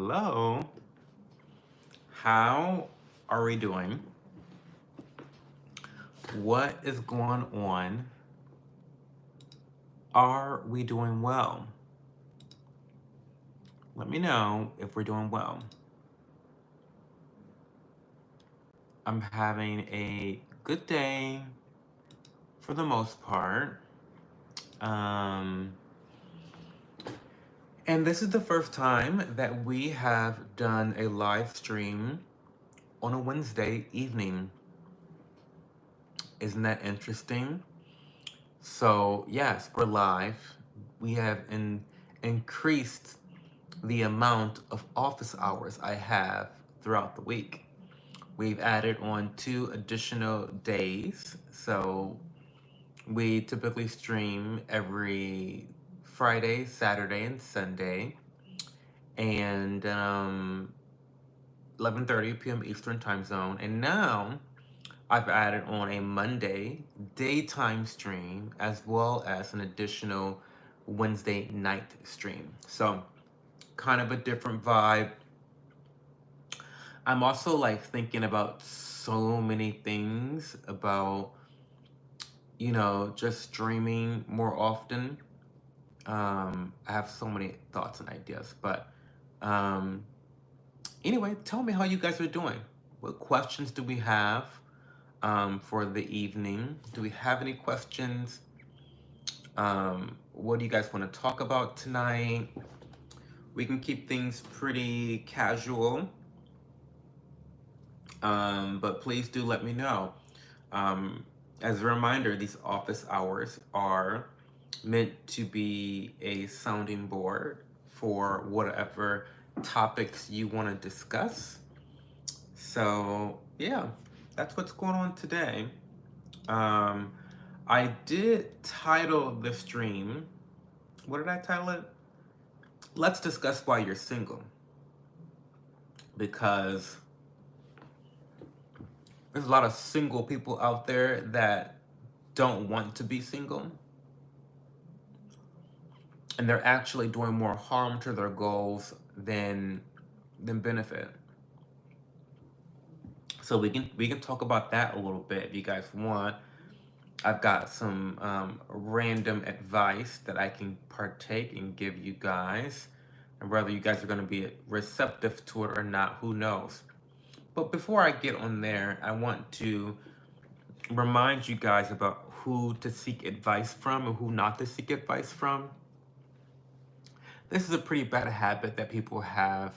Hello. How are we doing? What is going on? Are we doing well? Let me know if we're doing well. I'm having a good day for the most part. Um, and this is the first time that we have done a live stream on a Wednesday evening. Isn't that interesting? So, yes, we're live. We have increased the amount of office hours I have throughout the week. We've added on 2 additional days. So, we typically stream every Friday, Saturday, and Sunday, and 11:30 p.m. Eastern Time Zone. And now I've added on a Monday daytime stream as well as an additional Wednesday night stream. So, kind of a different vibe. I'm also like thinking about so many things about, just streaming more often. I have so many thoughts and ideas, but um, anyway, tell me how you guys are doing. What questions do we have for the evening? Do we have any questions? What do you guys want to talk about tonight? We can keep things pretty casual, but please do let me know. As a reminder, these office hours are meant to be a sounding board for whatever topics you want to discuss. So, yeah, that's what's going on today. I did title the stream, what did I title it? Let's discuss why you're single. Because there's a lot of single people out there that don't want to be single. And they're actually doing more harm to their goals than benefit. So we can talk about that a little bit if you guys want. I've got some random advice that I can partake and give you guys. And whether you guys are going to be receptive to it or not, who knows. But before I get on there, I want to remind you guys about who to seek advice from and who not to seek advice from. This is a pretty bad habit that people have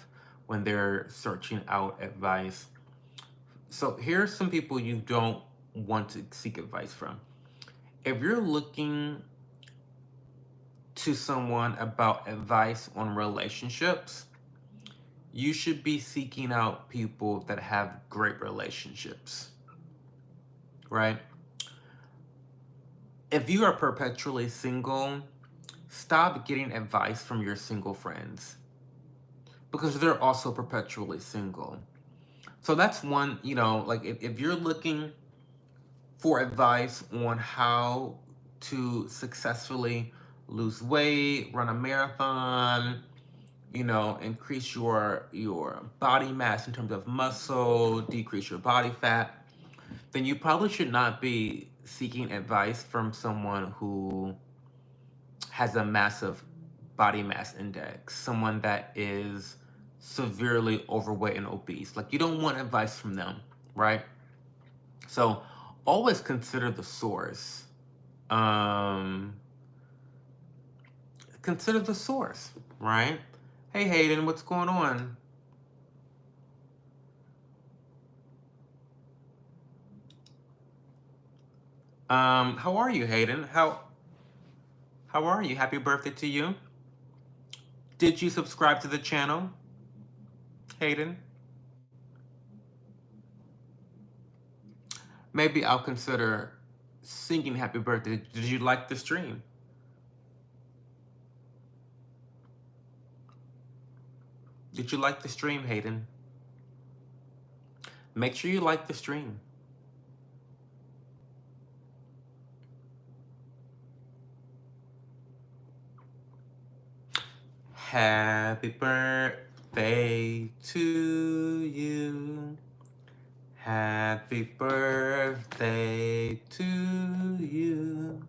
when they're searching out advice. So here's some people you don't want to seek advice from. If you're looking to someone about advice on relationships, you should be seeking out people that have great relationships, right? If you are perpetually single, stop getting advice from your single friends because they're also perpetually single. So that's one, like if you're looking for advice on how to successfully lose weight, run a marathon, increase your body mass in terms of muscle, decrease your body fat, then you probably should not be seeking advice from someone who has a massive body mass index, someone that is severely overweight and obese. Like, you don't want advice from them, right? So always consider the source. Consider the source, right? Hey Hayden, what's going on? How are you, Hayden? How are you? Happy birthday to you. Did you subscribe to the channel, Hayden? Maybe I'll consider singing happy birthday. Did you like the stream? Did you like the stream, Hayden? Make sure you like the stream. Happy birthday birthday to you. Happy birthday to you.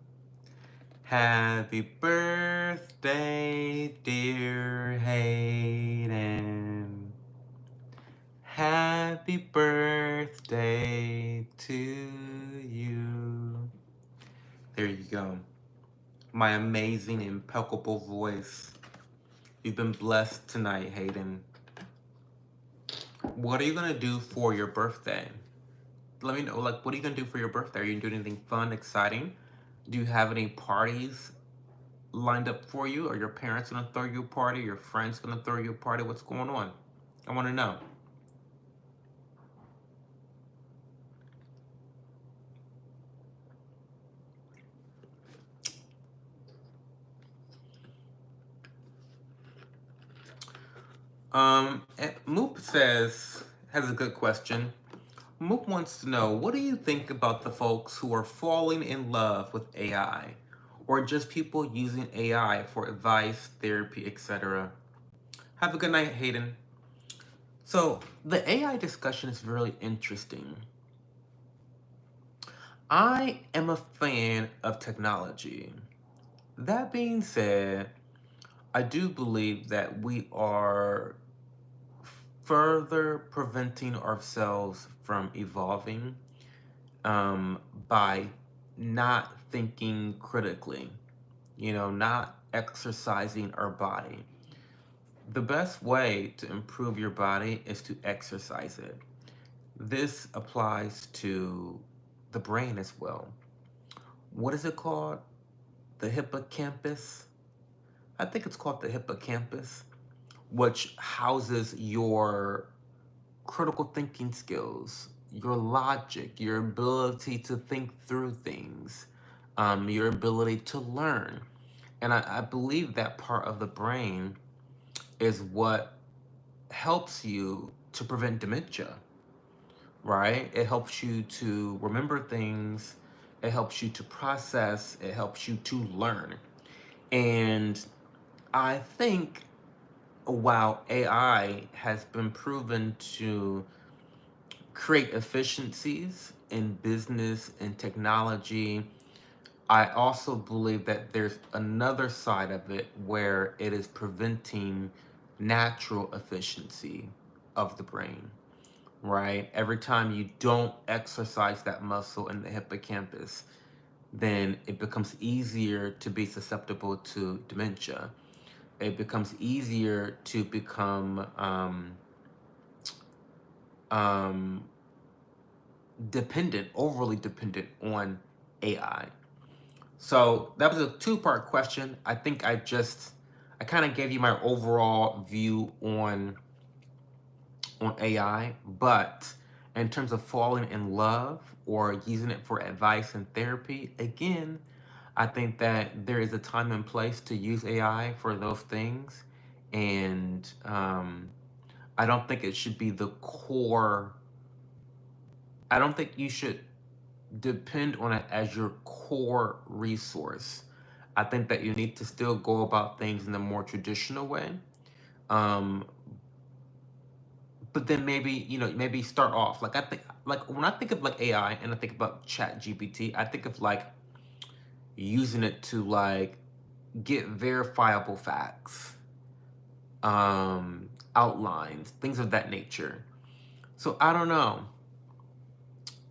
Happy birthday, dear Hayden. Happy birthday to you. There you go. My amazing, impeccable voice. You've been blessed tonight, Hayden. What are you gonna do for your birthday? Let me know, like, what are you gonna do for your birthday? Are you doing anything fun, exciting? Do you have any parties lined up for you? Are your parents gonna throw you a party? Your friends gonna throw you a party? What's going on? I wanna know. Moop has a good question. Mook wants to know, what do you think about the folks who are falling in love with AI, or just people using AI for advice, therapy, etc.? Have a good night, Hayden. So, the AI discussion is really interesting. I am a fan of technology. That being said, I do believe that we are further preventing ourselves from evolving by not thinking critically, not exercising our body. The best way to improve your body is to exercise it. This applies to the brain as well. What is it called? The hippocampus? I think it's called the hippocampus, which houses your critical thinking skills, your logic, your ability to think through things, your ability to learn. And I believe that part of the brain is what helps you to prevent dementia, right? It helps you to remember things, it helps you to process, it helps you to learn. And I think while AI has been proven to create efficiencies in business and technology, I also believe that there's another side of it where it is preventing natural efficiency of the brain, right? Every time you don't exercise that muscle in the hippocampus, then it becomes easier to be susceptible to dementia. It becomes easier to become overly dependent on AI. So that was a two-part question. I think I kind of gave you my overall view on AI, but in terms of falling in love or using it for advice and therapy, again, I think that there is a time and place to use AI for those things, and I don't think it should be the core. I don't think you should depend on it as your core resource. I think that you need to still go about things in a more traditional way. Um, but then maybe start off. Like I think like when I think of like AI and I think about Chat GPT, I think of like using it to like get verifiable facts, outlines, things of that nature. So I don't know.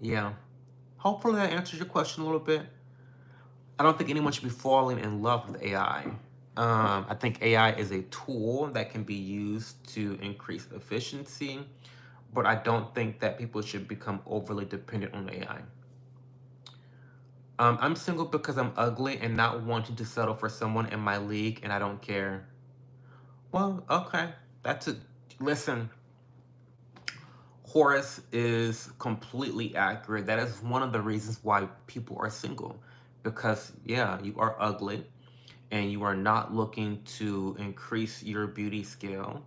Yeah. Hopefully that answers your question a little bit. I don't think anyone should be falling in love with AI. I think AI is a tool that can be used to increase efficiency, but I don't think that people should become overly dependent on AI. I'm single because I'm ugly and not wanting to settle for someone in my league, and I don't care. Well, okay. Listen, Horace is completely accurate. That is one of the reasons why people are single. Because, yeah, you are ugly and you are not looking to increase your beauty scale,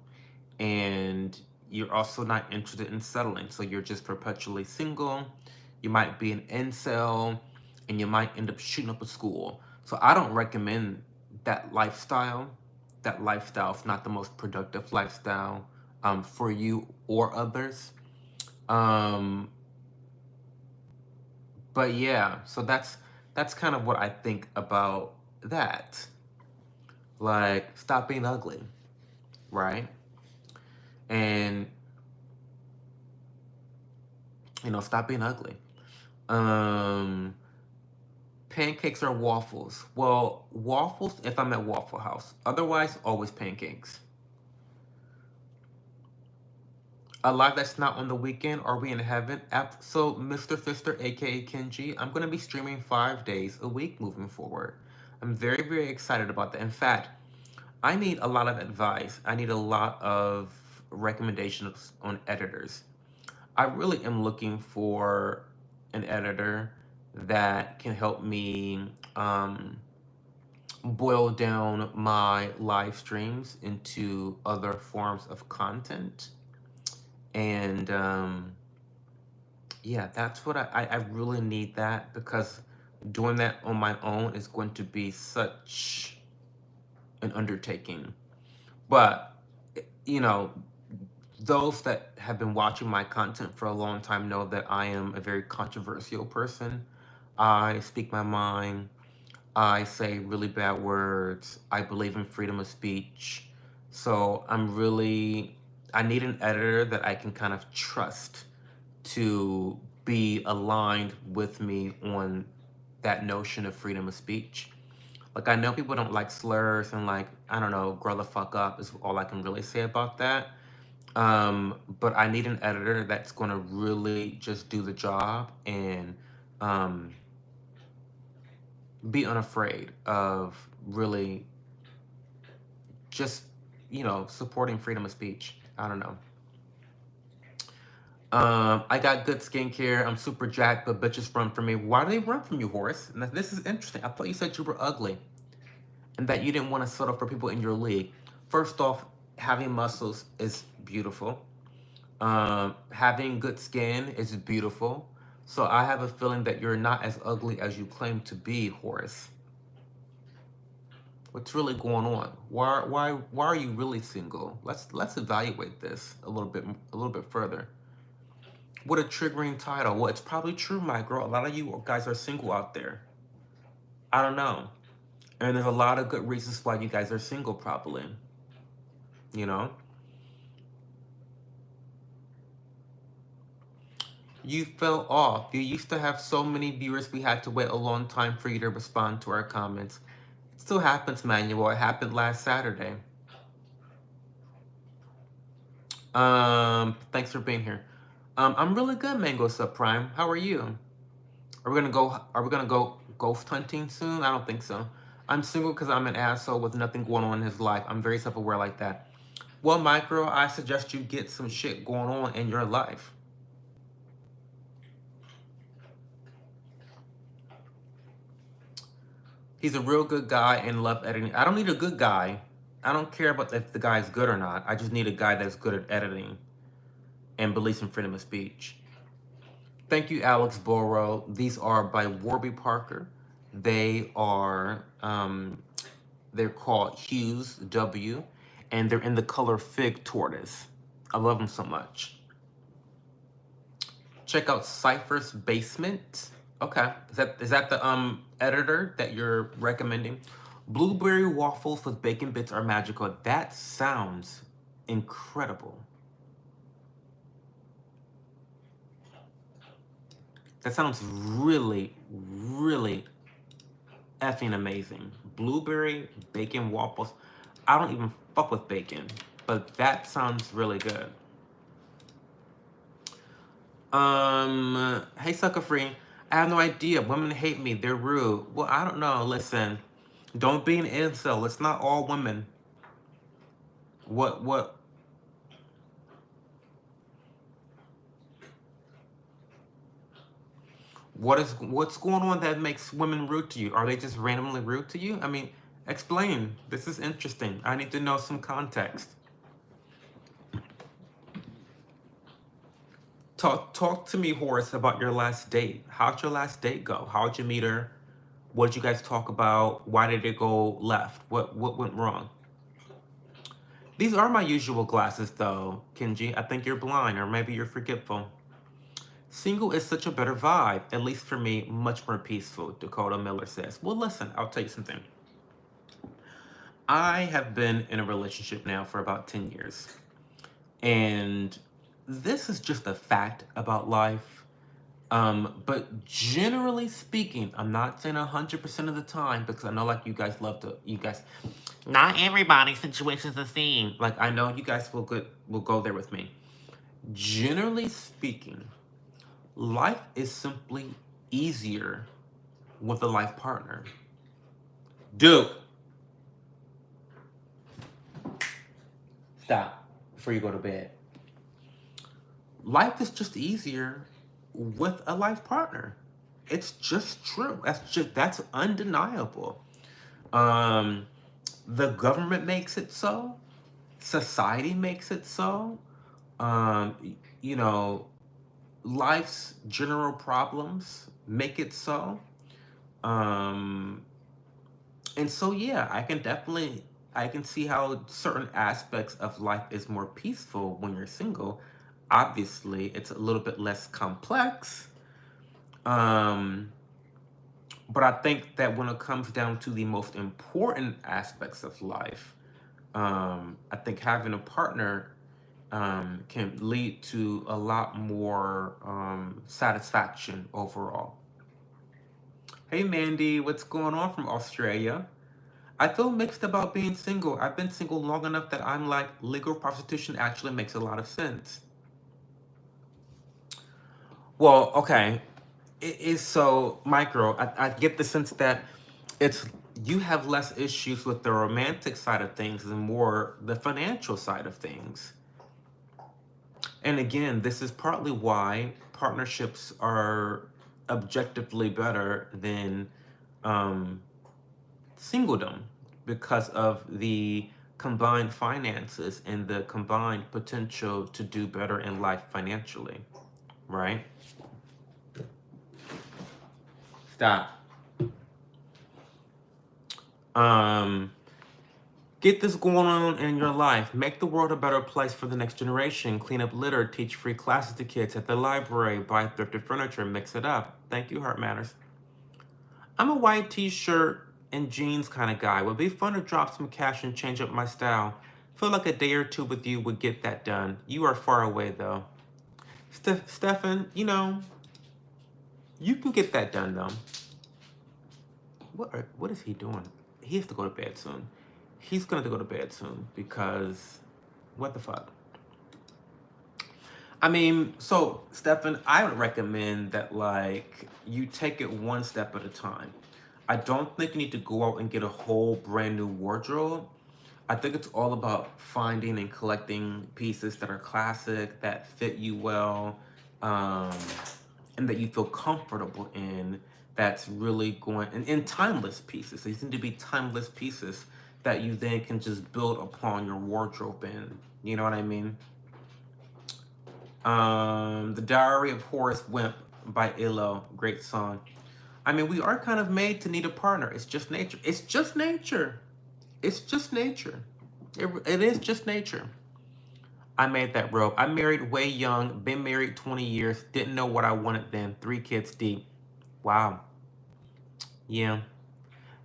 and you're also not interested in settling. So you're just perpetually single. You might be an incel and you might end up shooting up a school. So I don't recommend that lifestyle. That lifestyle is not the most productive lifestyle. for you or others. Um, but yeah, so that's kind of what I think about that. Like, stop being ugly, right? And stop being ugly. Um, Pancakes or waffles? Well, waffles if I'm at Waffle House. Otherwise, always pancakes. A live that's not on the weekend. Are we in heaven? So, Mr. Fister, aka Kenji, I'm going to be streaming 5 days a week moving forward. I'm very, very excited about that. In fact, I need a lot of advice. I need a lot of recommendations on editors. I really am looking for an editor that can help me boil down my live streams into other forms of content. And yeah, that's what I really need that, because doing that on my own is going to be such an undertaking. But, you know, those that have been watching my content for a long time know that I am a very controversial person. I speak my mind. I say really bad words. I believe in freedom of speech. So I need an editor that I can kind of trust to be aligned with me on that notion of freedom of speech. Like, I know people don't like slurs and, like, I don't know, grow the fuck up is all I can really say about that. But I need an editor that's going to really just do the job and um, be unafraid of really just, supporting freedom of speech. I don't know. I got good skincare. I'm super jacked, but bitches run from me. Why do they run from you, Horace? And this is interesting. I thought you said you were ugly and that you didn't want to settle for people in your league. First off, having muscles is beautiful. Having good skin is beautiful. So I have a feeling that you're not as ugly as you claim to be, Horace. What's really going on? Why are you really single? Let's evaluate this a little bit further. What a triggering title. Well, it's probably true, my girl. A lot of you guys are single out there. I don't know. And there's a lot of good reasons why you guys are single, probably. You know? You fell off. You used to have so many viewers, we had to wait a long time for you to respond to our comments. It still happens, Manuel. It happened last Saturday. Thanks for being here. I'm really good, Mango Subprime. How are you? Are we gonna go ghost hunting soon? I don't think so. I'm single because I'm an asshole with nothing going on in his life. I'm very self-aware like that. Well, Micro, I suggest you get some shit going on in your life. He's a real good guy and love editing. I don't need a good guy. I don't care about if the guy's good or not. I just need a guy that's good at editing and believes in freedom of speech. Thank you, Alex Boro. These are by Warby Parker. They are they're called Hughes W, and they're in the color Fig Tortoise. I love them so much. Check out Cypher's Basement. Okay, is that the editor that you're recommending? Blueberry waffles with bacon bits are magical. That sounds incredible. That sounds really, really effing amazing. Blueberry bacon waffles. I don't even fuck with bacon, but that sounds really good. Hey, Sucker Free. I have no idea. Women hate me. They're rude. Well, I don't know. Listen, don't be an incel. It's not all women. What? What's going on that makes women rude to you? Are they just randomly rude to you? I mean, explain. This is interesting. I need to know some context. Talk to me, Horace, about your last date. How'd your last date go? How'd you meet her? What did you guys talk about? Why did it go left? What went wrong? These are my usual glasses, though, Kenji. I think you're blind, or maybe you're forgetful. Single is such a better vibe, at least for me, much more peaceful, Dakota Miller says. Well, listen, I'll tell you something. I have been in a relationship now for about 10 years. And this is just a fact about life. But generally speaking, I'm not saying 100% of the time because I know like you guys, not everybody's situation is the same. Like I know you guys will go there with me. Generally speaking, life is simply easier with a life partner. Duke, stop before you go to bed. Life is just easier with a life partner. It's just true. That's undeniable. Um, the government makes it so. Society makes it so. You know, life's general problems make it so. Um, and so yeah, I can see how certain aspects of life is more peaceful when you're single. Obviously, it's a little bit less complex. Um, but I think that when it comes down to the most important aspects of life, I think having a partner can lead to a lot more satisfaction overall. Hey Mandy, what's going on from Australia? I feel mixed about being single. I've been single long enough that I'm like, legal prostitution actually makes a lot of sense. Well, okay. It is so micro. I get the sense that it's you have less issues with the romantic side of things and more the financial side of things. And again, this is partly why partnerships are objectively better than um, singledom because of the combined finances and the combined potential to do better in life financially, right? Stop. Um, get this going on in your life. Make the world a better place for the next generation. Clean up litter, teach free classes to kids at the library, buy thrifted furniture, mix it up. Thank you, Heart Matters. I'm a white t-shirt and jeans kind of guy. Would be fun to drop some cash and change up my style. Feel like a day or two with you would get that done. You are far away though. Stefan, you know, you can get that done though. What is he doing? He has to go to bed soon. He's gonna have to go to bed soon because what the fuck? I mean, so Stefan, I would recommend that like you take it one step at a time. I don't think you need to go out and get a whole brand new wardrobe. I think it's all about finding and collecting pieces that are classic, that fit you well, um, and that you feel comfortable in. That's really going and timeless pieces. These need to be timeless pieces that you then can just build upon your wardrobe in. You know what I mean? The Diary of Horace Wimp by Illo, great song. I mean, we are kind of made to need a partner. It's just nature. It's just nature. It's just nature. It is just nature. I made that rope. I married way young, been married 20 years, didn't know what I wanted then, 3 kids deep. Wow. Yeah.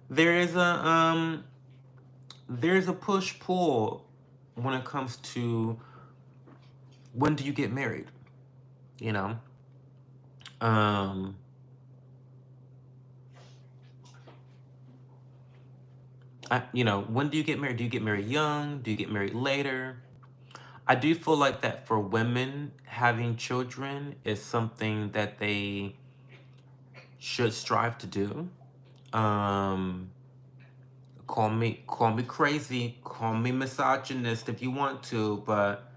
There is there's a push-pull when it comes to when do you get married, you know? Um when do you get married? Do you get married young? Do you get married later? I do feel like that for women, having children is something that they should strive to do. Um, call me crazy, call me misogynist if you want to, but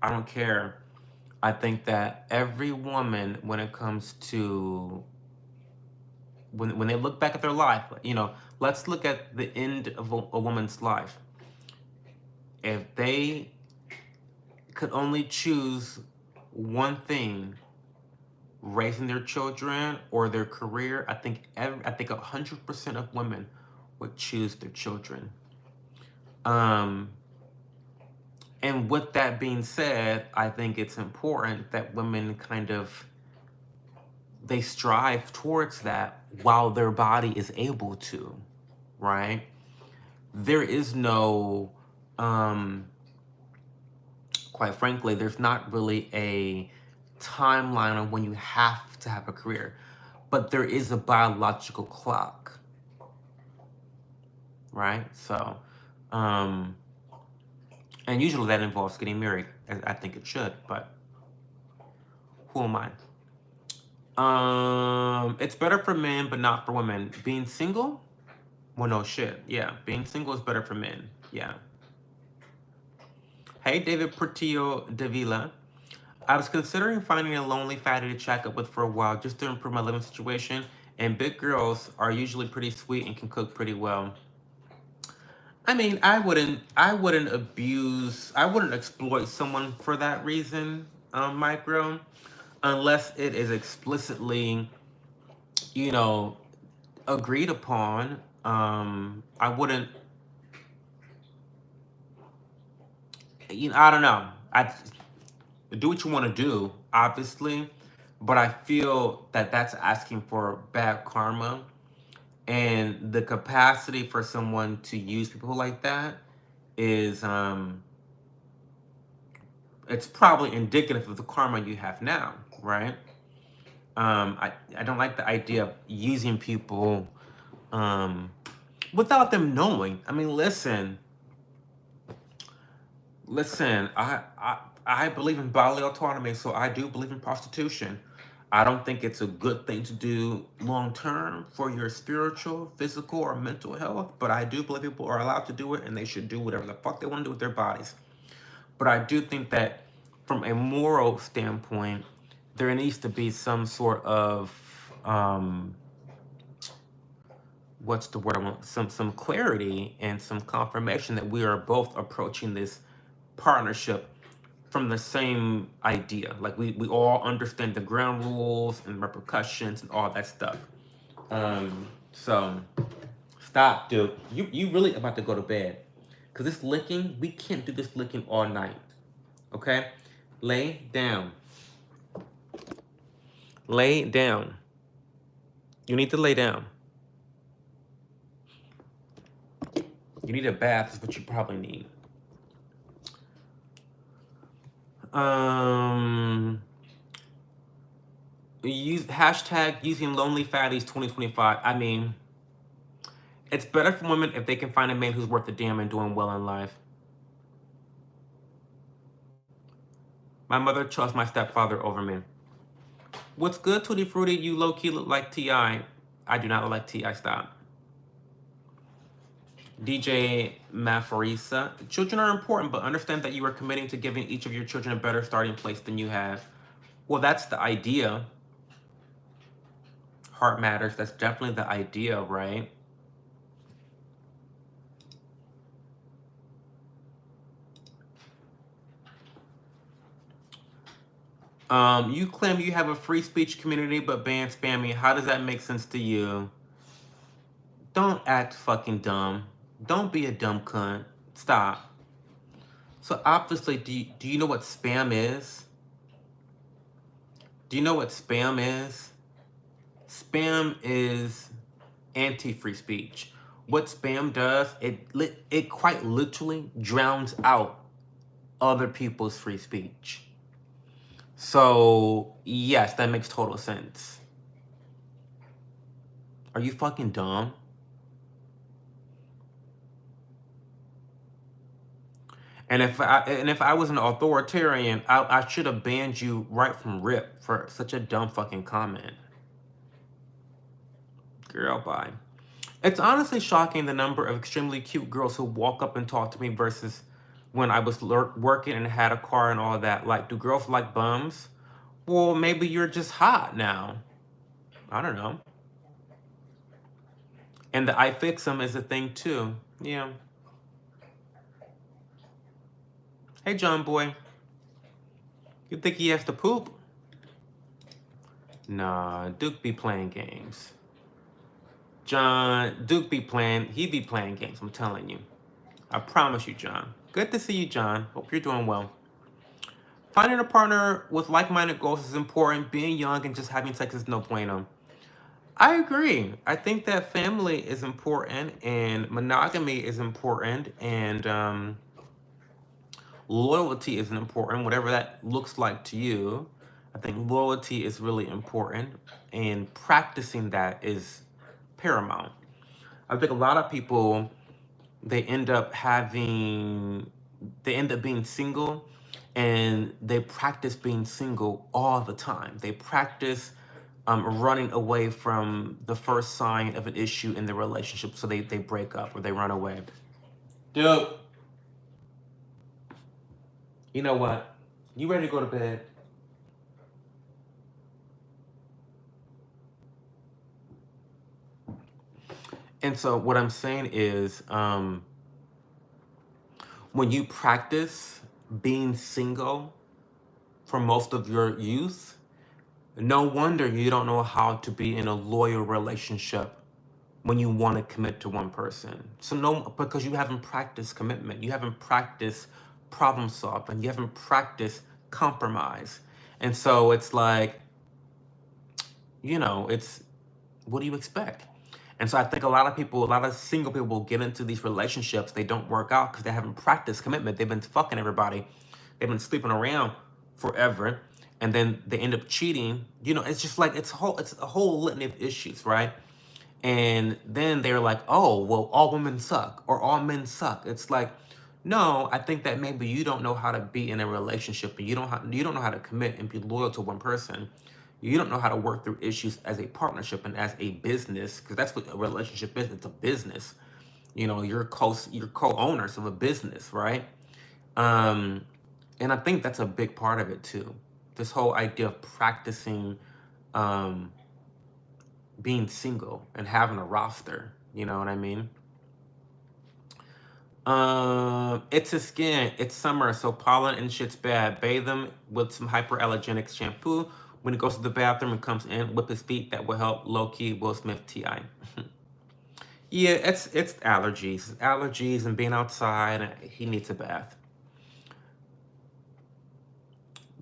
I don't care. I think that every woman, when it comes to when they look back at their life, let's look at the end of a woman's life. If they could only choose one thing, raising their children or their career, I think 100% of women would choose their children. Um, And with that being said, I think it's important that women kind of they strive towards that while their body is able to, right? There is no, quite frankly, there's not really a timeline on when you have to have a career, but there is a biological clock, right? So, and usually that involves getting married. I think it should, but who am I? It's better for men, but not for women. Being single? Well, no shit. Yeah, being single is better for men. Yeah. Hey, David Portillo Davila. I was considering finding a lonely fatty to check up with for a while just to improve my living situation. And big girls are usually pretty sweet and can cook pretty well. I mean, I wouldn't exploit someone for that reason, micro, unless it is explicitly, you know, agreed upon. I wouldn't, I don't know. I do what you want to do, obviously, but I feel that that's asking for bad karma, and the capacity for someone to use people like that is, it's probably indicative of the karma you have now, right? I don't like the idea of using people without them knowing. I mean, listen. I believe in bodily autonomy, so I do believe in prostitution. I don't think it's a good thing to do long term for your spiritual, physical, or mental health, but I do believe people are allowed to do it and they should do whatever the fuck they want to do with their bodies. But I do think that from a moral standpoint, there needs to be some sort of what's the word I want? Some clarity and some confirmation that we are both approaching this partnership from the same idea. Like we all understand the ground rules and repercussions and all that stuff. So stop, dude. You really about to go to bed. Cause this licking, we can't do this licking all night. Okay? Lay down. Lay down. You need to lay down. You need a bath is what you probably need. Use hashtag using lonely fatties 2025. I mean, it's better for women if they can find a man who's worth a damn and doing well in life. My mother chose my stepfather over me. What's good, Tutti Frutti? You low-key look like T.I. I do not look like T.I. Stop. DJ Mafarisa. Children are important, but understand that you are committing to giving each of your children a better starting place than you have. Well, that's the idea. Heart matters. That's definitely the idea, right? You claim you have a free speech community, but ban spamming. How does that make sense to you? Don't act fucking dumb. Don't be a dumb cunt. Stop. So obviously, do you know what spam is? Do you know what spam is? Spam is anti-free speech. What spam does, it quite literally drowns out other people's free speech. So, yes, that makes total sense. Are you fucking dumb? And if I was an authoritarian, I should have banned you right from rip for such a dumb fucking comment. Girl, bye. It's honestly shocking the number of extremely cute girls who walk up and talk to me versus when I was working and had a car and all that. Like, do girls like bums? Well, maybe you're just hot now. I don't know. And the I fix them is a thing too. Yeah. Hey, John boy. You think he has to poop? Nah, Duke be playing games. John, Duke be playing, he be playing games, I'm telling you. I promise you, John. Good to see you, John. Hope you're doing well. Finding a partner with like-minded goals is important. Being young and just having sex is no bueno. I agree. I think that family is important and monogamy is important and loyalty is important, whatever that looks like to you. I think loyalty is really important and practicing that is paramount. I think a lot of people they end up having they end up being single and they practice being single all the time. They practice running away from the first sign of an issue in the relationship, so they break up or they run away. Dude, you know what? You ready to go to bed? And so what I'm saying is, when you practice being single for most of your youth, no wonder you don't know how to be in a loyal relationship when you want to commit to one person. So no, because you haven't practiced commitment, you haven't practiced problem solving, you haven't practiced compromise. And so it's like, it's what do you expect? And so I think a lot of people, a lot of single people get into these relationships, they don't work out because they haven't practiced commitment. They've been fucking everybody. They've been sleeping around forever. And then they end up cheating. It's just like it's a whole litany of issues, right? And then they're like, oh, well, all women suck or all men suck. It's like, no, I think that maybe you don't know how to be in a relationship and you don't know how to commit and be loyal to one person. You don't know how to work through issues as a partnership and as a business, because that's what a relationship is. It's a business. You're co-owners of a business, right? Um, and I think that's a big part of it too. This whole idea of practicing um, being single and having a roster. You know what I mean? It's a skin. It's summer, so pollen and shit's bad. Bathe them with some hyperallergenic shampoo. When he goes to the bathroom and comes in, whip his feet. That will help. Low key, Will Smith Ti. Yeah, it's allergies, allergies, and being outside. And he needs a bath.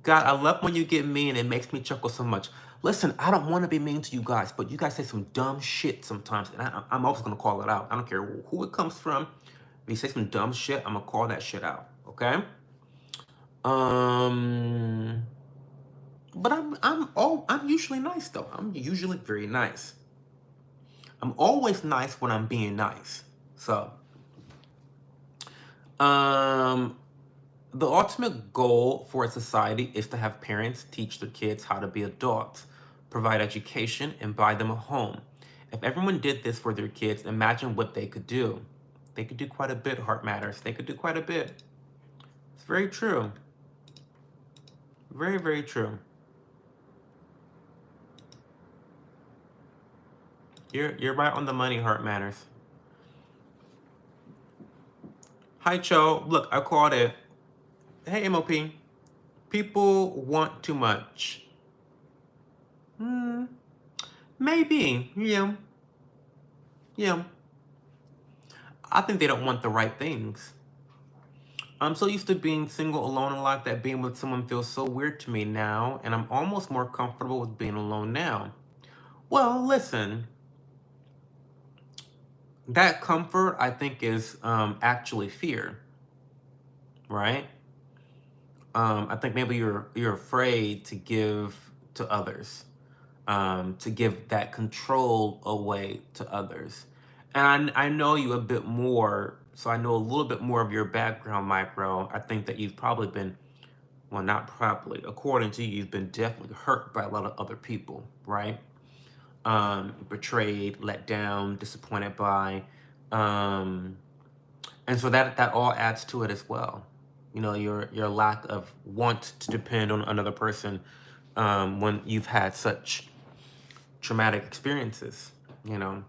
God, I love when you get mean. It makes me chuckle so much. Listen, I don't want to be mean to you guys, but you guys say some dumb shit sometimes, and I'm always gonna call it out. I don't care who it comes from. If you say some dumb shit, I'm gonna call that shit out. Okay? Um, but I'm usually nice though. I'm usually very nice. I'm always nice when I'm being nice. So, um, the ultimate goal for a society is to have parents teach their kids how to be adults, provide education, and buy them a home. If everyone did this for their kids, imagine what they could do. They could do quite a bit, Heart Matters. They could do quite a bit. It's very true. Very, very true. You're right on the money, Heart Matters. Hi, Cho. Look, I called it. Hey, MOP. People want too much. Hmm. Maybe. Yeah. Yeah. I think they don't want the right things. I'm so used to being single alone in life that being with someone feels so weird to me now, and I'm almost more comfortable with being alone now. Well, listen, that comfort I think is actually fear, right? I think maybe you're afraid to give to others, to give that control away to others. And I know you a bit more, so I know a little bit more of your background, Micro. I think that you've probably been, well, not probably, according to you, you've been definitely hurt by a lot of other people, right? Betrayed, let down, disappointed by. Um, and so that all adds to it as well. Your lack of want to depend on another person when you've had such traumatic experiences. you know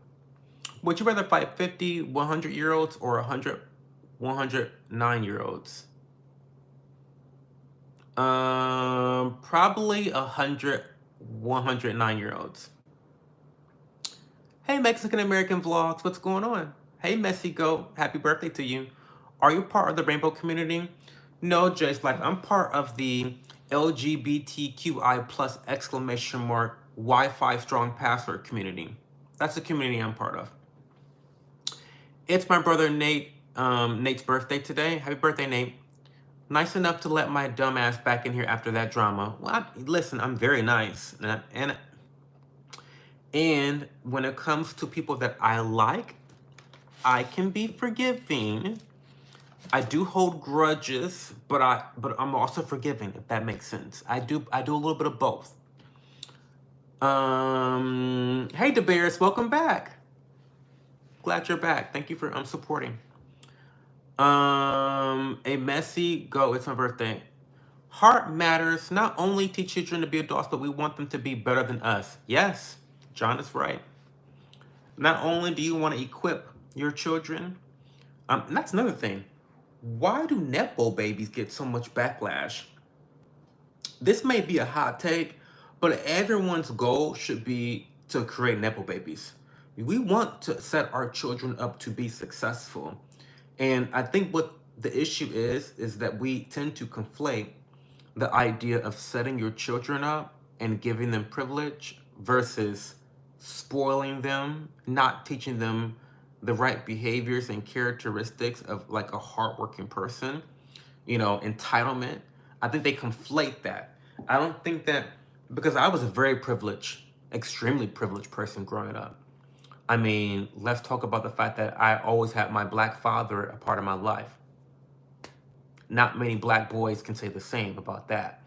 would you rather fight 50 100-year-olds or 100 109-year-olds? Probably 100 109-year-olds. Hey, Mexican American Vlogs, what's going on? Hey, Messy Goat, happy birthday to you. Are you part of the rainbow community? No, Jay's life. I'm part of the LGBTQI plus exclamation mark Wi-Fi strong password community. That's the community I'm part of. It's my brother Nate, Nate's birthday today. Happy birthday, Nate. Nice enough to let my dumb ass back in here after that drama. Well, listen, I'm very nice. And when it comes to people that I like, I can be forgiving. I do hold grudges, but I'm also forgiving, if that makes sense. I do a little bit of both. Hey DeBears, welcome back. Glad you're back. Thank you for supporting. A messy go. It's my birthday. Heart matters. Not only teach children to be adults, but we want them to be better than us. Yes, John is right. Not only do you want to equip your children, and that's another thing. Why do Nepo babies get so much backlash? This may be a hot take, but everyone's goal should be to create Nepo babies. We want to set our children up to be successful. And I think what the issue is that we tend to conflate the idea of setting your children up and giving them privilege versus spoiling them, not teaching them the right behaviors and characteristics of like a hardworking person, entitlement. I think they conflate that. I don't think that, because I was a very privileged, extremely privileged person growing up. I mean, let's talk about the fact that I always had my Black father a part of my life. Not many Black boys can say the same about that,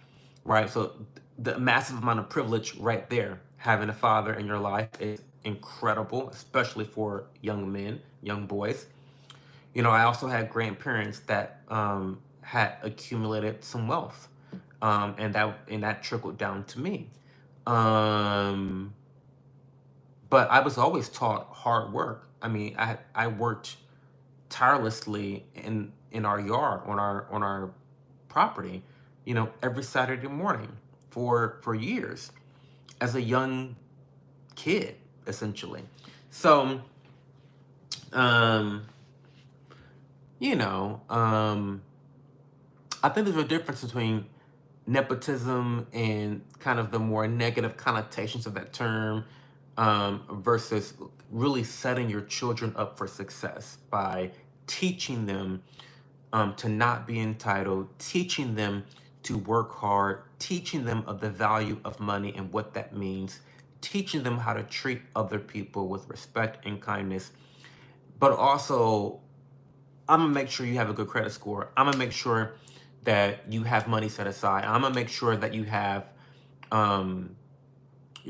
right? So the massive amount of privilege right there, having a father in your life is incredible, especially for young men, young boys. I also had grandparents that had accumulated some wealth, and that trickled down to me. But I was always taught hard work. I mean, I worked tirelessly in our yard on our property, every Saturday morning for years as a young kid, essentially. So, I think there's a difference between nepotism and kind of the more negative connotations of that term, versus really setting your children up for success by teaching them to not be entitled, teaching them to work hard, teaching them of the value of money and what that means, teaching them how to treat other people with respect and kindness. But also, I'm gonna make sure you have a good credit score. I'm gonna make sure that you have money set aside. I'm gonna make sure that you have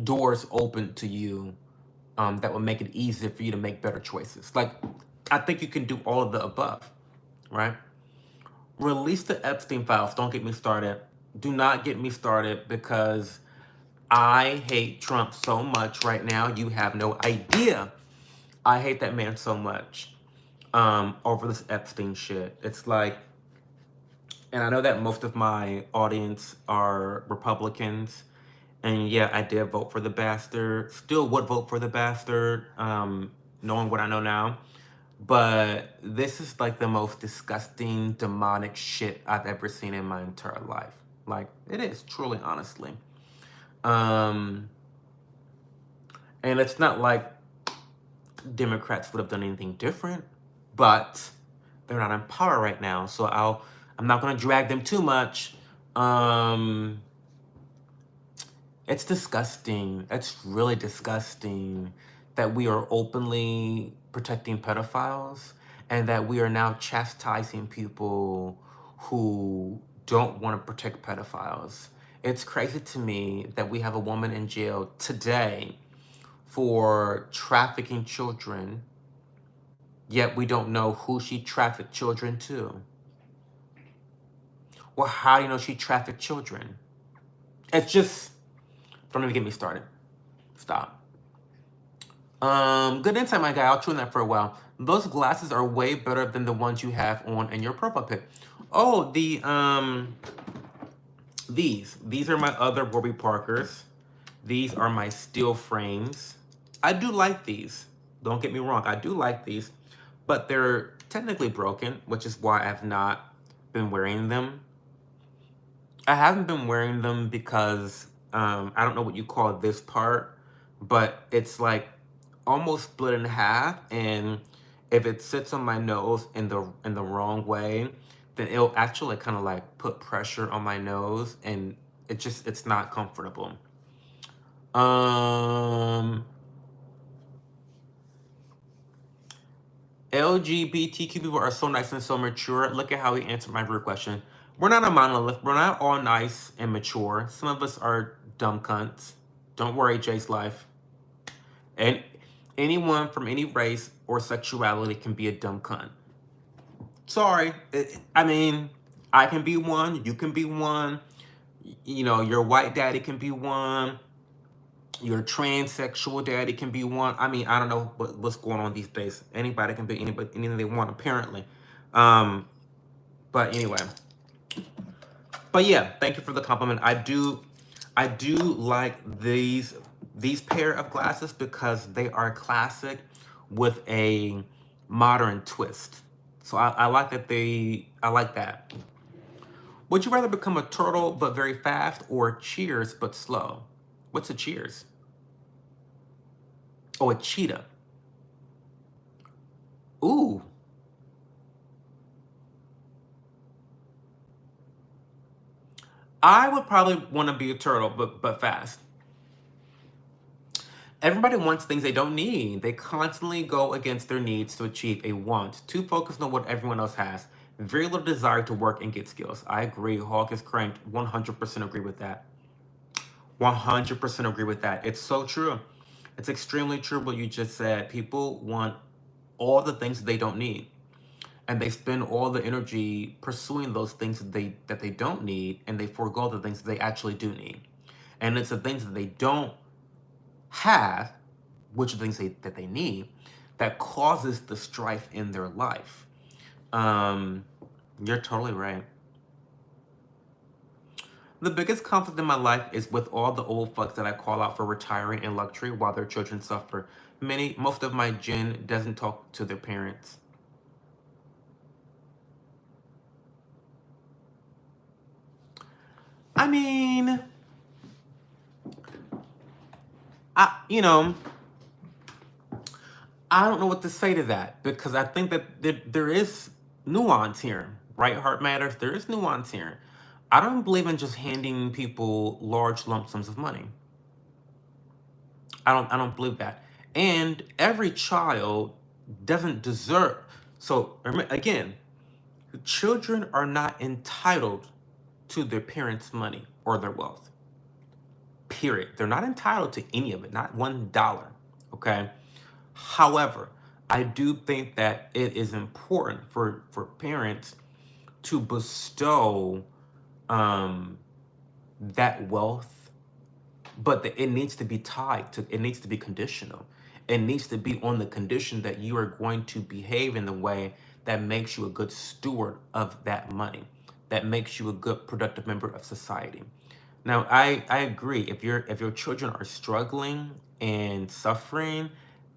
doors open to you that will make it easier for you to make better choices. Like, I think you can do all of the above, right? Release the Epstein files. Don't get me started. Do not get me started, because I hate Trump so much right now. You have no idea. I hate that man so much over this Epstein shit. It's like, and I know that most of my audience are Republicans. And yeah, I did vote for the bastard. Still would vote for the bastard, knowing what I know now. But this is like the most disgusting, demonic shit I've ever seen in my entire life. Like, it is, truly, honestly. And it's not like Democrats would have done anything different, but they're not in power right now. So I'm not going to drag them too much. It's disgusting. It's really disgusting that we are openly protecting pedophiles and that we are now chastising people who don't want to protect pedophiles. It's crazy to me that we have a woman in jail today for trafficking children, yet we don't know who she trafficked children to. Or how do you know she trafficked children? It's just, don't even get me started. Stop. Good insight, my guy. I'll chew on that for a while. Those glasses are way better than the ones you have on in your profile pic. Oh, these are my other Warby Parkers. These are my steel frames. I do like these. Don't get me wrong. I do like these, but they're technically broken, which is why I've not been wearing them. I haven't been wearing them because I don't know what you call this part, but it's like almost split in half, and if it sits on my nose in the wrong way, then it'll actually kind of like put pressure on my nose, and it's not comfortable. Um, LGBTQ people are so nice and so mature. Look at how he answered my real question. We're not a monolith. We're not all nice and mature. Some of us are dumb cunts. Don't worry, Jay's life. And anyone from any race or sexuality can be a dumb cunt. Sorry. I mean, I can be one. You can be one. You know, your white daddy can be one. Your transsexual daddy can be one. I mean, I don't know what's going on these days. Anybody can be anybody, anything they want, apparently. Um, but anyway. But yeah, thank you for the compliment. I do like these pair of glasses because they are classic with a modern twist. So I like that I like that. Would you rather become a turtle but very fast or cheers but slow? What's a cheers? Oh, a cheetah. Ooh. I would probably want to be a turtle but fast. Everybody wants things they don't need. They constantly go against their needs to achieve a want, too focused on what everyone else has. Very little desire to work and get skills. I agree. Hawk is cranked. 100% agree with that. 100% agree with that. It's so true. It's extremely true what you just said. People want all the things that they don't need, and they spend all the energy pursuing those things that they don't need, and they forego the things that they actually do need. And it's the things that they don't have, which are things that they need, that causes the strife in their life. Um, you're totally right. The biggest conflict in my life is with all the old fucks that I call out for retiring in luxury while their children suffer. Most of my gen doesn't talk to their parents. I mean, you know, I don't know what to say to that because I think that there is nuance here, right? Heart matters. There is nuance here. I don't believe in just handing people large lump sums of money. I don't believe that. And every child doesn't deserve. So again, children are not entitled to their parents' money or their wealth. Period. They're not entitled to any of it, not $1. Okay. However, I do think that it is important for parents to bestow that wealth, but it needs to be tied to, it needs to be conditional. It needs to be on the condition that you are going to behave in the way that makes you a good steward of that money, that makes you a good productive member of society. Now, I agree. If your children are struggling and suffering,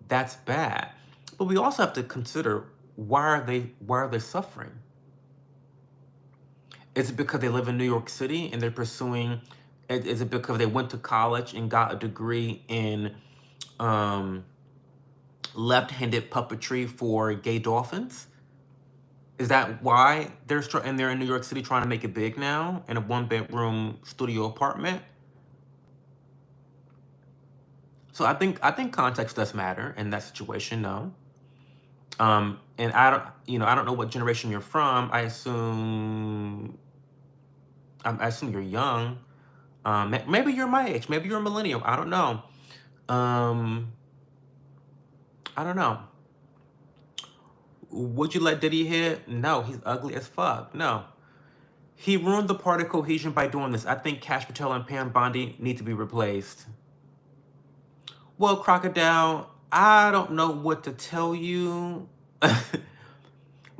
that's bad. But we also have to consider why are they suffering? Is it because they live in New York City and they're pursuing? Is it because they went to college and got a degree in um, left-handed puppetry for gay dolphins? Is that why and they're in New York City trying to make it big now in a one-bedroom studio apartment? So I think context does matter in that situation. No, and I don't know what generation you're from. I assume you're young. Maybe you're my age. Maybe you're a millennial. I don't know. Um, I don't know. Would you let Diddy hit? No, he's ugly as fuck. No, he ruined the party cohesion by doing this. I think Cash Patel and Pam Bondi need to be replaced. Well, Crocodile, I don't know what to tell you.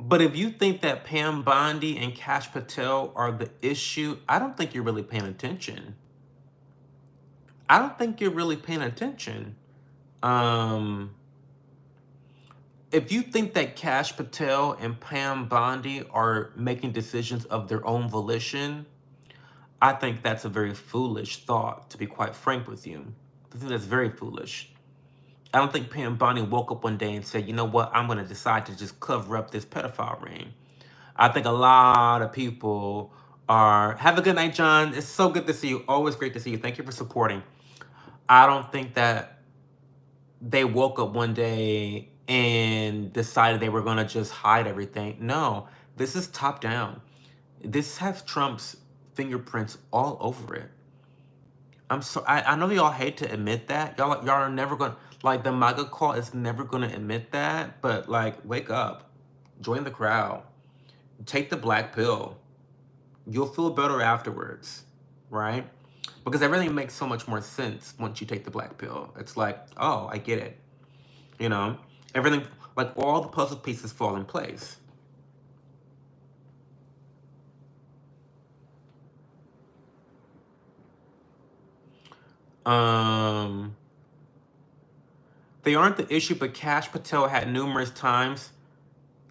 But if you think that Pam Bondi and Cash Patel are the issue, I don't think you're really paying attention. I don't think you're really paying attention. Um, if you think that Cash Patel and Pam Bondi are making decisions of their own volition, I think that's a very foolish thought, to be quite frank with you. I think that's very foolish. I don't think Pam Bondi woke up one day and said, you know what, I'm going to decide to just cover up this pedophile ring. I think a lot of people are. Have a good night, John. It's so good to see you. Always great to see you. Thank you for supporting. I don't think that they woke up one day and decided they were going to just hide everything. No, this is top down. This has Trump's fingerprints all over it. I know y'all hate to admit that. Y'all are never gonna, like, the MAGA call is never gonna admit that, but like, wake up. Join the crowd. Take the black pill. You'll feel better afterwards, right? Because everything makes so much more sense once you take the black pill. It's like, oh, I get it. You know, everything, like all the puzzle pieces fall in place. They aren't the issue, but Cash Patel said numerous times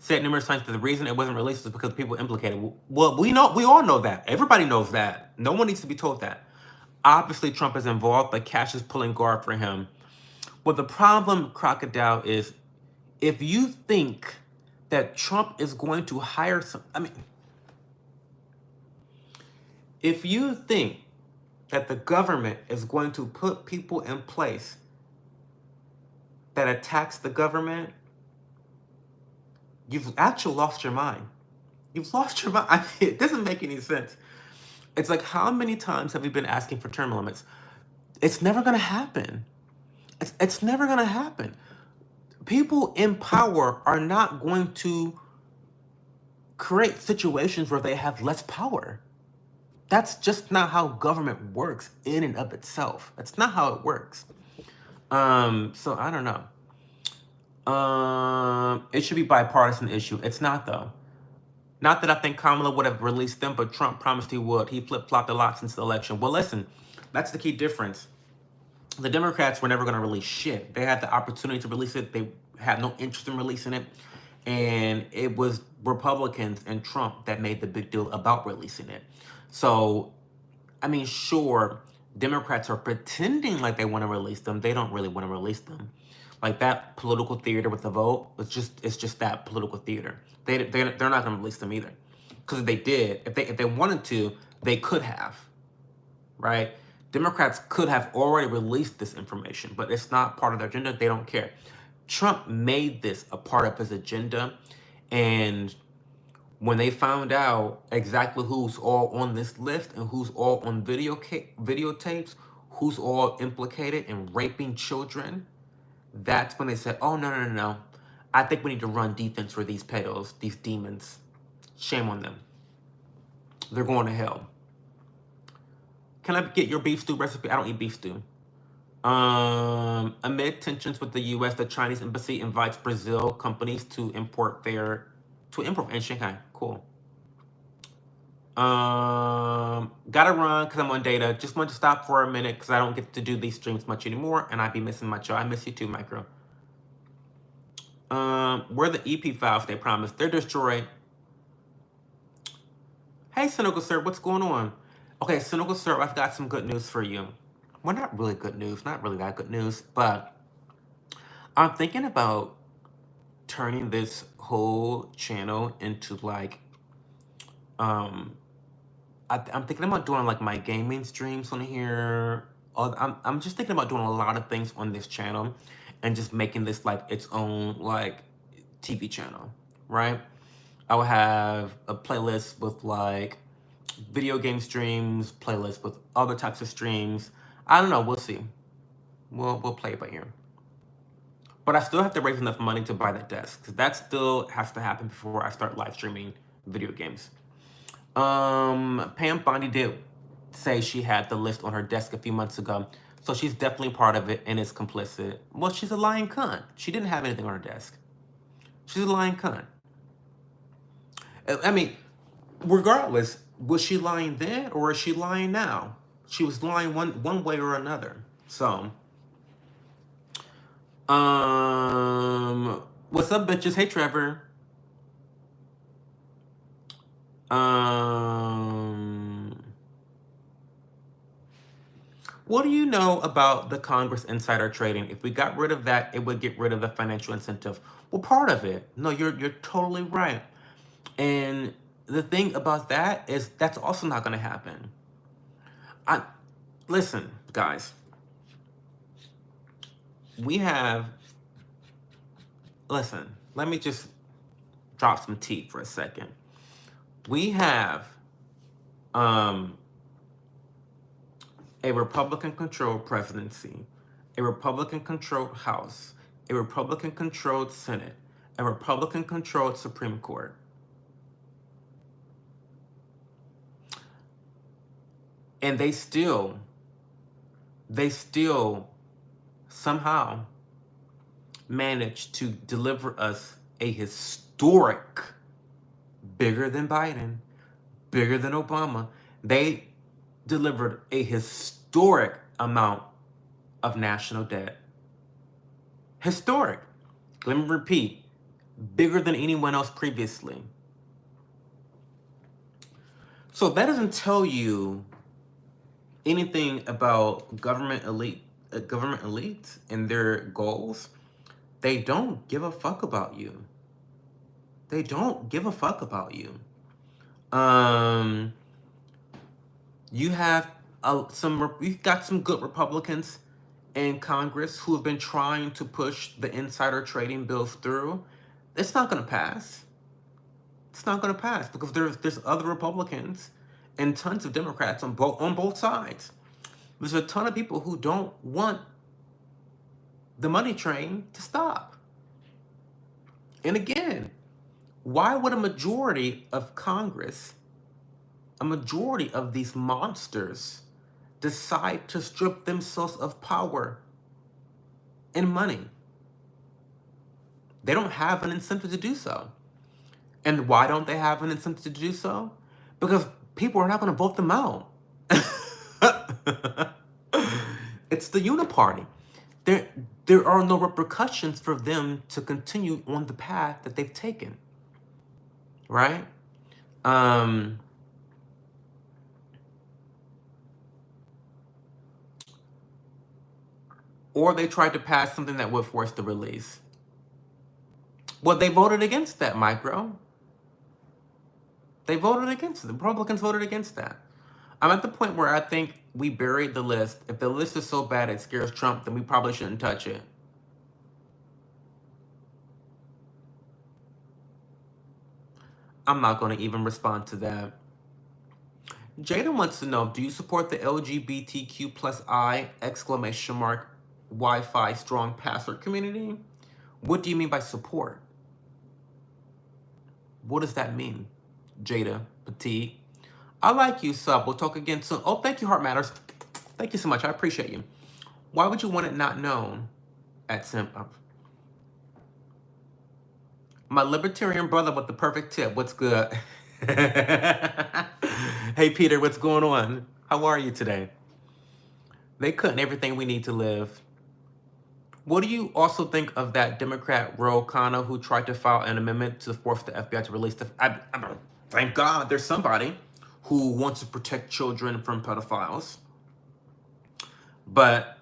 that the reason it wasn't released is because people implicated. Well, we all know that. Everybody knows that. No one needs to be told that. Obviously, Trump is involved, but Cash is pulling guard for him. Well, the problem, Crocodile, is if you think that Trump is going to hire if you think that the government is going to put people in place that attacks the government, you've actually lost your mind. You've lost your mind. I mean, it doesn't make any sense. It's like, how many times have we been asking for term limits? It's never going to happen. It's never going to happen. People in power are not going to create situations where they have less power. That's just not how government works in and of itself. That's not how it works. So I don't know. It should be bipartisan issue. It's not, though. Not that I think Kamala would have released them, but Trump promised he would. He flip-flopped a lot since the election. Well, listen, that's the key difference. The Democrats were never going to release shit. They had the opportunity to release it. They had no interest in releasing it. And it was Republicans and Trump that made the big deal about releasing it. So, I mean, sure, Democrats are pretending like they want to release them. They don't really want to release them. Like that political theater with the vote, it's just that political theater. They're not going to release them either. Because if they did, if they wanted to, they could have, right? Democrats could have already released this information, but it's not part of their agenda. They don't care. Trump made this a part of his agenda, and when they found out exactly who's all on this list and who's all on videotapes, who's all implicated in raping children, that's when they said, oh, no. I think we need to run defense for these pedos, these demons. Shame on them. They're going to hell. Can I get your beef stew recipe? I don't eat beef stew. Amid tensions with the U.S., the Chinese embassy invites Brazil companies to import in Shanghai. Cool. Gotta run because I'm on data. Just wanted to stop for a minute because I don't get to do these streams much anymore, and I'd be missing my show. I miss you too, Micro. Where are the EP files they promised? They're destroyed. Hey, Cynical Sir, what's going on? Okay, Cynical Sir, I've got some good news for you. Well, not really good news, not really that good news, but I'm thinking about turning this whole channel into like, I'm thinking about doing like my gaming streams on here. I'm just thinking about doing a lot of things on this channel and just making this like its own like TV channel, right? I will have a playlist with like video game streams, playlist with other types of streams. I don't know, we'll see. We'll play it by ear. But I still have to raise enough money to buy that desk, because that still has to happen before I start live streaming video games. Pam Bondi did say she had the list on her desk a few months ago, so she's definitely part of it and is complicit. Well, she's a lying cunt. She didn't have anything on her desk. She's a lying cunt. I mean, regardless, was she lying then or is she lying now? She was lying one way or another. So, What's up, bitches? Hey, Trevor. What do you know about the Congress insider trading? If we got rid of that, it would get rid of the financial incentive. Well, part of it. No, you're totally right. And the thing about that is that's also not going to happen. I listen, guys. We have listen. Let me just drop some tea for a second. We have um a Republican-controlled presidency, a Republican-controlled House, a Republican-controlled Senate, a Republican-controlled Supreme Court. And they still somehow managed to deliver us a historic, bigger than Biden, bigger than Obama. They delivered a historic amount of national debt. Historic. Let me repeat, bigger than anyone else previously. So that doesn't tell you anything about government elites and their goals. They don't give a fuck about you. They don't give a fuck about you. You have you've got some good Republicans in Congress who have been trying to push the insider trading bills through. It's not going to pass. It's not going to pass because there's other Republicans and tons of Democrats on both sides. There's a ton of people who don't want the money train to stop. And again, why would a majority of Congress, a majority of these monsters, decide to strip themselves of power and money? They don't have an incentive to do so. And why don't they have an incentive to do so? Because people are not going to vote them out. It's the uniparty. There are no repercussions for them to continue on the path that they've taken. Right? Or they tried to pass something that would force the release. Well, they voted against that, Micro. They voted against it. The Republicans voted against that. I'm at the point where I think we buried the list. If the list is so bad it scares Trump, then we probably shouldn't touch it. I'm not going to even respond to that. Jada wants to know, do you support the LGBTQ plus I exclamation mark Wi-Fi strong password community? What do you mean by support? What does that mean, Jada Petit? I like you, sub. We'll talk again soon. Oh, thank you, Heart Matters. Thank you so much. I appreciate you. Why would you want it not known at Simp? My libertarian brother with the perfect tip. What's good? Hey, Peter, what's going on? How are you today? They cutting everything we need to live. What do you also think of that Democrat Ro Khanna who tried to file an amendment to force the FBI to release the... thank God there's somebody who wants to protect children from pedophiles. But,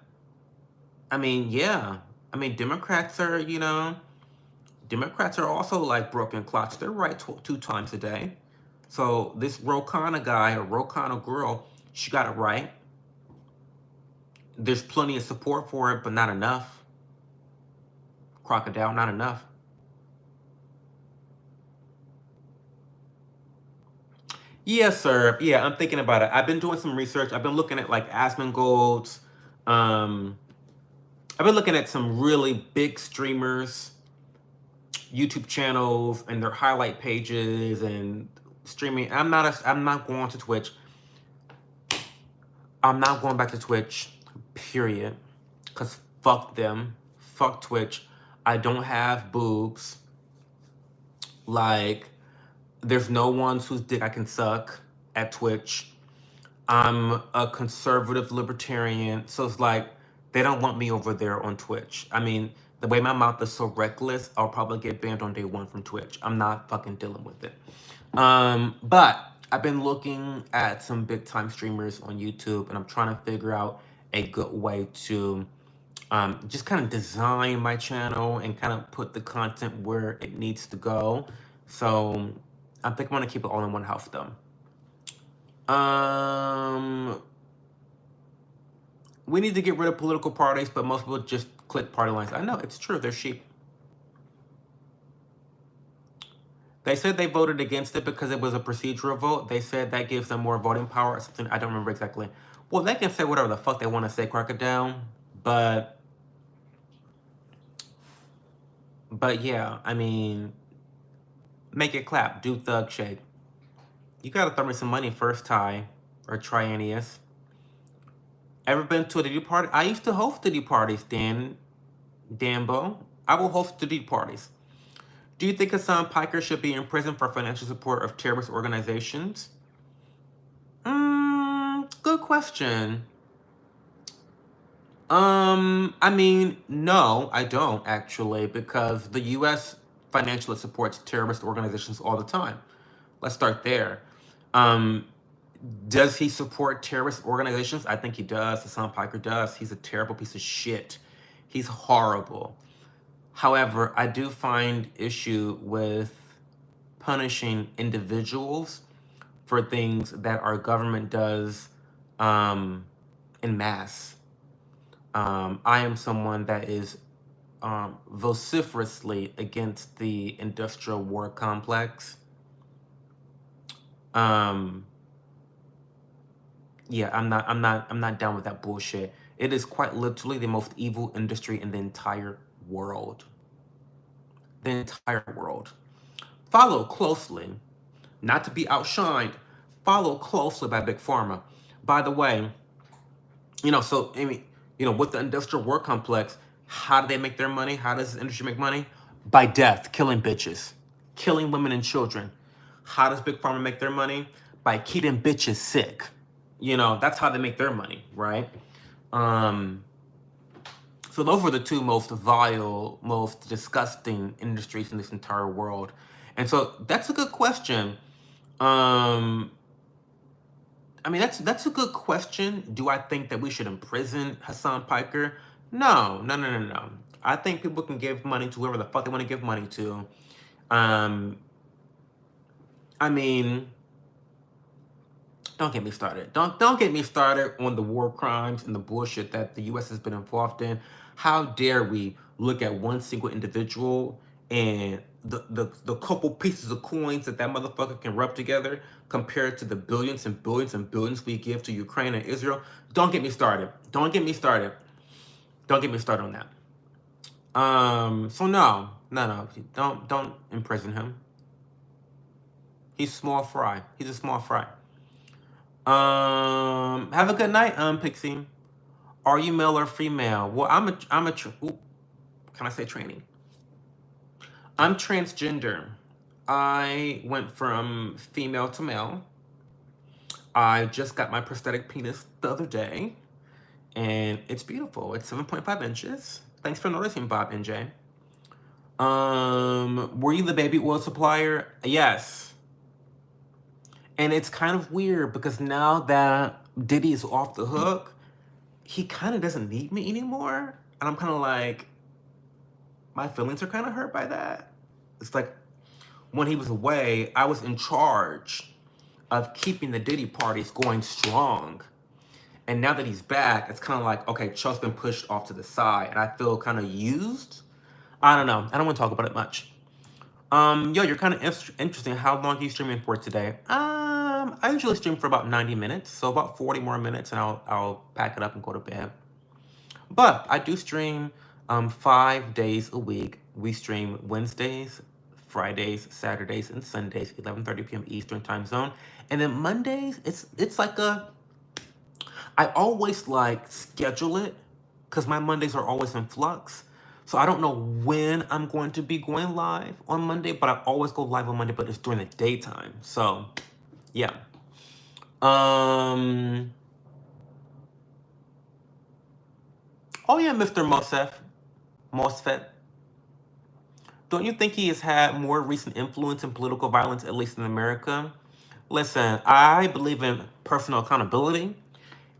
I mean, yeah. I mean, Democrats are, Democrats are also like broken clocks. They're right two times a day. So this Ro Khanna guy or Ro Khanna girl, she got it right. There's plenty of support for it, but not enough. Crocodile, not enough. Yes, sir. Yeah, I'm thinking about it. I've been doing some research. I've been looking at like Asmongold's. I've been looking at some really big streamers, YouTube channels, and their highlight pages and streaming. I'm not going to Twitch. I'm not going back to Twitch. Period. Cause fuck them. Fuck Twitch. I don't have boobs. Like, there's no ones whose dick I can suck at Twitch. I'm a conservative libertarian, so it's like they don't want me over there on Twitch. I mean, The way my mouth is so reckless, I'll probably get banned on day one from Twitch. I'm not fucking dealing with it. But I've been looking at some big time streamers on YouTube, and I'm trying to figure out a good way to just kind of design my channel and kind of put the content where it needs to go. So I think I'm gonna keep it all in one house though. We need to get rid of political parties, but most people just click party lines. I know, it's true, they're sheep. They said they voted against it because it was a procedural vote. They said that gives them more voting power or something. I don't remember exactly. Well, they can say whatever the fuck they want to say, Crocodile. But yeah, I mean, make it clap. Do thug shake. You gotta throw me some money first, Ty. Or Trianius. Ever been to a Diddy party? I used to host Diddy parties, Danbo. I will host Diddy parties. Do you think Hassan Piker should be in prison for financial support of terrorist organizations? Good question. I mean, no, I don't actually, because the U.S. financially supports terrorist organizations all the time. Let's start there. Does he support terrorist organizations? I think he does. Hassan Piker does. He's a terrible piece of shit. He's horrible. However, I do find issue with punishing individuals for things that our government does in mass. I am someone that is vociferously against the industrial war complex. Yeah, I'm not down with that bullshit. It is quite literally the most evil industry in the entire world. The entire world. Follow closely, not to be outshined. Follow closely by Big Pharma. By the way, so I mean, with the industrial war complex, how do they make their money? How does this industry make money? By death, killing bitches, killing women and children. How does Big Pharma make their money? By keeping bitches sick. That's how they make their money, right? So those were the two most vile, most disgusting industries in this entire world. And so that's a good question. I mean, that's a good question. Do I think that we should imprison Hassan Piker? No. I think people can give money to whoever the fuck they want to give money to. I mean, don't get me started. Don't get me started on the war crimes and the bullshit that the U.S. has been involved in. How dare we look at one single individual and the couple pieces of coins that motherfucker can rub together compared to the billions and billions and billions we give to Ukraine and Israel? Don't get me started. Don't get me started. Don't get me started on that. So no. Don't imprison him. He's small fry. He's a small fry. Have a good night, Pixie. Are you male or female? Well, can I say training? I'm transgender. I went from female to male. I just got my prosthetic penis the other day, and it's beautiful. It's 7.5 inches. Thanks for noticing, Bob NJ. Were you the baby oil supplier? Yes. And it's kind of weird because now that Diddy is off the hook, he kind of doesn't need me anymore. And I'm kind of like, my feelings are kind of hurt by that. It's like, when he was away, I was in charge of keeping the Diddy parties going strong. And now that he's back, it's kind of like, okay, Chuck's been pushed off to the side. And I feel kind of used. I don't know. I don't want to talk about it much. Yo, you're kind of interesting. How long are you streaming for today? I usually stream for about 90 minutes, so about 40 more minutes, and I'll pack it up and go to bed. But I do stream 5 days a week. We stream Wednesdays, Fridays, Saturdays, and Sundays, 11:30 p.m. Eastern time zone. And then Mondays, it's like I always like schedule it because my Mondays are always in flux. So I don't know when I'm going to be going live on Monday, but I always go live on Monday, but it's during the daytime. So, yeah. Oh yeah, Mr. Mosef. MOSFET. Don't you think he has had more recent influence in political violence, at least in America? Listen, I believe in personal accountability,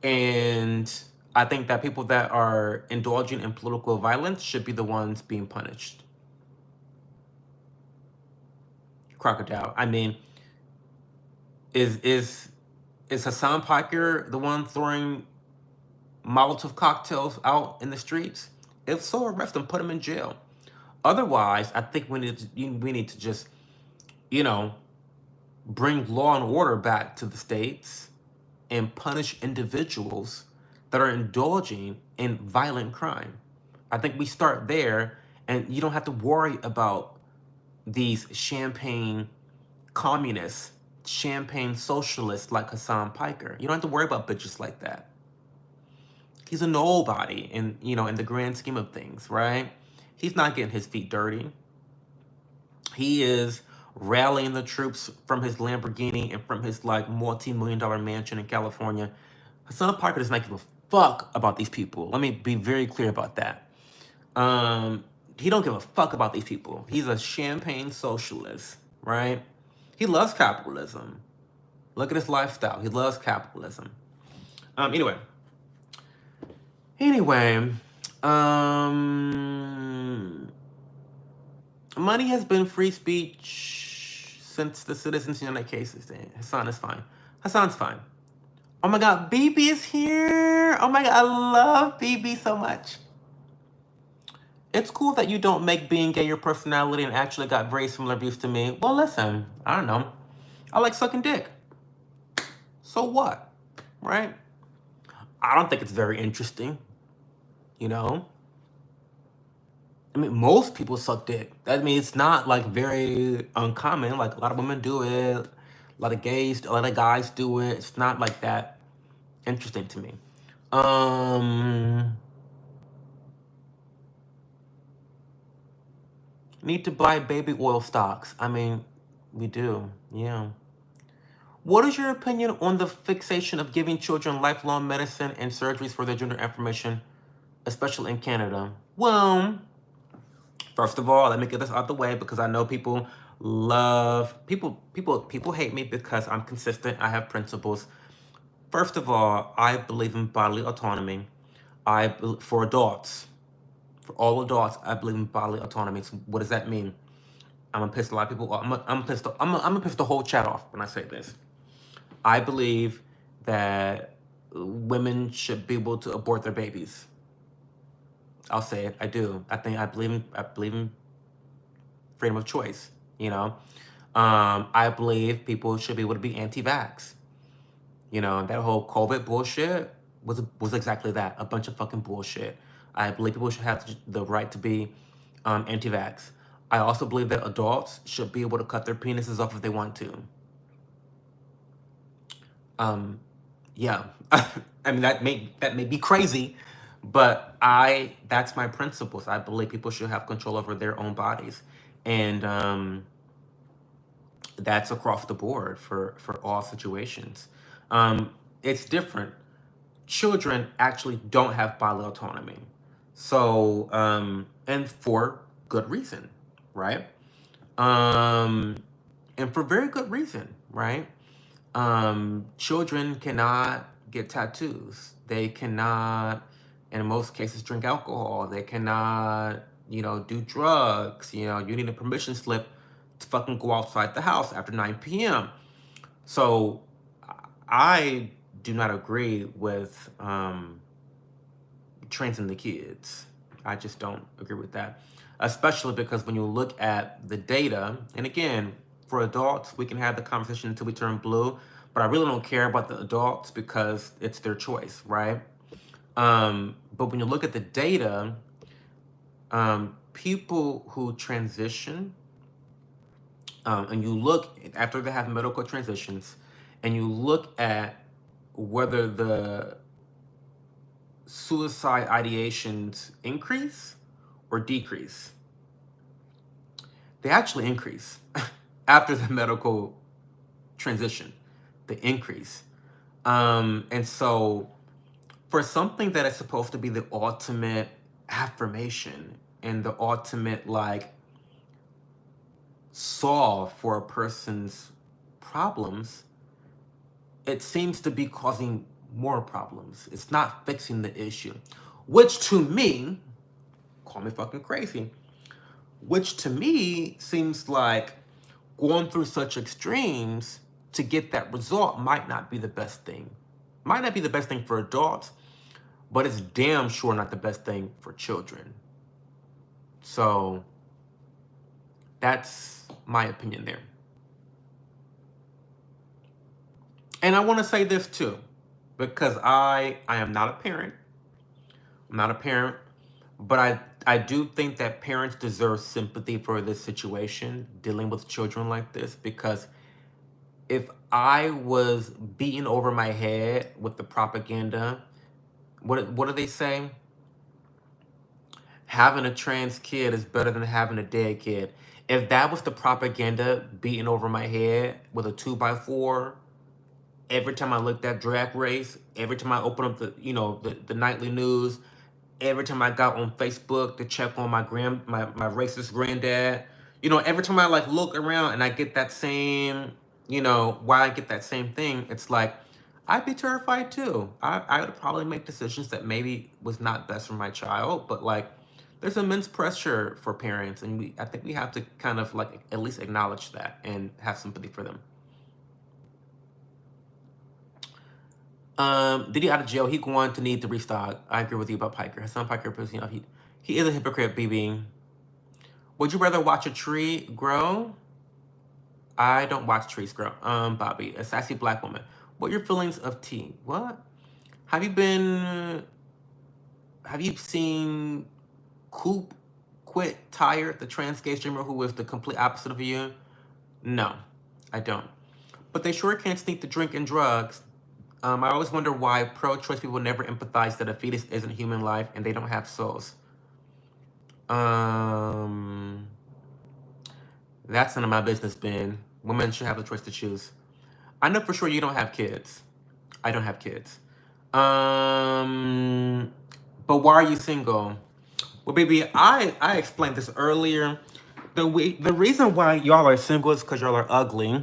and I think that people that are indulging in political violence should be the ones being punished. Crocodile. I mean, is is is Hassan Piker the one throwing Molotov cocktails out in the streets? If so, arrest him, put him in jail. Otherwise, I think we need to just, you know, bring law and order back to the states and punish individuals that are indulging in violent crime. I think we start there, and you don't have to worry about these champagne communists, champagne socialists like Hassan Piker. You don't have to worry about bitches like that. He's a nobody in, in the grand scheme of things, right? He's not getting his feet dirty. He is rallying the troops from his Lamborghini and from his like multi-million-dollar mansion in California. Hassan Piker does not give a fuck about these people. Let me be very clear about that. He don't give a fuck about these people. He's a champagne socialist, right? He loves capitalism. Look at his lifestyle. He loves capitalism. Anyway, money has been free speech since the Citizens United cases. Hassan is fine. Hassan's fine. Oh my God, BB is here. Oh my God, I love BB so much. It's cool that you don't make being gay your personality and actually got very similar views to me. Well, listen, I don't know. I like sucking dick. So what? Right? I don't think it's very interesting. You know? I mean, most people suck dick. I mean, it's not like very uncommon. Like a lot of women do it. A lot of guys do it. It's not like that interesting to me. Need to buy baby oil stocks. I mean, we do. Yeah. What is your opinion on the fixation of giving children lifelong medicine and surgeries for their gender affirmation, especially in Canada? Well, first of all, let me get this out the way because I know people hate me because I'm consistent. I have principles. First of all, I believe in bodily autonomy. For adults, for all adults, I believe in bodily autonomy. So what does that mean? I'm gonna piss a lot of people off. I'm gonna piss the whole chat off when I say this. I believe that women should be able to abort their babies. I'll say it. I do. I believe in freedom of choice. I believe people should be able to be anti-vax. That whole COVID bullshit was exactly that, a bunch of fucking bullshit. I believe people should have the right to be anti-vax. I also believe that adults should be able to cut their penises off if they want to. Yeah. I mean, that may be crazy, but that's my principles. I believe people should have control over their own bodies. And that's across the board for all situations. It's different. Children actually don't have bodily autonomy. So, and for good reason, right? And for very good reason, right? Children cannot get tattoos. They cannot, in most cases, drink alcohol. They cannot, do drugs. You need a permission slip to fucking go outside the house after 9 p.m. So I do not agree with training the kids. I just don't agree with that. Especially because when you look at the data, and again, for adults, we can have the conversation until we turn blue, but I really don't care about the adults because it's their choice, right? But when you look at the data, people who transition, and you look after they have medical transitions, and you look at whether the suicide ideations increase or decrease, they actually increase after the medical transition. They increase. And so for something that is supposed to be the ultimate affirmation, and the ultimate like solve for a person's problems, it seems to be causing more problems. It's not fixing the issue, which to me, call me fucking crazy, which to me seems like going through such extremes to get that result might not be the best thing. Might not be the best thing for adults, but it's damn sure not the best thing for children. So that's my opinion there. And I want to say this too, because I am not a parent. I'm not a parent, but I do think that parents deserve sympathy for this situation, dealing with children like this, because if I was beaten over my head with the propaganda, what do they say? Having a trans kid is better than having a dead kid. If that was the propaganda beating over my head with a 2x4, every time I looked at Drag Race, every time I opened up the nightly news, every time I got on Facebook to check on my racist granddad, every time I like look around and I get that same, why I get that same thing, it's like I'd be terrified too. I would probably make decisions that maybe was not best for my child, but like there's immense pressure for parents, and I think we have to kind of like at least acknowledge that and have sympathy for them. Did he out of jail? He going to need to restock. I agree with you about Piker. Hassan Piker, he is a hypocrite, BB. Would you rather watch a tree grow? I don't watch trees grow. Bobby, a sassy black woman. What are your feelings of tea? What? Have you seen Coop Quit Tired, the trans gay streamer who was the complete opposite of you? No, I don't. But they sure can't sneak the drink and drugs. I always wonder why pro-choice people never empathize that a fetus isn't human life and they don't have souls. That's none of my business, Ben. Women should have the choice to choose. I know for sure you don't have kids. I don't have kids. But why are you single? Well, baby, I explained this earlier. The reason why y'all are single is because y'all are ugly.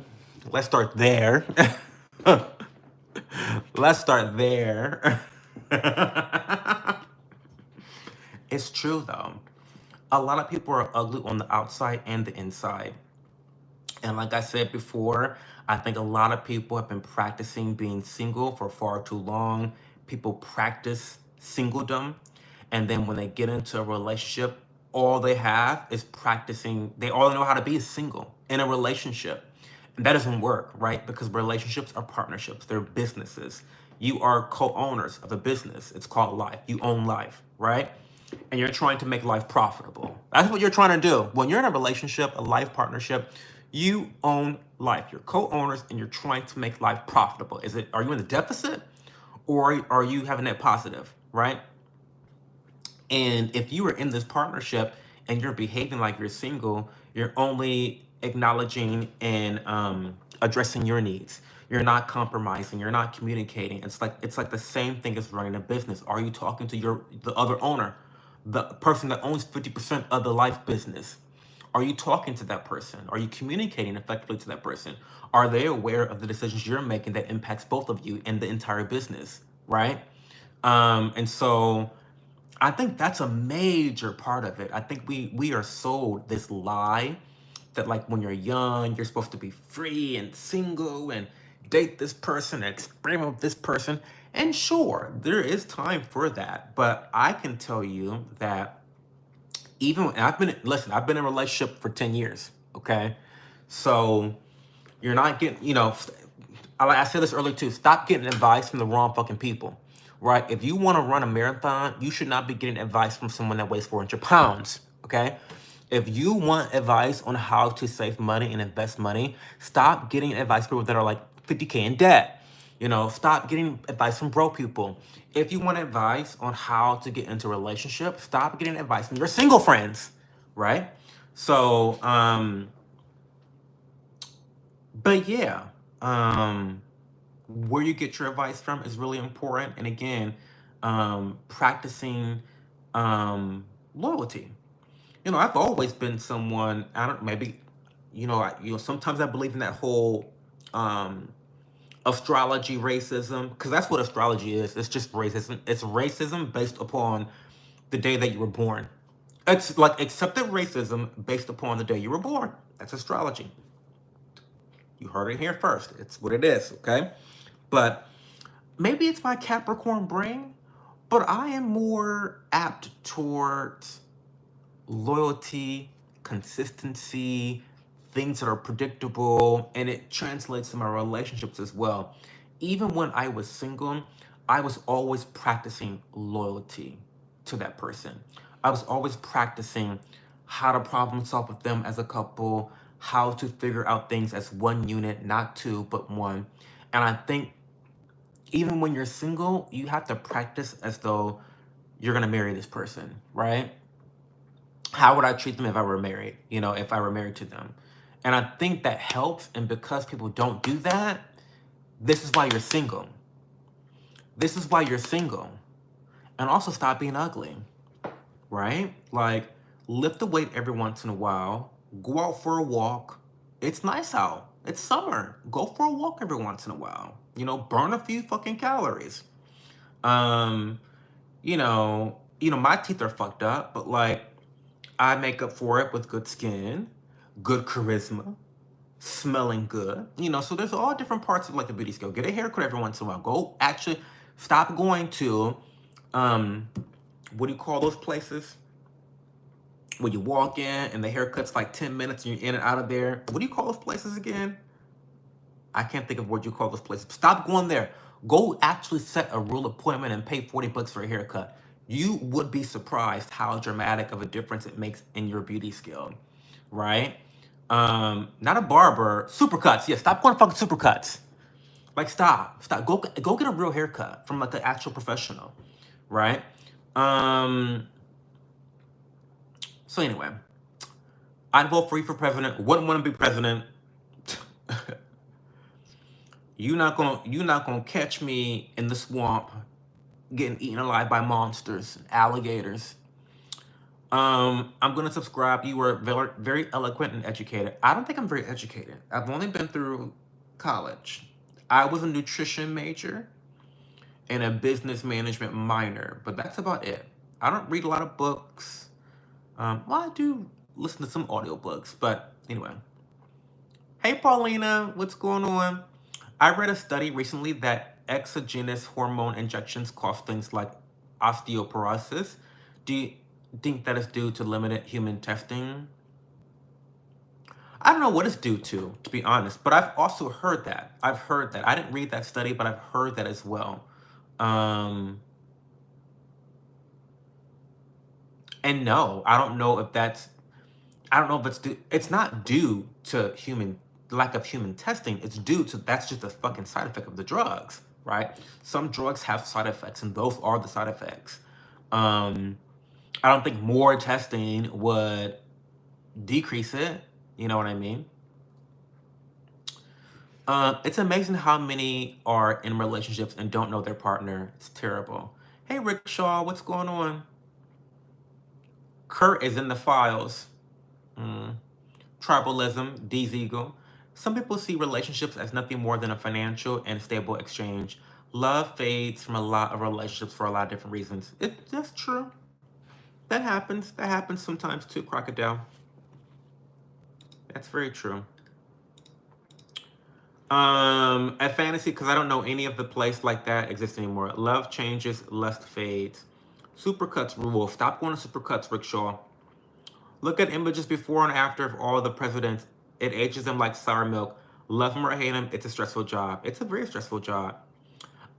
Let's start there. Let's start there. It's true though. A lot of people are ugly on the outside and the inside. And like I said before, I think a lot of people have been practicing being single for far too long. People practice singledom, and then when they get into a relationship, all they have is practicing. They all know how to be single in a relationship. And that doesn't work, right? Because relationships are partnerships, they're businesses. You are co-owners of a business. It's called life. You own life, right? And you're trying to make life profitable. That's what you're trying to do. When you're in a relationship, a life partnership, you own life. You're co-owners and you're trying to make life profitable. Are you in the deficit or are you having that positive, right? And if you are in this partnership and you're behaving like you're single, you're only acknowledging and addressing your needs. You're not compromising. You're not communicating. It's like the same thing as running a business. Are you talking to the other owner, the person that owns 50% of the life business? Are you talking to that person? Are you communicating effectively to that person? Are they aware of the decisions you're making that impacts both of you and the entire business, right? And so I think that's a major part of it. I think we are sold this lie that like when you're young, you're supposed to be free and single and date this person, experiment with this person. And sure, there is time for that. But I can tell you that I've been in a relationship for 10 years, okay? So you're not getting, I said this earlier too, stop getting advice from the wrong fucking people, right? If you want to run a marathon, you should not be getting advice from someone that weighs 400 pounds, okay? If you want advice on how to save money and invest money, stop getting advice from people that are like 50K in debt. Stop getting advice from broke people. If you want advice on how to get into a relationship, stop getting advice from your single friends, right? So, but yeah, where you get your advice from is really important. And again, practicing loyalty. I've always been someone, I don't, maybe, sometimes I believe in that whole astrology racism, because that's what astrology is. It's just racism. It's racism based upon the day that you were born. It's like accepted racism based upon the day you were born. That's astrology. You heard it here first. It's what it is, okay? But maybe it's my Capricorn brain, but I am more apt towards loyalty, consistency, things that are predictable, and it translates to my relationships as well. Even when I was single, I was always practicing loyalty to that person. I was always practicing how to problem solve with them as a couple, how to figure out things as one unit, not two, but one. And I think even when you're single, you have to practice as though you're gonna marry this person, right? How would I treat them if I were married? If I were married to them. And I think that helps. And because people don't do that, this is why you're single. This is why you're single. And also stop being ugly, right? Like, lift the weight every once in a while. Go out for a walk. It's nice out. It's summer. Go for a walk every once in a while. Burn a few fucking calories. Um, my teeth are fucked up, but like, I make up for it with good skin, good charisma, smelling good. So there's all different parts of like the beauty skill. Get a haircut every once in a while. Go actually stop going to what do you call those places? When you walk in and the haircut's like 10 minutes and you're in and out of there. What do you call those places again? I can't think of what you call those places. Stop going there. Go actually set a real appointment and pay $40 for a haircut. You would be surprised how dramatic of a difference it makes in your beauty skill, right? Not a barber, supercuts. Yeah, stop going to fucking supercuts. Like, stop. Go get a real haircut from like an actual professional, right? So anyway, I'd vote for you for president. Wouldn't want to be president. You're not gonna catch me in the swamp getting eaten alive by monsters, alligators. I'm gonna subscribe. You were very, very eloquent and educated. I don't think I'm very educated. I've only been through college. I was a nutrition major and a business management minor, but that's about it. I don't read a lot of books. Well, I do listen to some audiobooks, but anyway. Hey, Paulina, what's going on? I read a study recently that exogenous hormone injections cause things like osteoporosis. Do you think that is due to limited human testing? I don't know what it's due to be honest, but I've also heard that. I've heard that. I didn't read that study, but I've heard that as well. And no, I don't know if it's due. It's not due to lack of human testing. It's due to that's just a fucking side effect of the drugs, right? Some drugs have side effects, and those are the side effects. I don't think more testing would decrease it. You know what I mean? It's amazing how many are in relationships and don't know their partner. It's terrible. Hey, Rickshaw, what's going on? Kurt is in the files. Tribalism, D's ego. Some people see relationships as nothing more than a financial and stable exchange. Love fades from a lot of relationships for a lot of different reasons. That's true. That happens. That happens sometimes too, Crocodile. That's very true. A fantasy, because I don't know any of the place like that exists anymore. Love changes, lust fades. Supercuts rule. Stop going to supercuts, Rickshaw. Look at images before and after of all the presidents. It ages them like sour milk. Love him or hate him, it's a stressful job. It's a very stressful job.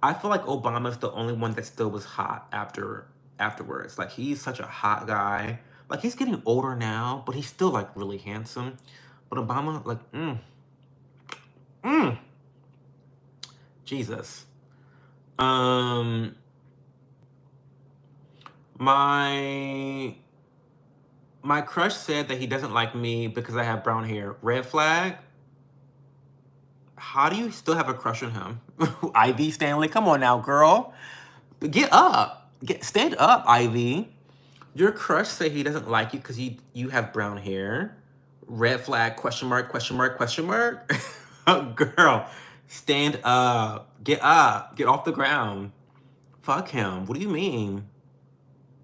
I feel like Obama's the only one that still was hot afterwards. Like, he's such a hot guy. Like, he's getting older now, but he's still like really handsome. But Obama, like, Jesus. My crush said that he doesn't like me because I have brown hair. Red flag? How do you still have a crush on him? Ivy Stanley, come on now, girl. Get up. Stand up, Ivy. Your crush say he doesn't like you because you have brown hair. Red flag, question mark, question mark, question mark. Girl, stand up, get off the ground. Fuck him. What do you mean?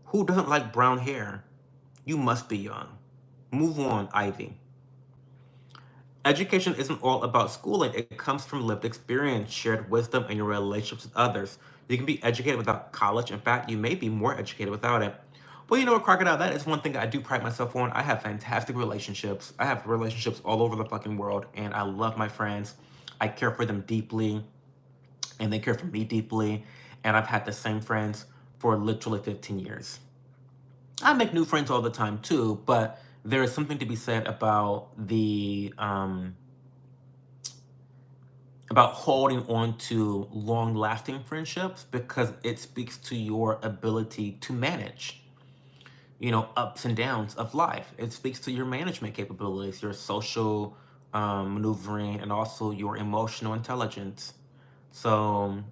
Who doesn't like brown hair? You must be young. Move on, Ivy. Education isn't all about schooling. It comes from lived experience, shared wisdom, and your relationships with others. You can be educated without college. In fact, you may be more educated without it. Well, you know what, Crocodile? That is one thing I do pride myself on. I have fantastic relationships. I have relationships all over the fucking world, and I love my friends. I care for them deeply, and they care for me deeply. And I've had the same friends for literally 15 years. I make new friends all the time too, but there is something to be said about holding on to long-lasting friendships because it speaks to your ability to manage, ups and downs of life. It speaks to your management capabilities, your social maneuvering, and also your emotional intelligence. So,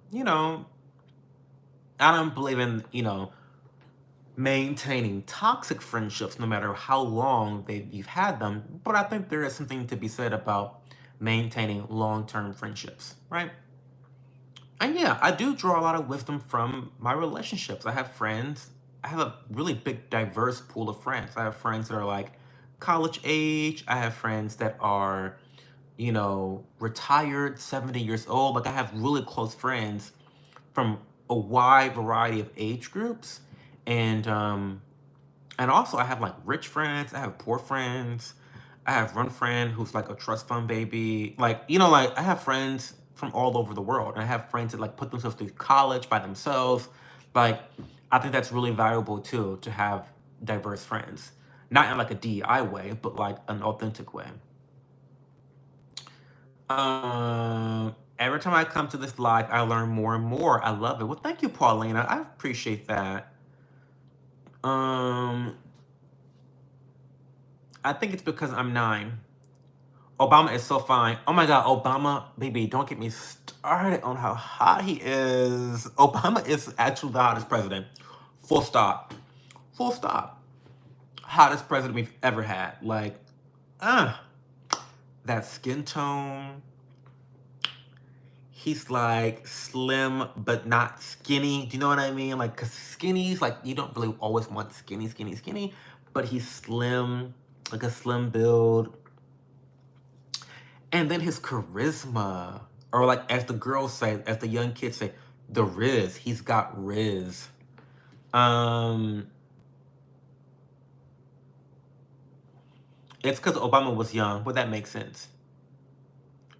I don't believe in, maintaining toxic friendships no matter how long you've had them, but I think there is something to be said about maintaining long-term friendships, right? And yeah, I do draw a lot of wisdom from my relationships. I have friends. I have a really big, diverse pool of friends. I have friends that are like college age. I have friends that are, retired, 70 years old. Like I have really close friends from a wide variety of age groups. And also I have like rich friends, I have poor friends, I have one friend who's like a trust fund baby. Like, like I have friends from all over the world. And I have friends that like put themselves through college by themselves. Like, I think that's really valuable too, to have diverse friends. Not in like a DEI way, but like an authentic way. Every time I come to this live, I learn more and more. I love it. Well, thank you, Paulina. I appreciate that. Um, I think it's because I'm 9. Obama is so fine. Oh my God, Obama, baby, don't get me started on how hot he is. Obama is actually the hottest president. Full stop. Full stop. Hottest president we've ever had. Like, that skin tone. He's like slim but not skinny. Do you know what I mean? Like, cause skinny's like you don't really always want skinny, skinny, skinny, but he's slim, like a slim build. And then his charisma, or like as the girls say, as the young kids say, the Riz. He's got Riz. Um, it's because Obama was young, but that makes sense.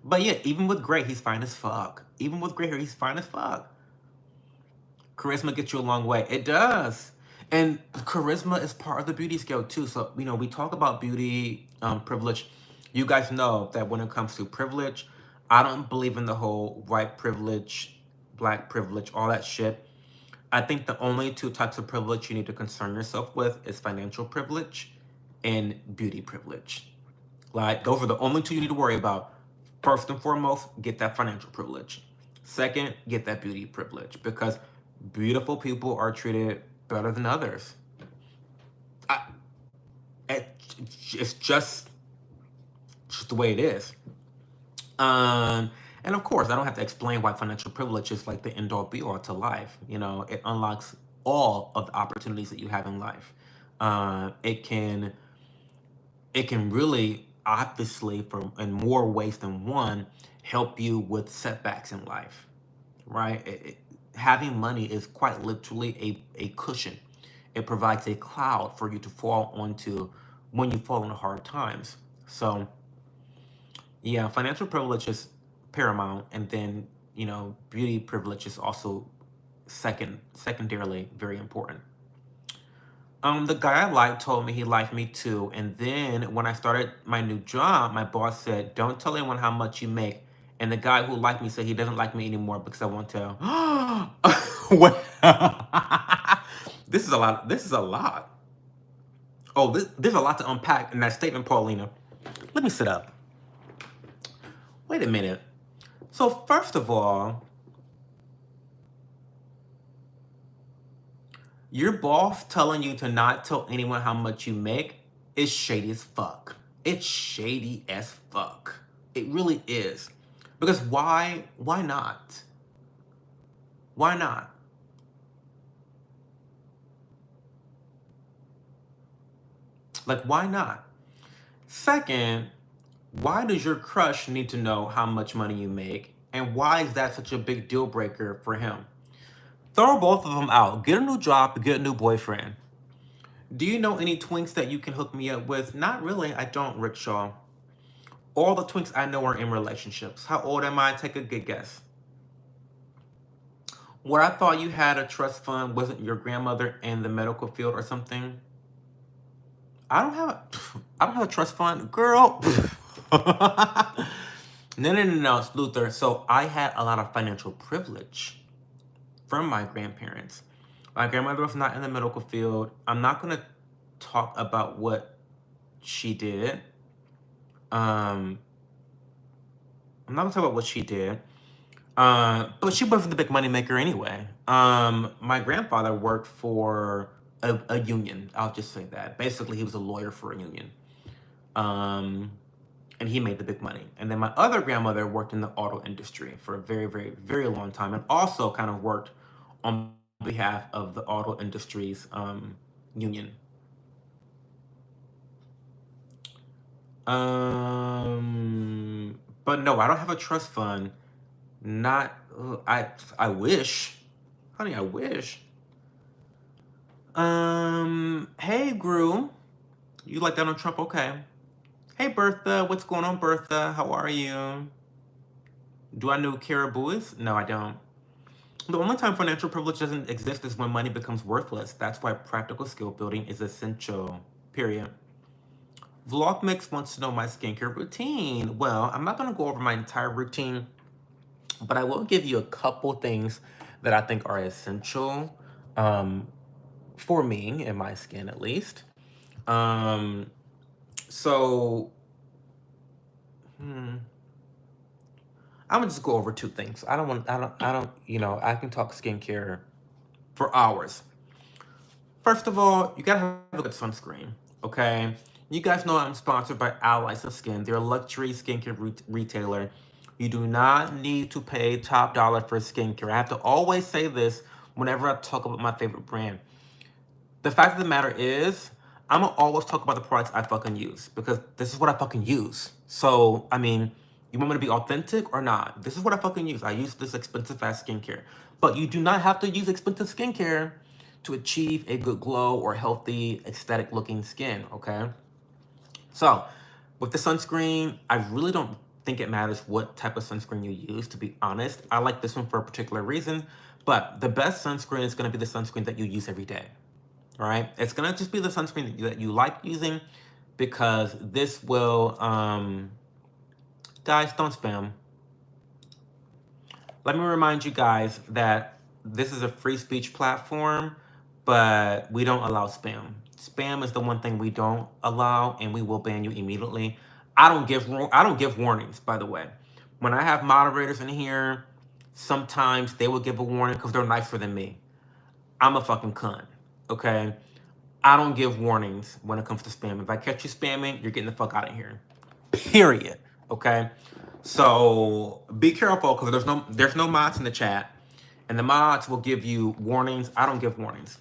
But yeah, even with gray, he's fine as fuck. Even with gray hair, he's fine as fuck. Charisma gets you a long way. It does. And charisma is part of the beauty scale too. So, we talk about beauty privilege. You guys know that when it comes to privilege, I don't believe in the whole white privilege, black privilege, all that shit. I think the only 2 types of privilege you need to concern yourself with is financial privilege and beauty privilege. Like, those are the only 2 you need to worry about. First and foremost, get that financial privilege. Second, get that beauty privilege because beautiful people are treated better than others. I, it's just the way it is. And of course, I don't have to explain why financial privilege is like the end all be all to life. It unlocks all of the opportunities that you have in life. It can really, obviously, in more ways than one, help you with setbacks in life, right? Having money is quite literally a cushion. It provides a cloud for you to fall onto when you fall into hard times. So, yeah, financial privilege is paramount, and then beauty privilege is also secondarily very important. The guy I liked told me he liked me too, and then when I started my new job, my boss said, "Don't tell anyone how much you make." And the guy who liked me said he doesn't like me anymore because I won't tell. What? This is a lot. This is a lot. Oh, there's a lot to unpack in that statement, Paulina. Let me sit up. Wait a minute. So first of all, Your boss telling you to not tell anyone how much you make is shady as fuck. It's shady as fuck. It really is. Because why? Why not? Why not? Like, why not? Second, why does your crush need to know how much money you make? And why is that such a big deal breaker for him? Throw both of them out. Get a new job, get a new boyfriend. Do you know any twinks that you can hook me up with? Not really. I don't, Rickshaw. All the twinks I know are in relationships. How old am I? Take a good guess. What I thought you had a trust fund wasn't your grandmother in the medical field or something. I don't have a trust fund, girl. No, it's Luther. So I had a lot of financial privilege from my grandparents. My grandmother was not in the medical field. I'm not gonna talk about what she did. I'm not gonna talk about what she did. But she wasn't the big money maker anyway. My grandfather worked for a union. I'll just say that. Basically, he was a lawyer for a union. And he made the big money. And then my other grandmother worked in the auto industry for a very, very, very long time, and also kind of worked on behalf of the auto industry's union. But no, I don't have a trust fund. Not I wish. Honey, I wish. Hey Gru. You like Donald Trump? Okay. Hey Bertha, what's going on, Bertha? How are you? Do I know Caribou is? No, I don't. The only time financial privilege doesn't exist is when money becomes worthless. That's why practical skill building is essential. Period. Vlogmix wants to know my skincare routine. Well, I'm not gonna go over my entire routine, but I will give you a couple things that I think are essential um, for me and my skin, at least. Um, so, I'm gonna just go over two things. I can talk skincare for hours. First of all, you gotta have a good sunscreen, okay? You guys know I'm sponsored by Allies of Skin. They're a luxury skincare retailer. You do not need to pay top dollar for skincare. I have to always say this whenever I talk about my favorite brand. The fact of the matter is, I'm gonna always talk about the products I fucking use because this is what I fucking use. So, I mean, you want me to be authentic or not? This is what I fucking use. I use this expensive ass skincare. But you do not have to use expensive skincare to achieve a good glow or healthy, aesthetic looking skin, okay? So, with the sunscreen, I really don't think it matters what type of sunscreen you use, to be honest. I like this one for a particular reason, but the best sunscreen is gonna be the sunscreen that you use every day. All right, it's gonna just be the sunscreen that you like using because this will, guys, don't spam. Let me remind you guys that this is a free speech platform, but we don't allow spam. Spam is the one thing we don't allow, and we will ban you immediately. I don't give warnings, by the way. When I have moderators in here, sometimes they will give a warning because they're nicer than me. I'm a fucking cunt, okay? I don't give warnings when it comes to spam. If I catch you spamming, you're getting the fuck out of here. Period. Okay? So be careful because there's no mods in the chat. And the mods will give you warnings. I don't give warnings.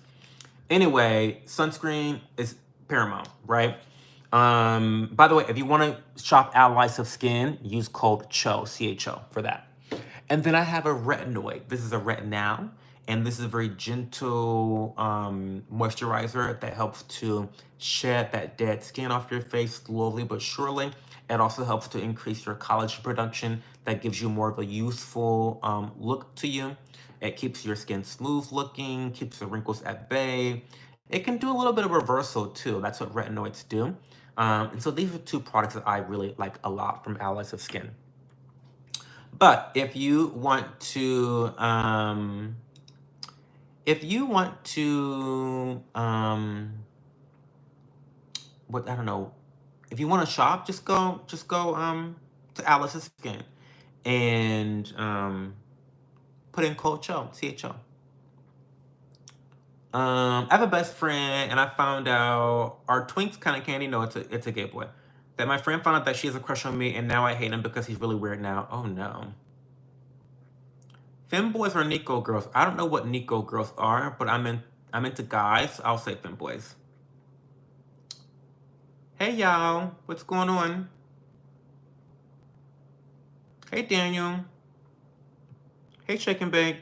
Anyway, sunscreen is paramount, right? By the way, if you want to shop Allies of Skin, use code CHO, CHO, for that. And then I have a retinoid. This is a retinol, and this is a very gentle moisturizer that helps to shed that dead skin off your face slowly but surely. It also helps to increase your collagen production. That gives you more of a youthful look to you. It keeps your skin smooth looking, keeps the wrinkles at bay. It can do a little bit of reversal too. That's what retinoids do. And so these are two products that I really like a lot from Allies of Skin. But I don't know, if you want to shop, just go to Alice's Skin and put in code CHO, CHO. I have a best friend, and I found out our twink's kind of candy. No, it's a gay boy. That my friend found out that she has a crush on me, and now I hate him because he's really weird now. Oh no. Femboys or Nico girls? I don't know what Nico girls are, but I'm into guys. So I'll say femboys. Hey y'all, what's going on? Hey Daniel. Hey Shake and Bake.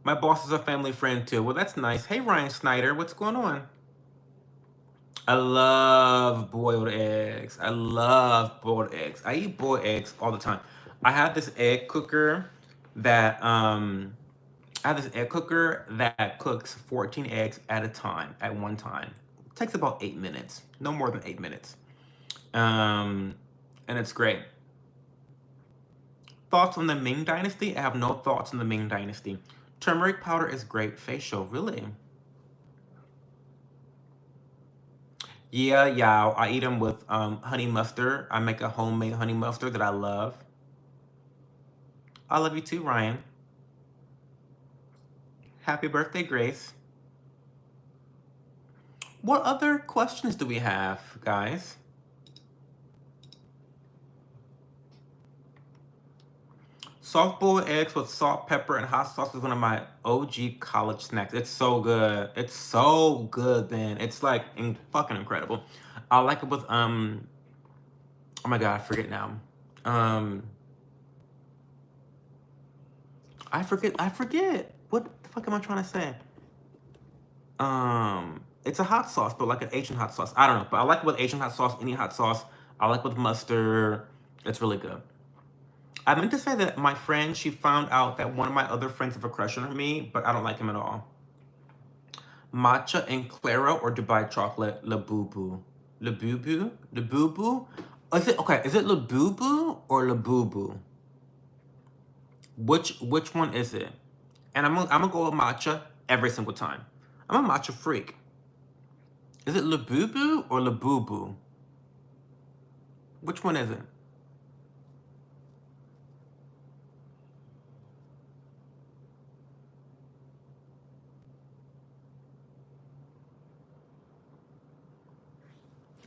My boss is a family friend too. Well, that's nice. Hey Ryan Snyder, what's going on? I love boiled eggs. I love boiled eggs. I eat boiled eggs all the time. I have this egg cooker that cooks 14 eggs at a time at one time. It takes about 8 minutes. No more than 8 minutes. And it's great. Thoughts on the Ming Dynasty? I have no thoughts on the Ming Dynasty. Turmeric powder is great facial, really. Yeah, I eat them with honey mustard. I make a homemade honey mustard that I love. I love you too, Ryan. Happy birthday, Grace. What other questions do we have, guys? Soft boiled eggs with salt, pepper, and hot sauce is one of my OG college snacks. It's so good. It's so good, man. It's like fucking incredible. I like it with oh my god, I forget now. I forget. What the fuck am I trying to say? It's a hot sauce, but like an Asian hot sauce. I don't know, but I like it with Asian hot sauce, any hot sauce. I like with mustard. It's really good. I meant to say that my friend, she found out that one of my other friends have a crush on me, but I don't like him at all. Matcha and Claro or Dubai chocolate, Labubu. Labubu? Labubu? Is it okay? Is it Labubu or Labubu? Which one is it? And I'm gonna go with matcha every single time. I'm a matcha freak. Is it Labubu or Labubu? Which one is it?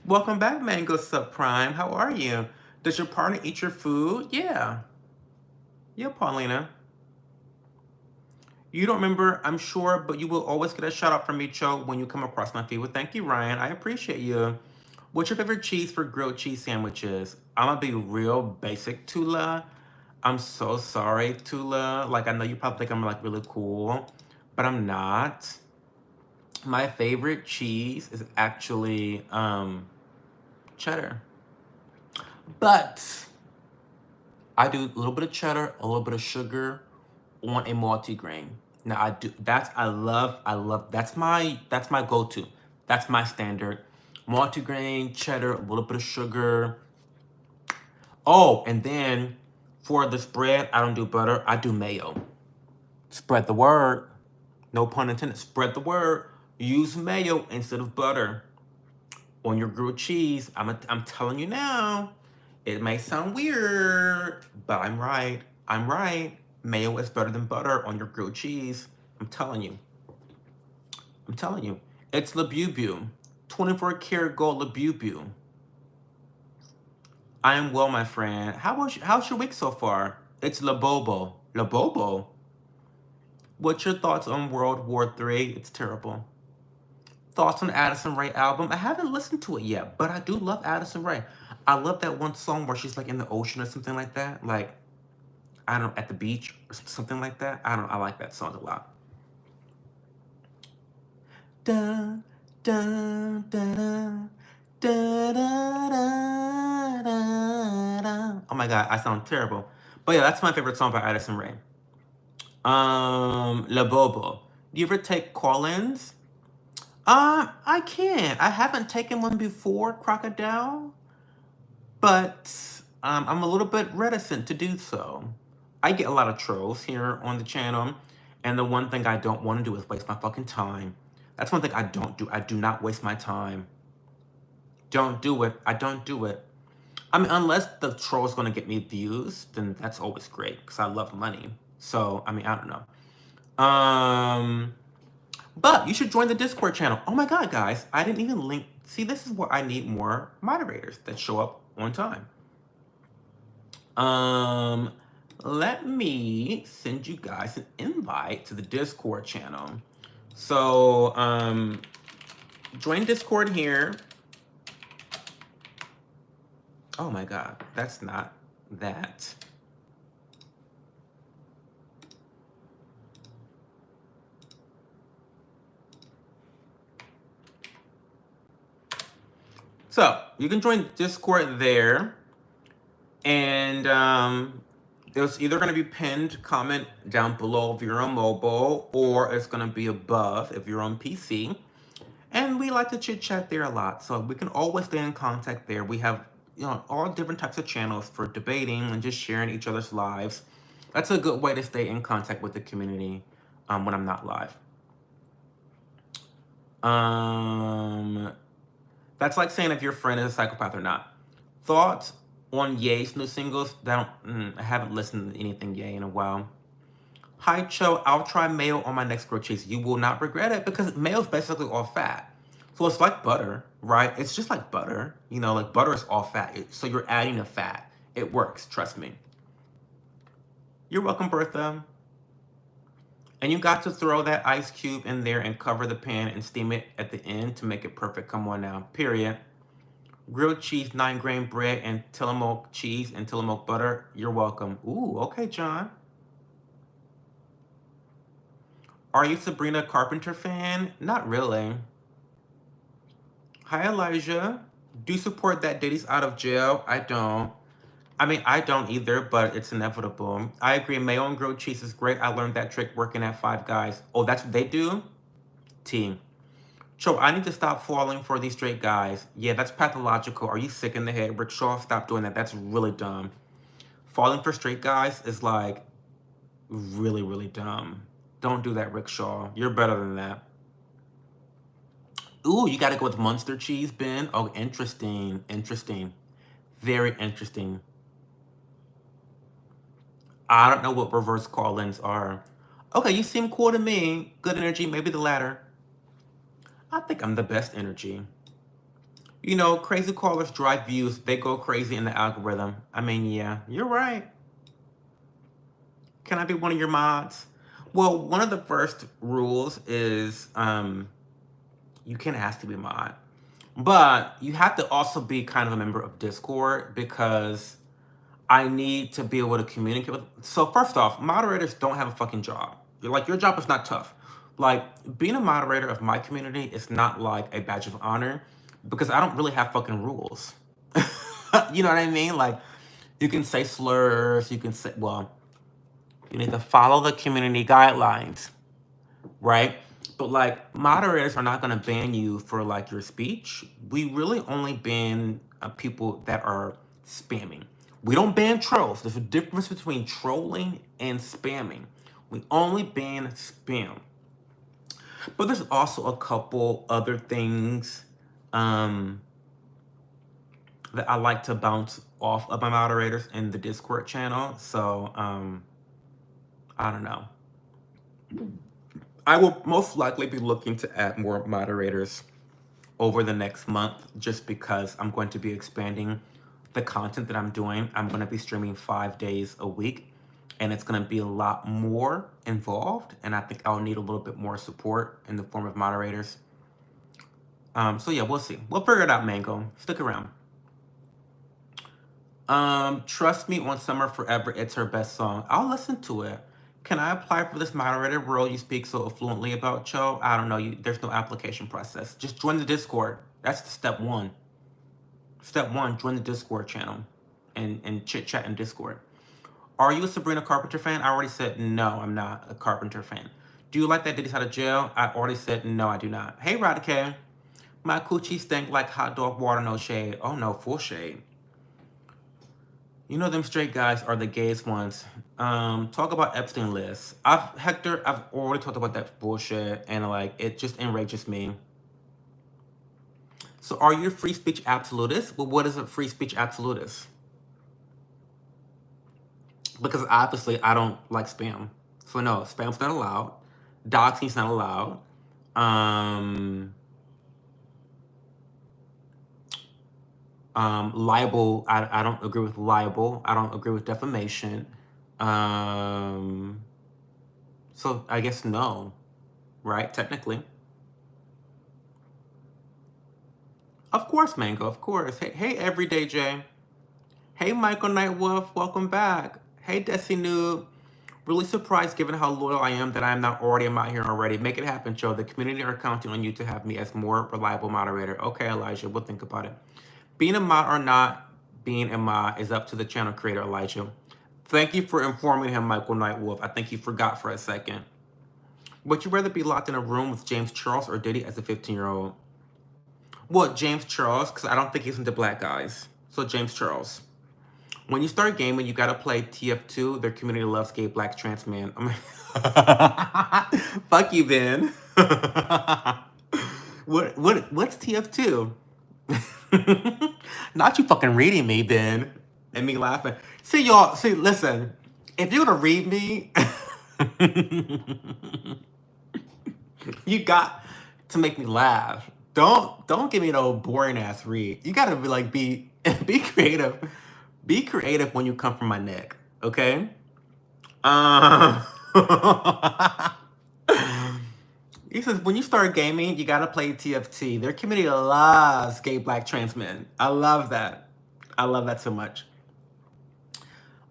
Welcome back, Mango Subprime. How are you? Does your partner eat your food? Yeah. Yeah, Paulina. You don't remember, I'm sure, but you will always get a shout out from me, Cho, when you come across my feed. Well, thank you, Ryan. I appreciate you. What's your favorite cheese for grilled cheese sandwiches? I'm gonna be real basic, Tula. I'm so sorry, Tula. Like, I know you probably think I'm like really cool, but I'm not. My favorite cheese is actually cheddar. But I do a little bit of cheddar, a little bit of sugar on a multigrain. Now I love that's my go-to. That's my standard. Multigrain, cheddar, a little bit of sugar. Oh, and then for the spread, I don't do butter, I do mayo. Spread the word. No pun intended. Spread the word. Use mayo instead of butter on your grilled cheese. I'm telling you now. It may sound weird, but I'm right. I'm right. Mayo is better than butter on your grilled cheese. I'm telling you. I'm telling you. It's Labubu. 24 karat gold Labubu. I am well, my friend. How's your week so far? It's Labobo. Labobo? What's your thoughts on World War III? It's terrible. Thoughts on Addison Rae album? I haven't listened to it yet, but I do love Addison Rae. I love that one song where she's like in the ocean or something like that. Like, I don't know, at the beach or something like that. I like that song a lot. Da, da, da, da, da, da, da, da, da. Oh my god, I sound terrible. But yeah, that's my favorite song by Addison Rae. La Bobo. Do you ever take call-ins? I can't. I haven't taken one before, Crocodile, but I'm a little bit reticent to do so. I get a lot of trolls here on the channel, and the one thing I don't want to do is waste my fucking time. That's one thing I don't do. I do not waste my time. Don't do it. I don't do it. I mean, unless the troll's gonna get me views, then that's always great, because I love money. So, I mean, I don't know. But you should join the Discord channel. Oh my God, guys, I didn't even link. See, this is where I need more moderators that show up on time. Let me send you guys an invite to the Discord channel. So, join Discord here. Oh my God, that's not that. So you can join Discord there, and there's either going to be pinned comment down below if you're on mobile, or it's going to be above if you're on PC. And we like to chit chat there a lot, so we can always stay in contact there. We have, you know, all different types of channels for debating and just sharing each other's lives. That's a good way to stay in contact with the community when I'm not live. That's like saying if your friend is a psychopath or not. Thoughts on Ye's new singles? I haven't listened to anything Ye in a while. Hi, Cho. I'll try mayo on my next grilled cheese. You will not regret it because mayo is basically all fat. So it's like butter, right? It's just like butter. You know, like butter is all fat. So you're adding a fat. It works. Trust me. You're welcome, Bertha. And you got to throw that ice cube in there and cover the pan and steam it at the end to make it perfect. Come on now. Period. Grilled cheese, 9-grain bread, and Tillamook cheese and Tillamook butter. You're welcome. Ooh, okay, John. Are you Sabrina Carpenter fan? Not really. Hi, Elijah. Do you support that Diddy's out of jail? I don't. I mean, I don't either, but it's inevitable. I agree. Mayo and grilled cheese is great. I learned that trick working at Five Guys. Oh, that's what they do? Team. Cho, I need to stop falling for these straight guys. Yeah, that's pathological. Are you sick in the head? Rick Shaw, stop doing that. That's really dumb. Falling for straight guys is like really, really dumb. Don't do that, Rick Shaw. You're better than that. Ooh, you gotta go with Munster cheese, Ben. Oh, interesting. Interesting. Very interesting. I don't know what reverse call-ins are. Okay, you seem cool to me. Good energy, maybe the latter. I think I'm the best energy. You know, crazy callers drive views. They go crazy in the algorithm. I mean, yeah, you're right. Can I be one of your mods? Well, one of the first rules is you can ask to be a mod. But you have to also be kind of a member of Discord because I need to be able to communicate with. So first off, moderators don't have a fucking job. You're like, your job is not tough. Like, being a moderator of my community is not like a badge of honor because I don't really have fucking rules. You know what I mean? Like, you can say slurs, you can say, well, you need to follow the community guidelines, right? But like, moderators are not going to ban you for like your speech. We really only ban people that are spamming. We don't ban trolls. There's a difference between trolling and spamming. We only ban spam. But there's also a couple other things that I like to bounce off of my moderators in the Discord channel. So I don't know. I will most likely be looking to add more moderators over the next month just because I'm going to be expanding the content that I'm doing. I'm going to be streaming 5 days a week and it's going to be a lot more involved, and I think I'll need a little bit more support in the form of moderators. So yeah, we'll see. We'll figure it out, Mango. Stick around. Trust Me on Summer Forever, it's her best song. I'll listen to it. Can I apply for this moderator role you speak so fluently about, Cho? I don't know. There's no application process. Just join the Discord. That's the step one. Step one, join the Discord channel and chit-chat in Discord. Are you a Sabrina Carpenter fan? I already said no, I'm not a Carpenter fan. Do you like that Diddy's out of jail? I already said no, I do not. Hey, Radike. My coochie stink like hot dog water, no shade. Oh no, full shade. You know them straight guys are the gayest ones. Talk about Epstein list. Hector, I've already talked about that bullshit, and like it just enrages me. So are you a free speech absolutist? Well, what is a free speech absolutist? Because obviously I don't like spam. So no, spam's not allowed. Doxing's not allowed. Libel, I don't agree with libel. I don't agree with defamation. So I guess no, right? Technically. Of course, Mango, of course. Hey, Everyday J. Hey, Michael Nightwolf, welcome back. Hey, Desi Noob. Really surprised given how loyal I am that I am not already out here already. Make it happen, Joe. The community are counting on you to have me as more reliable moderator. Okay, Elijah, we'll think about it. Being a mod or not being a mod is up to the channel creator, Elijah. Thank you for informing him, Michael Nightwolf. I think he forgot for a second. Would you rather be locked in a room with James Charles or Diddy as a 15-year-old? Well, James Charles, because I don't think he's into black guys. So James Charles. When you start gaming, you gotta play TF2. Their community loves gay, black, trans man. Fuck you, Ben. What's TF2? Not you fucking reading me, Ben, and me laughing. See, y'all. See, listen. If you're gonna read me, you got to make me laugh. Don't give me no boring ass read. You gotta be like be creative. Be creative when you come from my neck, okay? He says when you start gaming, you gotta play TFT. Their community loves gay, black, trans men. I love that. I love that so much.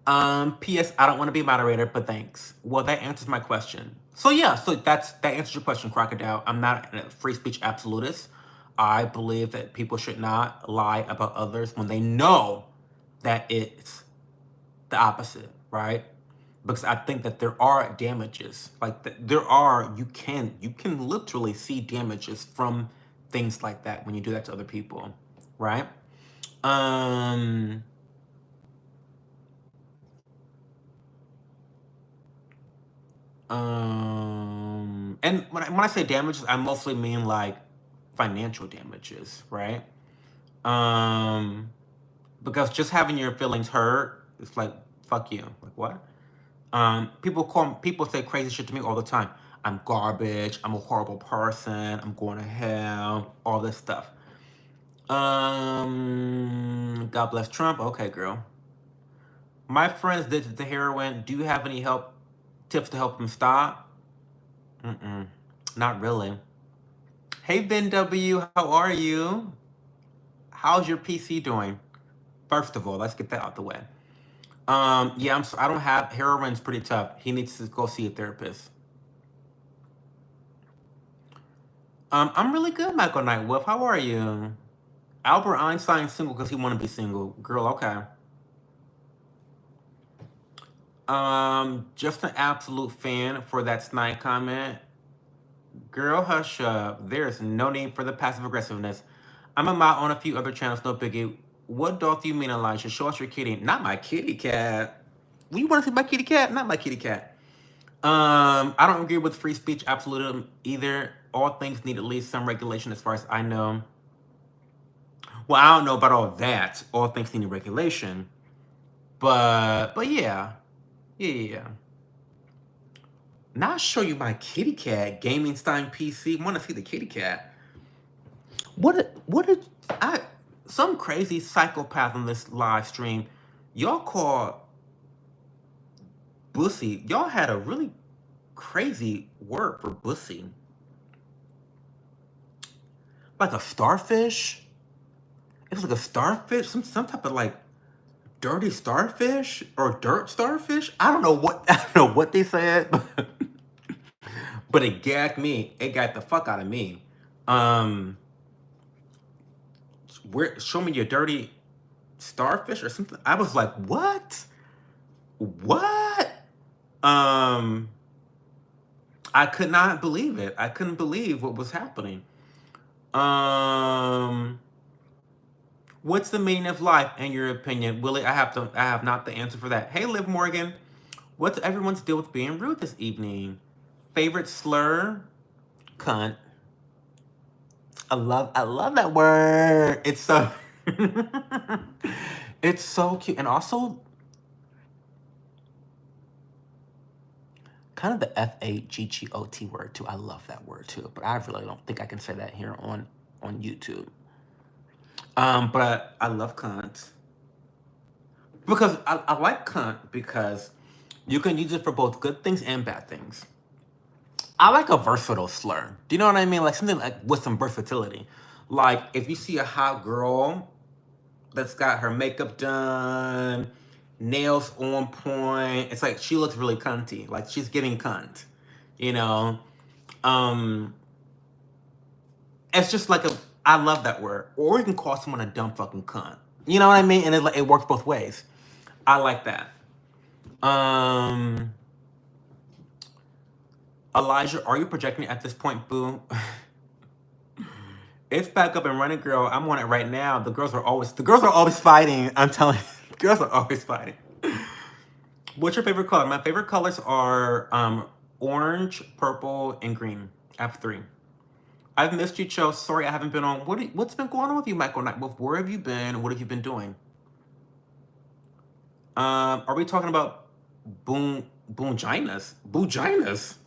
P.S. I don't want to be a moderator, but thanks. Well, that answers my question. So yeah, so that answers your question, Crocodile. I'm not a free speech absolutist. I believe that people should not lie about others when they know that it's the opposite, right? Because I think that there are damages. Like you can literally see damages from things like that when you do that to other people, right? And when I say damages, I mostly mean like financial damages, right? Because just having your feelings hurt, it's like, fuck you. Like what? People say crazy shit to me all the time. I'm garbage, I'm a horrible person, I'm going to hell, all this stuff. God bless Trump. Okay, girl. My friends did the heroin. Do you have any tips to help them stop? Not really. Hey, Ben W, how are you? How's your PC doing? First of all, let's get that out the way. Yeah, I don't have heroin's pretty tough. He needs to go see a therapist. I'm really good, Michael Nightwolf. How are you? Albert Einstein's single because he want to be single. Girl, okay. Just an absolute fan for that snide comment. Girl, hush up. There's no need for the passive aggressiveness. I'm a mod on a few other channels, no biggie. What dog do you mean, Elijah? Show us your kitty. Not my kitty cat. You want to see my kitty cat? Not my kitty cat. I don't agree with free speech absolutism either. All things need at least some regulation as far as I know. Well, I don't know about all that. All things need regulation. But yeah. Yeah. Now I'll show you my kitty cat, Gaming Stein PC. Want to see the kitty cat? Some crazy psychopath on this live stream, y'all call Bussy. Y'all had a really crazy word for Bussy. Like a starfish? It was like a starfish, some type of like dirty starfish or dirt starfish. I don't know what they said, but it gagged me. It got the fuck out of me. Show me your dirty starfish or something. I was like, what? I could not believe it. I couldn't believe what was happening. What's the meaning of life in your opinion? Willie, I have not the answer for that. Hey, Liv Morgan. What's everyone's deal with being rude this evening? Favorite slur? Cunt. I love that word. It's so it's so cute. And also kind of the F-A-G-G-O-T word too. I love that word too, but I really don't think I can say that here on YouTube. But I love cunt. Because I like cunt because you can use it for both good things and bad things. I like a versatile slur. Do you know what I mean? Like something like with some versatility. Like if you see a hot girl that's got her makeup done, nails on point, it's like she looks really cunty. Like she's giving cunt. You know? It's just like I love that word. Or you can call someone a dumb fucking cunt. You know what I mean? And it works both ways. I like that. Elijah, are you projecting at this point, boo? It's back up and running, girl. I'm on it right now. The girls are always fighting. I'm telling you, girls are always fighting. What's your favorite color? My favorite colors are orange, purple, and green. I have 3. I've missed you, Cho. Sorry I haven't been on. What's been going on with you, Michael Nightwolf? Where have you been? What have you been doing? Are we talking about boonginas? Booginas?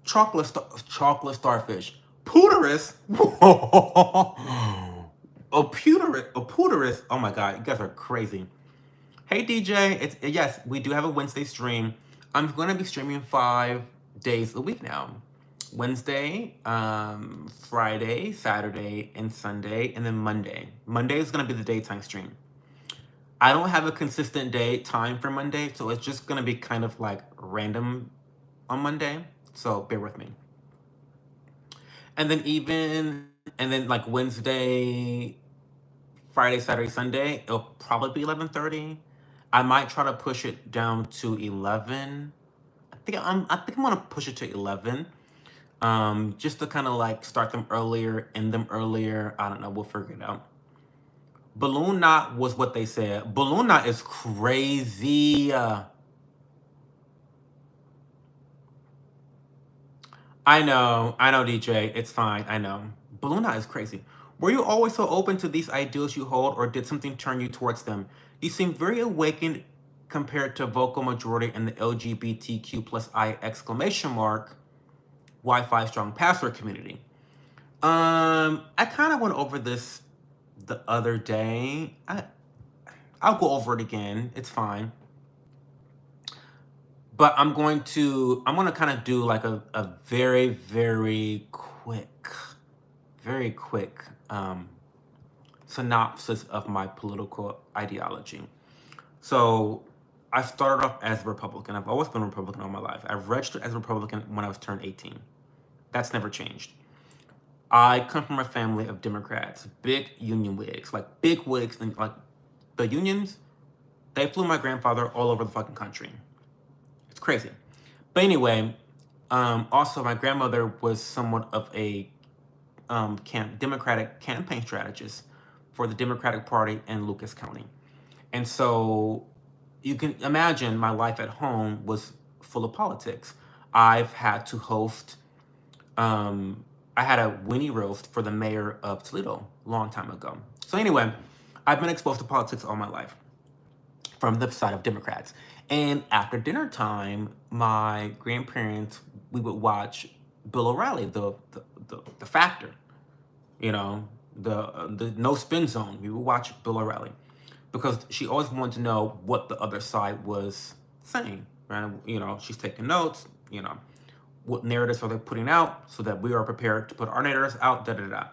Chocolate starfish. Pooterus? A pooterus? Oh my god, you guys are crazy. Hey DJ, yes, we do have a Wednesday stream. I'm gonna be streaming 5 days a week now. Wednesday, Friday, Saturday, and Sunday, and then Monday. Monday is gonna be the daytime stream. I don't have a consistent time for Monday, so it's just gonna be kind of like random on Monday. So bear with me. And then like Wednesday, Friday, Saturday, Sunday, it'll probably be 11:30. I might try to push it down to 11. I think I'm gonna push it to 11. Just to kind of like start them earlier, end them earlier. I don't know, we'll figure it out. Balloon knot was what they said. Balloon knot is crazy. I know, DJ. It's fine. I know. Balloon knot is crazy. Were you always so open to these ideals you hold, or did something turn you towards them? You seem very awakened compared to vocal majority in the LGBTQ+I exclamation mark Wi-Fi strong password community. I kind of went over this the other day. I'll go over it again. It's fine. But I'm going to kind of do like a very, very quick synopsis of my political ideology. So I started off as a Republican. I've always been a Republican all my life. I've registered as a Republican when I was turned 18. That's never changed. I come from a family of Democrats, big union wigs, like big wigs, and like the unions, they flew my grandfather all over the fucking country. It's crazy. But anyway, also my grandmother was somewhat of a Democratic campaign strategist for the Democratic Party in Lucas County. And so you can imagine my life at home was full of politics. I've had to host, I had a Winnie roast for the mayor of Toledo a long time ago. So anyway, I've been exposed to politics all my life from the side of Democrats. And after dinner time, my grandparents, we would watch Bill O'Reilly, the Factor, you know, the No Spin Zone. We would watch Bill O'Reilly because she always wanted to know what the other side was saying. Right? You know, she's taking notes. You know, what narratives are they putting out so that we are prepared to put our narratives out. Da da da.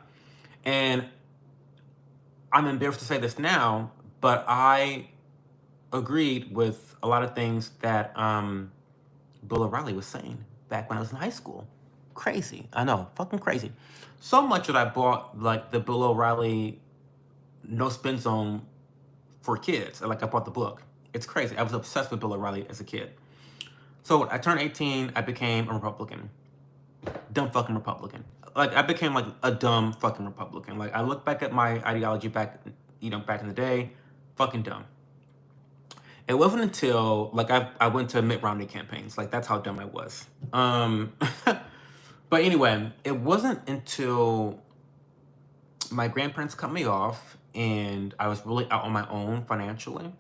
And I'm embarrassed to say this now, but I agreed with a lot of things that Bill O'Reilly was saying back when I was in high school. Crazy. I know. Fucking crazy. So much that I bought like the Bill O'Reilly No Spin Zone for kids. Like I bought the book. It's crazy. I was obsessed with Bill O'Reilly as a kid. So I turned 18, I became a Republican. Dumb fucking Republican. Like I became like a dumb fucking Republican. Like I look back at my ideology back in the day, fucking dumb. It wasn't until like I went to Mitt Romney campaigns. Like that's how dumb I was. But anyway, it wasn't until my grandparents cut me off and I was really out on my own financially,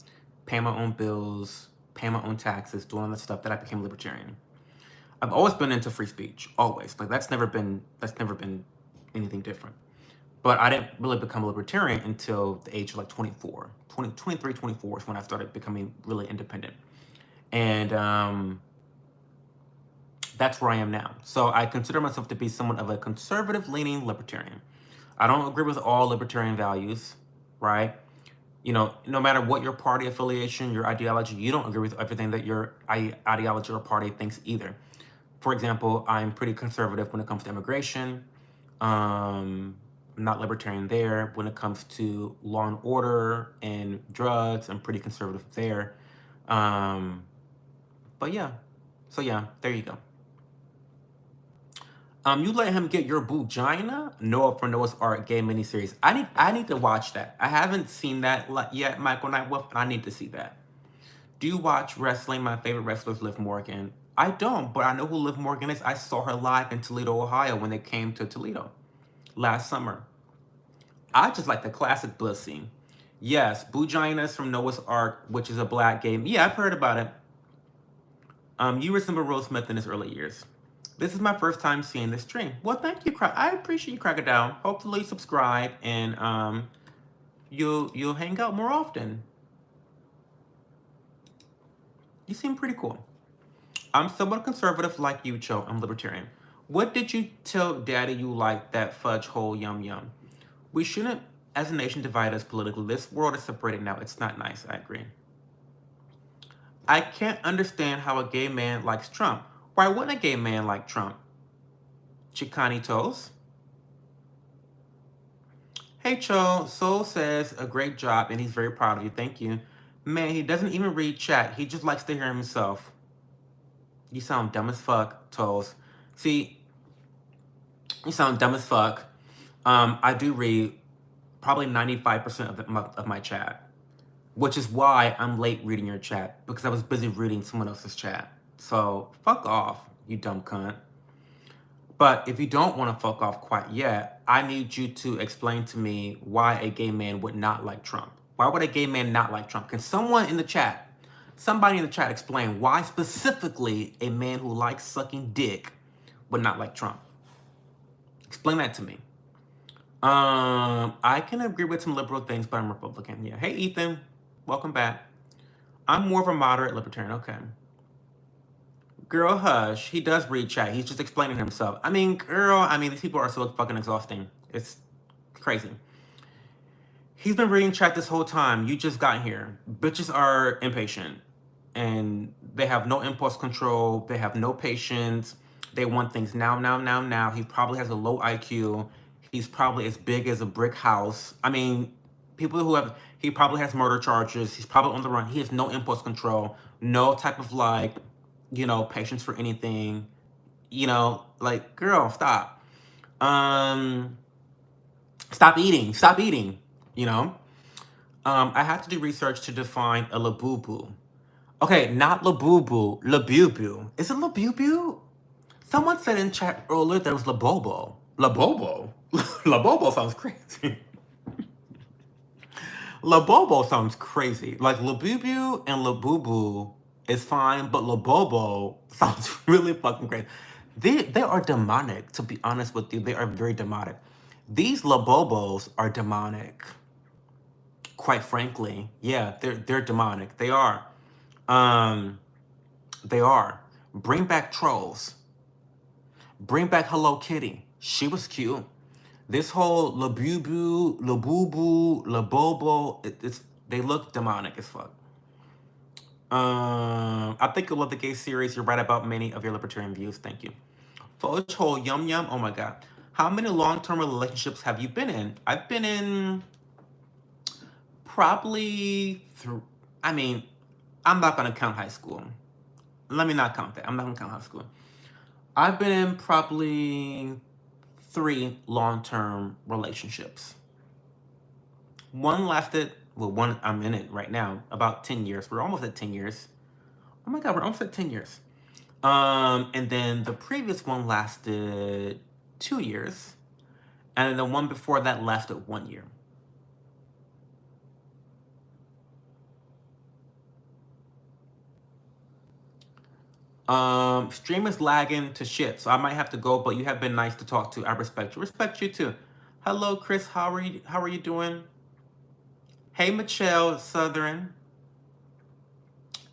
paying my own bills, paying my own taxes, doing all that stuff, that I became libertarian. I've always been into free speech, always. Like that's never been anything different. But I didn't really become a libertarian until the age of like 24. 23, 24 is when I started becoming really independent. And that's where I am now. So I consider myself to be somewhat of a conservative leaning libertarian. I don't agree with all libertarian values, right? You know, no matter what your party affiliation, your ideology, you don't agree with everything that your ideology or party thinks either. For example, I'm pretty conservative when it comes to immigration. I'm not libertarian there. When it comes to law and order and drugs, I'm pretty conservative there. Um, but yeah, so yeah, there you go. You let him get your vagina? Noah for Noah's Ark gay miniseries. I need to watch that. I haven't seen that yet, Michael Nightwolf, and I need to see that. Do you watch wrestling? My favorite wrestler is Liv Morgan. I don't, but I know who Liv Morgan is. I saw her live in Toledo, Ohio when they came to Toledo last summer. I just like the classic pussy. Yes, Buginas from Noah's Ark, which is a black game. Yeah, I've heard about it. You resemble Will Smith in his early years. This is my first time seeing this stream. Well, thank you, I appreciate you, Crocodile. Hopefully, subscribe and you'll hang out more often. You seem pretty cool. I'm somewhat conservative like you, Cho. I'm libertarian. What did you tell Daddy you like that fudge hole yum yum? We shouldn't, as a nation, divide us politically. This world is separated now. It's not nice. I agree. I can't understand how a gay man likes Trump. Why wouldn't a gay man like Trump? Chicani toes. Hey, Cho. Soul says a great job and he's very proud of you. Thank you. Man, he doesn't even read chat. He just likes to hear himself. You sound dumb as fuck, Toes. See, you sound dumb as fuck. I do read probably 95% of my chat, which is why I'm late reading your chat, because I was busy reading someone else's chat. So fuck off, you dumb cunt. But if you don't want to fuck off quite yet, I need you to explain to me why a gay man would not like Trump. Why would a gay man not like Trump? Can someone in the chat, somebody in the chat explain why specifically a man who likes sucking dick would not like Trump? Explain that to me. I can agree with some liberal things, but I'm Republican. Yeah. Hey, Ethan. Welcome back. I'm more of a moderate libertarian. Okay. Girl, hush. He does read chat. He's just explaining himself. I mean, girl, these people are so fucking exhausting. It's crazy. He's been reading chat this whole time. You just got here. Bitches are impatient. And they have no impulse control. They have no patience. They want things now, now, now, now. He probably has a low IQ. He's probably as big as a brick house. People who have, he probably has murder charges. He's probably on the run. He has no impulse control. No type of patience for anything. Girl, stop. Stop eating, I had to do research to define a labubu. Okay, not labubu, labubu. Is it labubu? Someone said in chat earlier that it was labobo. Labobo? Labobo sounds crazy. Labobo sounds crazy. Like labubu and labubu is fine, but labobo sounds really fucking crazy. They are demonic, to be honest with you. They are very demonic. These labobos are demonic. Quite frankly, yeah, they're demonic. They are. They are. Bring back trolls. Bring back Hello Kitty. She was cute. This whole labubu, labubu, labobo, they look demonic as fuck. I think you'll love the gay series. You're right about many of your libertarian views. Thank you. Fudge hole yum yum. Oh my god. How many long-term relationships have you been in? I've been in probably I'm not gonna count high school. Let me not count that. I'm not gonna count high school. I've been in probably 3 long-term relationships. One lasted, one I'm in it right now, about 10 years. We're almost at 10 years. Oh my god, we're almost at 10 years. And then the previous one lasted 2 years. And then the one before that lasted 1 year. Stream is lagging to shit, so I might have to go, but you have been nice to talk to. I respect you. Respect you too. Hello, Chris. How are you doing? Hey, Michelle Southern.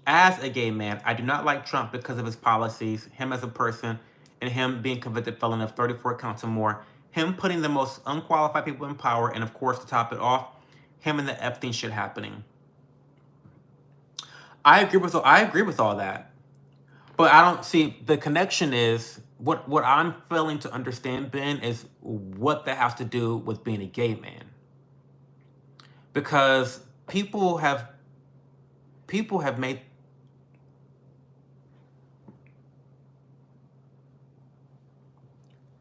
As a gay man, I do not like Trump because of his policies, him as a person, and him being convicted felon of 34 counts or more, him putting the most unqualified people in power, and of course, to top it off, him and the Epstein shit happening. I agree with all that. But I don't see the connection is what I'm failing to understand, Ben, is what that has to do with being a gay man. Because people have made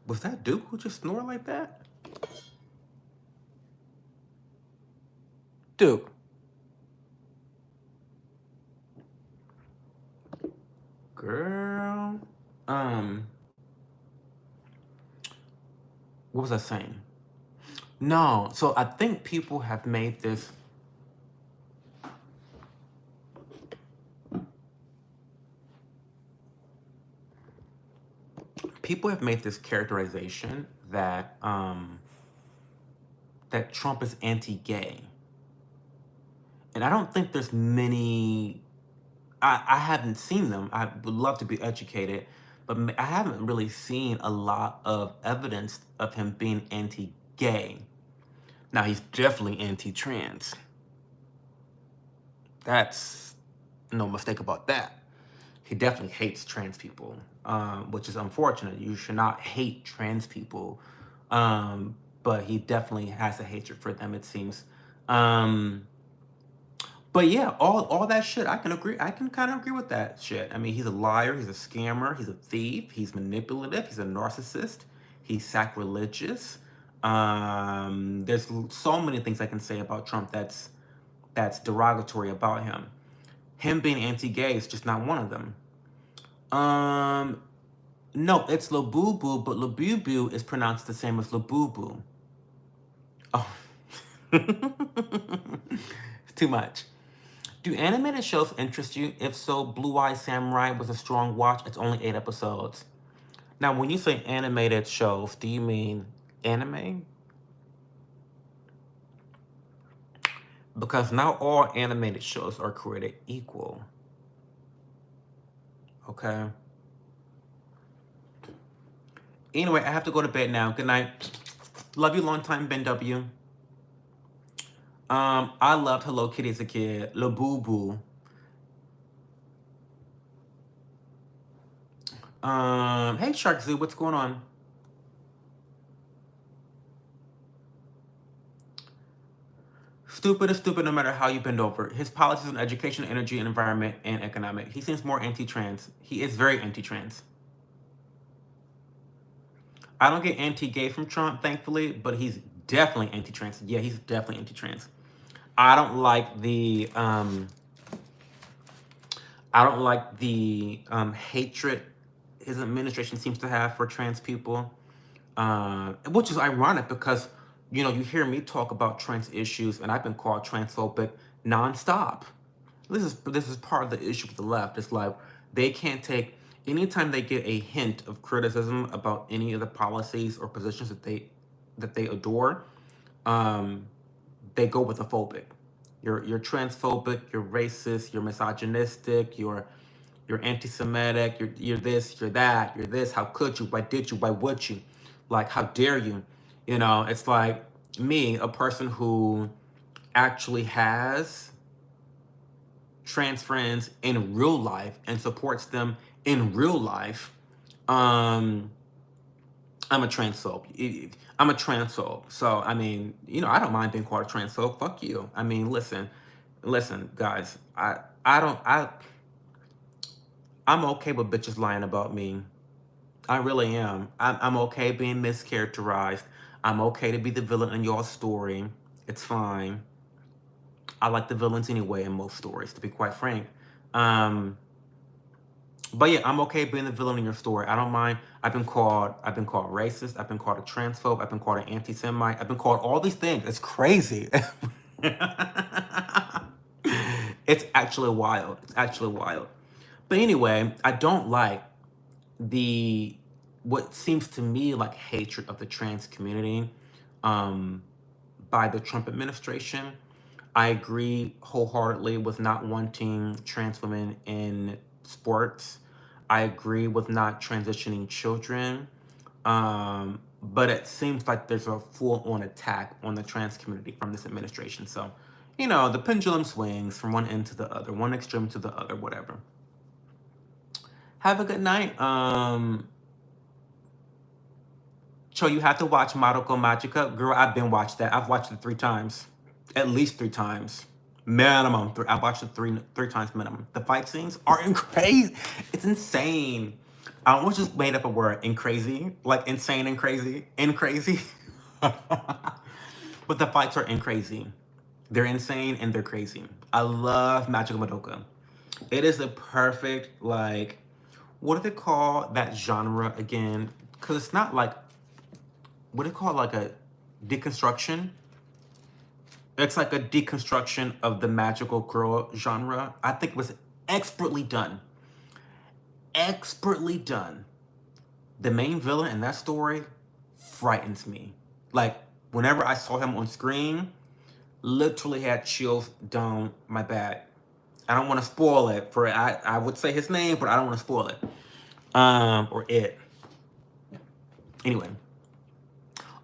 was that Duke who just snored like that? Duke. Girl. What was I saying? No, so I think people have made this characterization that that Trump is anti-gay. And I don't think there's many I haven't seen them. I would love to be educated, but I haven't really seen a lot of evidence of him being anti-gay. Now, he's definitely anti-trans. That's no mistake about that. He definitely hates trans people, which is unfortunate. You should not hate trans people, but he definitely has a hatred for them, it seems. But yeah, all that shit, I can kind of agree with that shit. I mean, he's a liar, he's a scammer, he's a thief, he's manipulative, he's a narcissist, he's sacrilegious. There's so many things I can say about Trump that's derogatory about him. Him being anti-gay is just not one of them. No, it's Labubu, but Labubu is pronounced the same as Labubu. Oh. It's too much. Do animated shows interest you? If so, Blue Eye Samurai was a strong watch. It's only 8 episodes. Now, when you say animated shows, do you mean anime? Because not all animated shows are created equal. Okay? Anyway, I have to go to bed now. Good night. Love you long time, Ben W. I loved Hello Kitty as a kid. Labubu. Hey Shark Zoo, what's going on? Stupid is stupid no matter how you bend over. His policies on education, energy, and environment, and economic. He seems more anti-trans. He is very anti-trans. I don't get anti-gay from Trump, thankfully, but he's definitely anti-trans. Yeah, he's definitely anti-trans. I don't like the hatred his administration seems to have for trans people, which is ironic because, you know, you hear me talk about trans issues and I've been called transphobic nonstop. This is part of the issue with the left. It's like they can't take, anytime they get a hint of criticism about any of the policies or positions that they adore, they go with a phobic. You're transphobic, you're racist, you're misogynistic, you're anti-Semitic, you're this, you're that, you're this, how could you, why did you, why would you? Like, how dare you? You know, it's like me, a person who actually has trans friends in real life and supports them in real life. I'm a transphobe. I'm a transphobe. So, I mean, you know, I don't mind being called a transphobe. Fuck you. I mean, listen, guys. I'm okay with bitches lying about me. I really am. I'm okay being mischaracterized. I'm okay to be the villain in your story. It's fine. I like the villains anyway in most stories, to be quite frank. But yeah, I'm okay being the villain in your story. I don't mind. I've been called racist. I've been called a transphobe. I've been called an anti-Semite. I've been called all these things. It's crazy. It's actually wild. It's actually wild. But anyway, I don't like the what seems to me like hatred of the trans community um, by the Trump administration. I agree wholeheartedly with not wanting trans women in sports. I agree with not transitioning children. But it seems like there's a full-on attack on the trans community from this administration. So, the pendulum swings from one end to the other, one extreme to the other, whatever. Have a good night. So you have to watch Madoka Magica. Girl, I've been watched that. I've watched it 3 times. At least 3 times. Minimum. I've watched it three times minimum. The fight scenes are crazy. It's insane. I almost just made up a word, in crazy. Like insane and crazy. In crazy. But the fights are in crazy. They're insane and they're crazy. I love Magical Madoka. It is the perfect, like, what do they call that genre again? Because it's not like, what do they call it, like a deconstruction? It's like a deconstruction of the magical girl genre. I think it was expertly done. Expertly done. The main villain in that story frightens me. Like, whenever I saw him on screen, literally had chills down my back. I don't want to spoil it for I would say his name, but I don't want to spoil it. Or it. Anyway.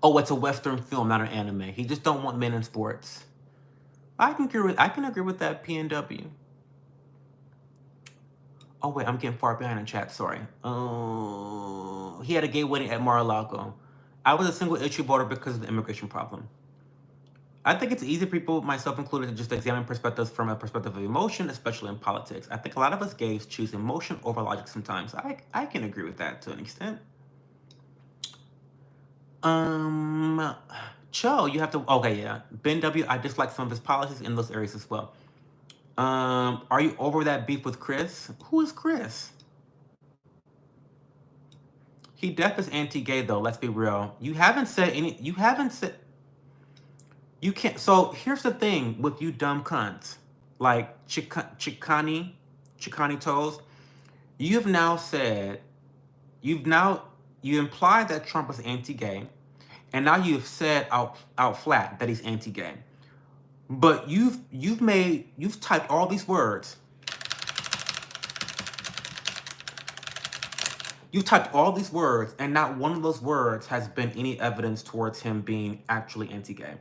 Oh, it's a Western film, not an anime. He just don't want men in sports. I can agree with that, PNW. Oh wait, I'm getting far behind in chat, sorry. He had a gay wedding at Mar-a-Lago. I was a single issue voter because of the immigration problem. I think it's easy for people, myself included, to just examine perspectives from a perspective of emotion, especially in politics. I think a lot of us gays choose emotion over logic sometimes. I can agree with that to an extent. Cho, you have to, okay, yeah. Ben W, I dislike some of his policies in those areas as well. Are you over that beef with Chris? Who is Chris? He def is anti-gay though, let's be real. You haven't said, you can't, so here's the thing with you dumb cunts, like Chicani Toes, you implied that Trump was anti-gay, and now you've said out flat that he's anti-gay. But you've typed all these words. You've typed all these words, and not one of those words has been any evidence towards him being actually anti-gay.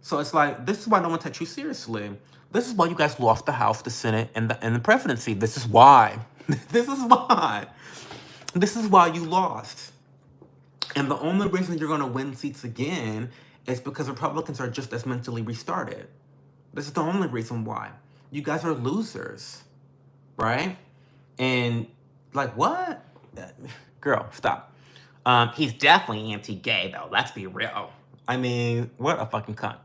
So it's like, this is why no one takes you seriously. This is why you guys lost the House, the Senate, and the presidency. This is why. This is why. This is why you lost. And the only reason you're going to win seats again is because Republicans are just as mentally restarted. This is the only reason why. You guys are losers, right? And like, what? Girl, stop. He's definitely anti-gay, though. Let's be real. I mean, what a fucking cunt.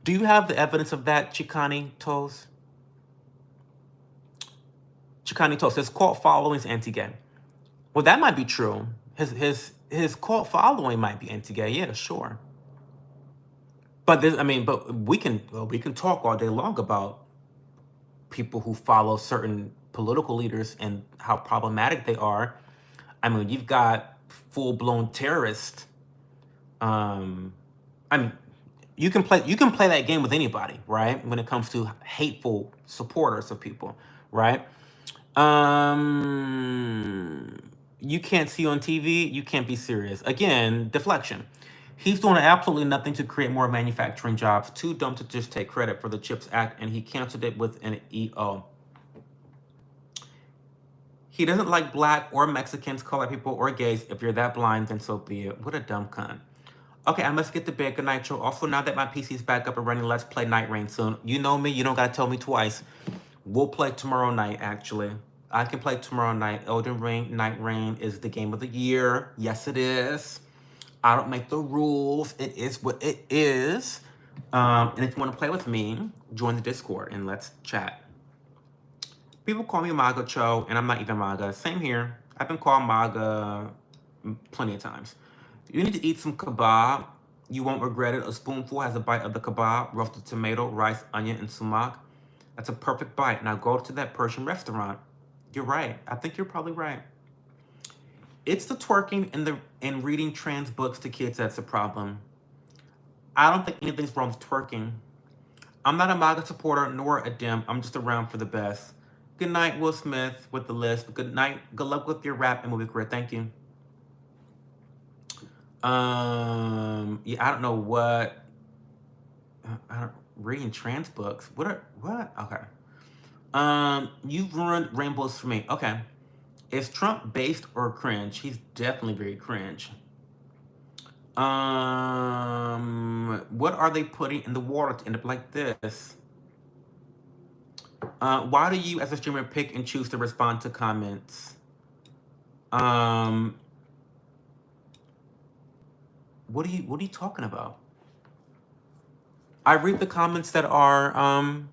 Do you have the evidence of that, Chicani Toes? Chicani Toes, his cult following is anti-gay. Well, that might be true. His cult following might be anti-gay. Yeah, sure. But we can talk all day long about people who follow certain political leaders and how problematic they are. I mean, you've got full-blown terrorists. You can play that game with anybody, right? When it comes to hateful supporters of people, right? You can't see on TV, you can't be serious. Again, deflection. He's doing absolutely nothing to create more manufacturing jobs. Too dumb to just take credit for the CHIPS Act, and he canceled it with an EO. He doesn't like black or Mexicans, colored people, or gays. If you're that blind, then so be it. What a dumb cunt. Okay, I must get to bed. Good night, Joe. Also, now that my PC is back up and running, let's play Night Rain soon. You know me. You don't got to tell me twice. We'll play tomorrow night, actually. I can play tomorrow night. Elden Ring, Night Rain is the game of the year. Yes, it is. I don't make the rules. It is what it is. And if you want to play with me, join the Discord and let's chat. People call me MAGA Cho, and I'm not even MAGA. Same here. I've been called MAGA plenty of times. You need to eat some kebab. You won't regret it. A spoonful has a bite of the kebab, roasted tomato, rice, onion, and sumac. That's a perfect bite. Now go to that Persian restaurant. You're right. I think you're probably right. It's the twerking and reading trans books to kids that's a problem. I don't think anything's wrong with twerking. I'm not a MAGA supporter nor a Dem. I'm just around for the best. Good night, Will Smith, with the list. Good night. Good luck with your rap and movie career. Thank you. Yeah, I don't know what. I don't reading trans books. What? Okay. You've ruined rainbows for me. Okay. Is Trump based or cringe? He's definitely very cringe. What are they putting in the water to end up like this? Why do you, as a streamer, pick and choose to respond to comments? What are you talking about? I read the comments that are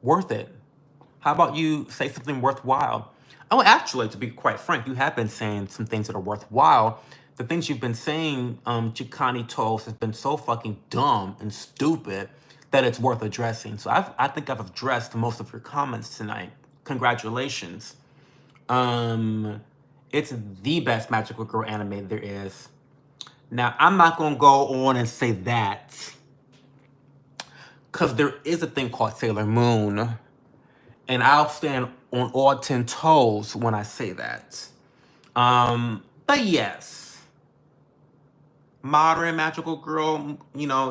worth it. How about you say something worthwhile? Oh, actually, to be quite frank, you have been saying some things that are worthwhile. The things you've been saying, Chicani Toast, has been so fucking dumb and stupid that it's worth addressing. So I think I've addressed most of your comments tonight. Congratulations. It's the best magical girl anime there is. Now, I'm not gonna go on and say that, because there is a thing called Sailor Moon, and I'll stand on all 10 toes when I say that. But yes, modern magical girl,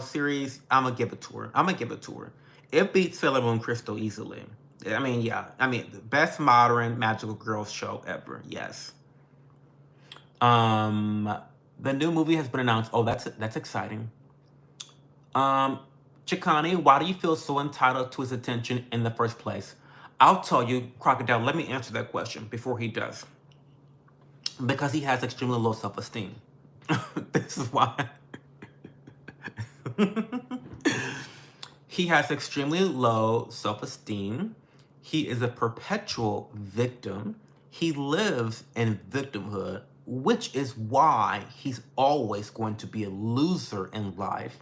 series, I'm gonna give it to her. It beats Sailor Moon Crystal easily. I mean, yeah. I mean, the best modern magical girl show ever. Yes. The new movie has been announced. Oh, that's exciting. Chikani, why do you feel so entitled to his attention in the first place? I'll tell you, Crocodile, let me answer that question before he does. Because he has extremely low self-esteem. This is why. He has extremely low self-esteem. He is a perpetual victim. He lives in victimhood, which is why he's always going to be a loser in life.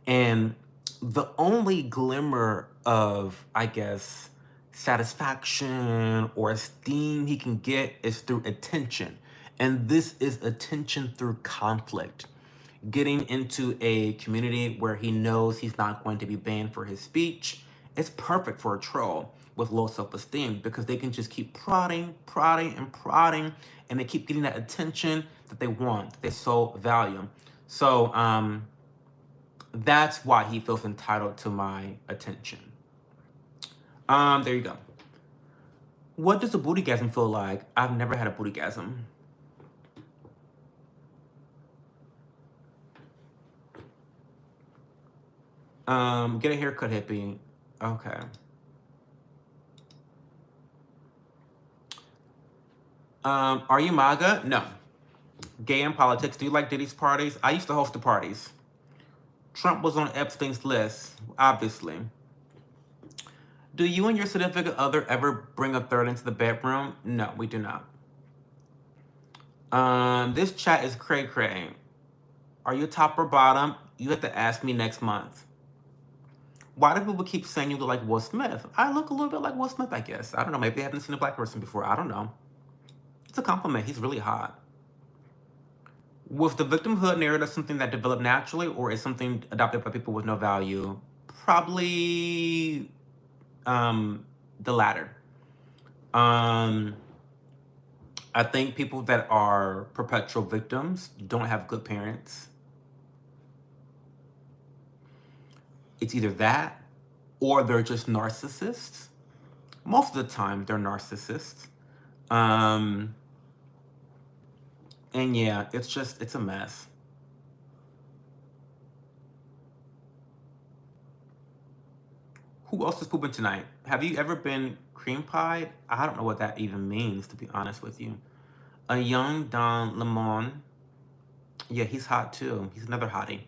And the only glimmer of, I guess, satisfaction or esteem he can get is through attention. And this is attention through conflict. Getting into a community where he knows he's not going to be banned for his speech, it's perfect for a troll with low self-esteem, because they can just keep prodding, and they keep getting that attention that they want, that they so value. So that's why he feels entitled to my attention. There you go. What does a bootygasm feel like? I've never had a bootygasm. Get a haircut, hippie. Okay. Are you MAGA? No. Gay in politics. Do you like Diddy's parties? I used to host the parties. Trump was on Epstein's list, obviously. Do you and your significant other ever bring a third into the bedroom? No, we do not. This chat is cray-cray. Are you top or bottom? You have to ask me next month. Why do people keep saying you look like Will Smith? I look a little bit like Will Smith, I guess. I don't know. Maybe they haven't seen a black person before. I don't know. It's a compliment. He's really hot. Was the victimhood narrative something that developed naturally, or is something adopted by people with no value? Probably the latter. I think people that are perpetual victims don't have good parents. It's either that, or they're just narcissists. Most of the time, they're narcissists. And yeah, it's a mess. Who else is pooping tonight? Have you ever been cream pied? I don't know what that even means, to be honest with you. A young Don Lemon. Yeah, he's hot too. He's another hottie.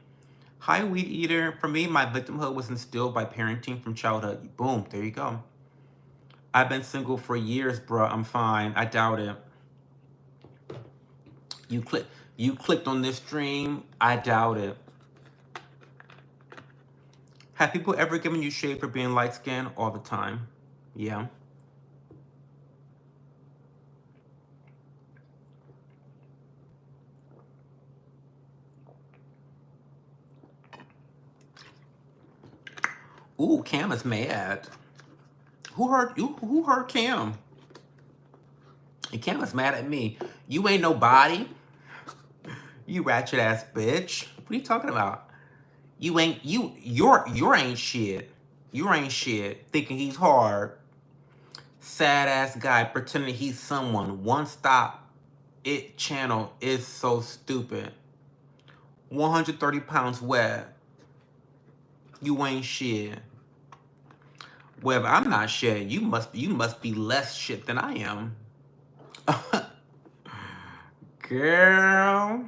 Hi, weed eater. For me, my victimhood was instilled by parenting from childhood. Boom, there you go. I've been single for years, bro. I'm fine. I doubt it. You clicked on this stream. I doubt it. Have people ever given you shade for being light skinned? All the time. Yeah. Ooh, Cam is mad. Who hurt you? Who hurt Cam? And Cam is mad at me. You ain't nobody. You ratchet ass bitch. What are you talking about? You ain't you're ain't shit. You ain't shit. Thinking he's hard. Sad ass guy pretending he's someone. One stop it channel is so stupid. 130 pounds wet. You ain't shit. Well, if I'm not shit, you must be less shit than I am. Girl.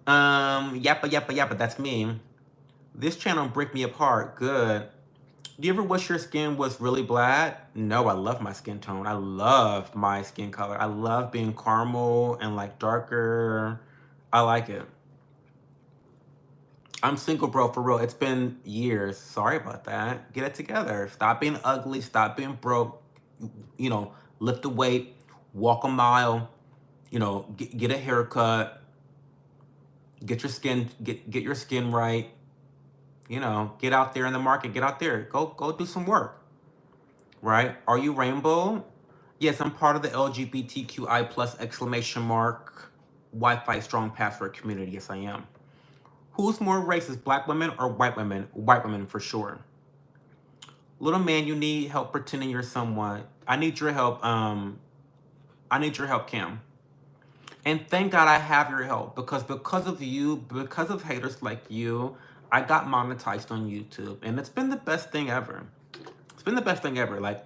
Yappa, that's me. This channel break me apart. Good. Do you ever wish your skin was really black? No, I love my skin tone. I love my skin color. I love being caramel and like darker. I like it. I'm single, bro, for real. It's been years. Sorry about that. Get it together. Stop being ugly. Stop being broke. You know, lift the weight, walk a mile, you know, get a haircut, get your skin right. You know, get out there in the market, get out there. Go do some work. Right? Are you rainbow? Yes, I'm part of the LGBTQI plus exclamation mark Wi-Fi strong password community. Yes, I am. Who's more racist, black women or white women? White women for sure. Little man, you need help pretending you're someone. I need your help. I need your help, Cam. And thank God I have your help because of you, because of haters like you, I got monetized on YouTube, and it's been the best thing ever. It's been the best thing ever. Like,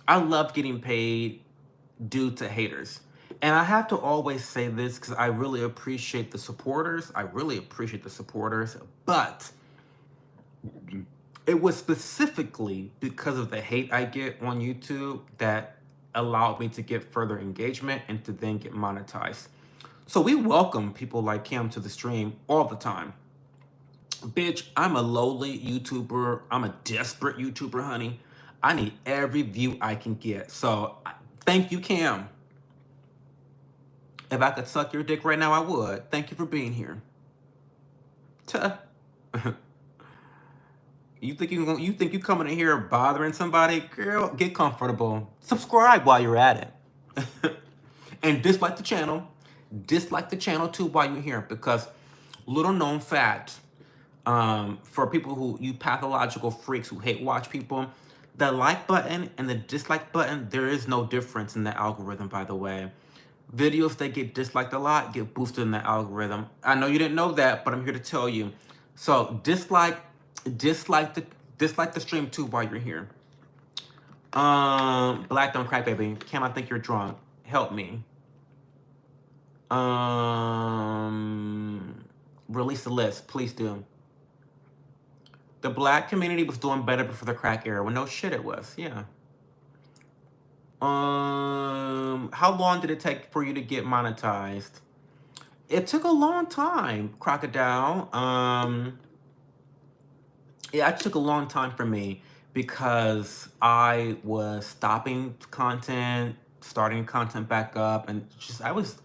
I love getting paid due to haters. And I have to always say this because I really appreciate the supporters. I really appreciate the supporters. But it was specifically because of the hate I get on YouTube that allowed me to get further engagement and to then get monetized. So we welcome people like Cam to the stream all the time. Bitch, I'm a lowly YouTuber. I'm a desperate YouTuber, honey. I need every view I can get. So thank you, Cam. If I could suck your dick right now, I would. Thank you for being here. Tuh. You think you coming in here bothering somebody? Girl, get comfortable. Subscribe while you're at it. And dislike the channel. Dislike the channel too while you're here, because little known fact, for people who, you pathological freaks who hate watch people, the like button and the dislike button, there is no difference in the algorithm, by the way. Videos that get disliked a lot get boosted in the algorithm. I know you didn't know that, but I'm here to tell you. So dislike the stream too while you're here. Black don't crack, baby. Cam, I think you're drunk. Help me. Release the list, please do. The black community was doing better before the crack era. Well, no shit, it was. Yeah. How long did it take for you to get monetized? It took a long time, Crocodile. Yeah, it took a long time for me because I was stopping content, starting content back up, and just I was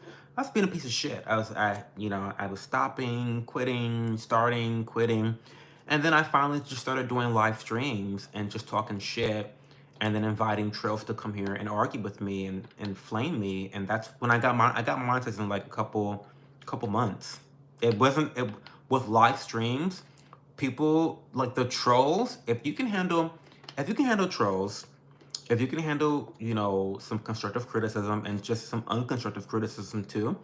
being a piece of shit. I was stopping, quitting, starting, quitting, and then I finally just started doing live streams and just talking shit, and then inviting Trails to come here and argue with me and flame me, and that's when I got monetized in like a couple months. It wasn't it with live streams. People like the trolls, if you can handle trolls, if you can handle, you know, some constructive criticism and just some unconstructive criticism too,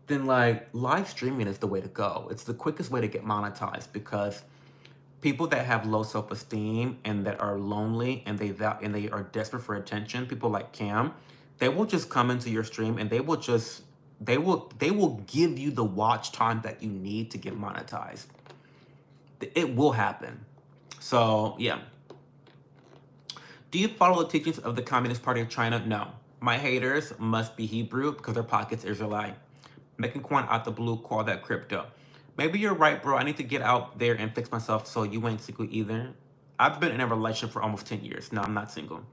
then like live streaming is the way to go. It's the quickest way to get monetized, because people that have low self-esteem and that are lonely and they are desperate for attention, people like Cam, they will just come into your stream and they will give you the watch time that you need to get monetized. It will happen. So yeah. Do you follow the teachings of the Communist Party of China? No. My haters must be Hebrew because their pockets Israelite. Making coin out the blue, call that crypto. Maybe you're right, bro. I need to get out there and fix myself, so you ain't single either. I've been in a relationship for almost 10 years. No, I'm not single.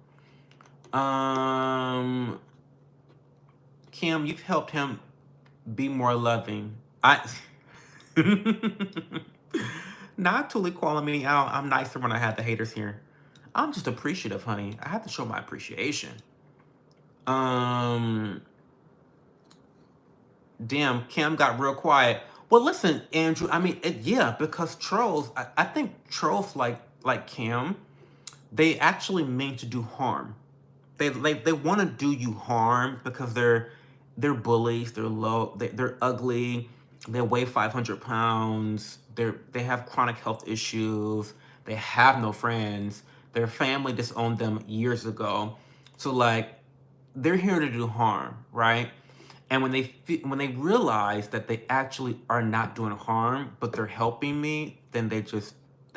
Kim, you've helped him be more loving. Not totally calling me out. I'm nicer when I have the haters here. I'm just appreciative, honey. I have to show my appreciation. Um, Damn, Kim got real quiet. Well, listen, Andrew. I mean, yeah, because trolls. I think trolls like Kim, they actually mean to do harm. They want to do you harm because they're bullies. They're low. They're ugly. They weigh 500 pounds. They have chronic health issues. They have no friends. Their family disowned them years ago. So like, they're here to do harm, right? And when they realize that they actually are not doing harm, but they're helping me, then they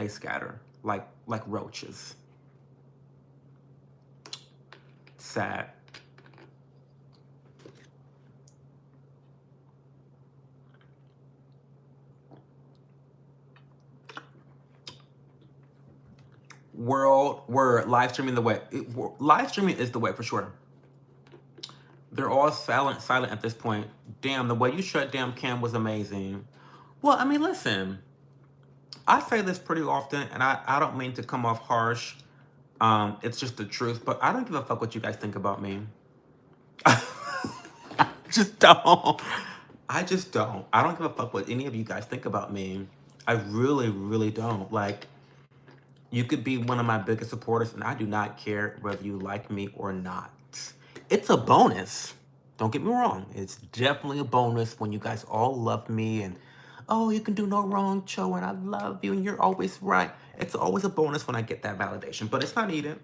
scatter like roaches. Sad. World word live streaming the way. Live streaming is the way for sure. They're all silent at this point. Damn, the way you shut down Cam was amazing. Well, I mean, listen, I say this pretty often, and I don't mean to come off harsh. It's just the truth, but I don't give a fuck what you guys think about me. Just don't. I just don't. I don't give a fuck what any of you guys think about me. I really, really don't. Like, you could be one of my biggest supporters, and I do not care whether you like me or not. It's a bonus. Don't get me wrong. It's definitely a bonus when you guys all love me and, oh, you can do no wrong, Cho, and I love you, and you're always right. It's always a bonus when I get that validation, but it's not needed.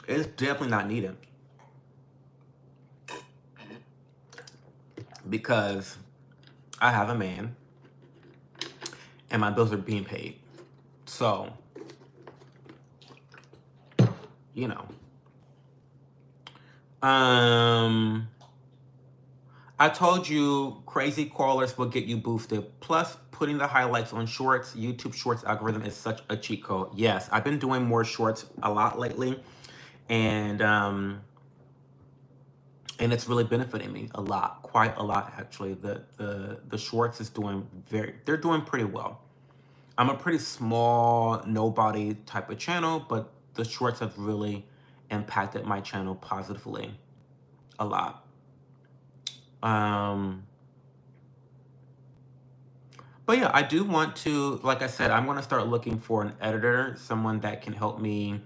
It's definitely not needed. Because I have a man and my bills are being paid. So, you know. I told you crazy callers will get you boosted. Plus, putting the highlights on shorts, YouTube Shorts algorithm is such a cheat code. Yes, I've been doing more shorts a lot lately, and it's really benefiting me a lot, quite a lot actually. The shorts is doing they're doing pretty well. I'm a pretty small, nobody type of channel, but the shorts have really impacted my channel positively a lot. But yeah, I do want to, like I said, I'm going to start looking for an editor, someone that can help me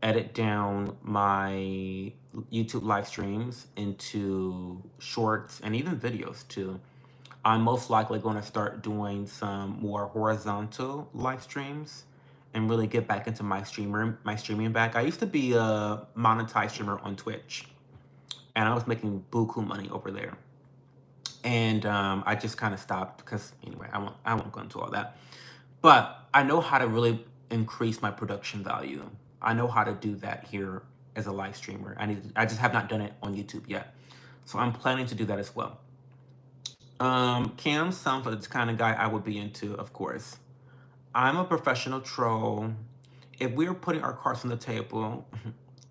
edit down my YouTube live streams into shorts and even videos too. I'm most likely going to start doing some more horizontal live streams and really get back into my streaming back. I used to be a monetized streamer on Twitch, and I was making buku money over there. And I just kind of stopped because anyway, I won't go into all that. But I know how to really increase my production value. I know how to do that here as a live streamer. I just have not done it on YouTube yet. So I'm planning to do that as well. Cam sounds like the kind of guy I would be into, of course. I'm a professional troll. If we're putting our cards on the table,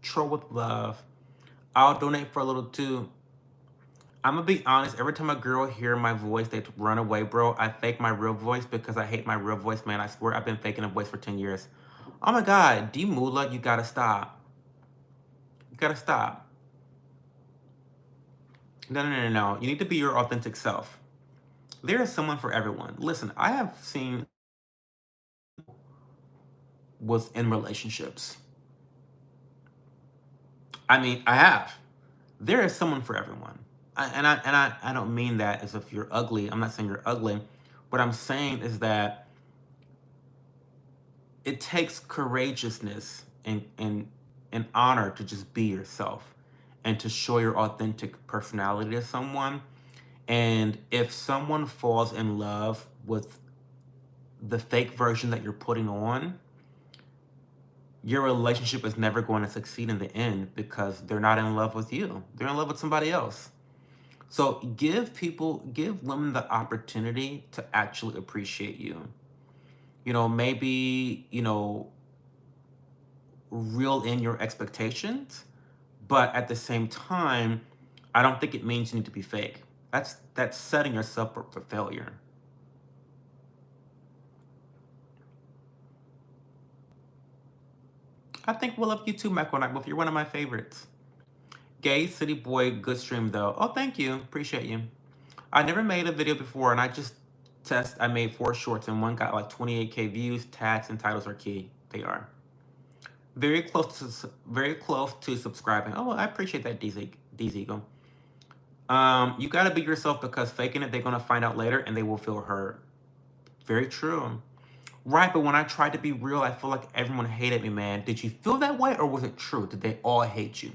troll with love. I'll donate for a little too. I'm gonna be honest, every time a girl hear my voice, they run away, bro. I fake my real voice because I hate my real voice, man. I swear I've been faking a voice for 10 years. Oh my God, D Mula, you gotta stop. You gotta stop. No. You need to be your authentic self. There is someone for everyone. Listen, I have seen was in relationships. I mean, I have. There is someone for everyone. I don't mean that as if you're ugly. I'm not saying you're ugly. What I'm saying is that it takes courageousness and honor to just be yourself and to show your authentic personality to someone. And if someone falls in love with the fake version that you're putting on, your relationship is never going to succeed in the end because they're not in love with you. They're in love with somebody else. So give women the opportunity to actually appreciate you. You know, maybe, reel in your expectations, but at the same time, I don't think it means you need to be fake. That's setting yourself up for failure. I think we'll love you too, Michael Knight. You're one of my favorites. Gay City Boy, good stream though. Oh, thank you. Appreciate you. I never made a video before, and I made 4 shorts, and one got like 28K views. Tags and titles are key. They are. Very close to subscribing. Oh, I appreciate that, Eagle. You gotta be yourself, because faking it, they're gonna find out later and they will feel hurt. Very true. Right, but when I tried to be real, I feel like everyone hated me, man. Did you feel that way, or was it true? Did they all hate you?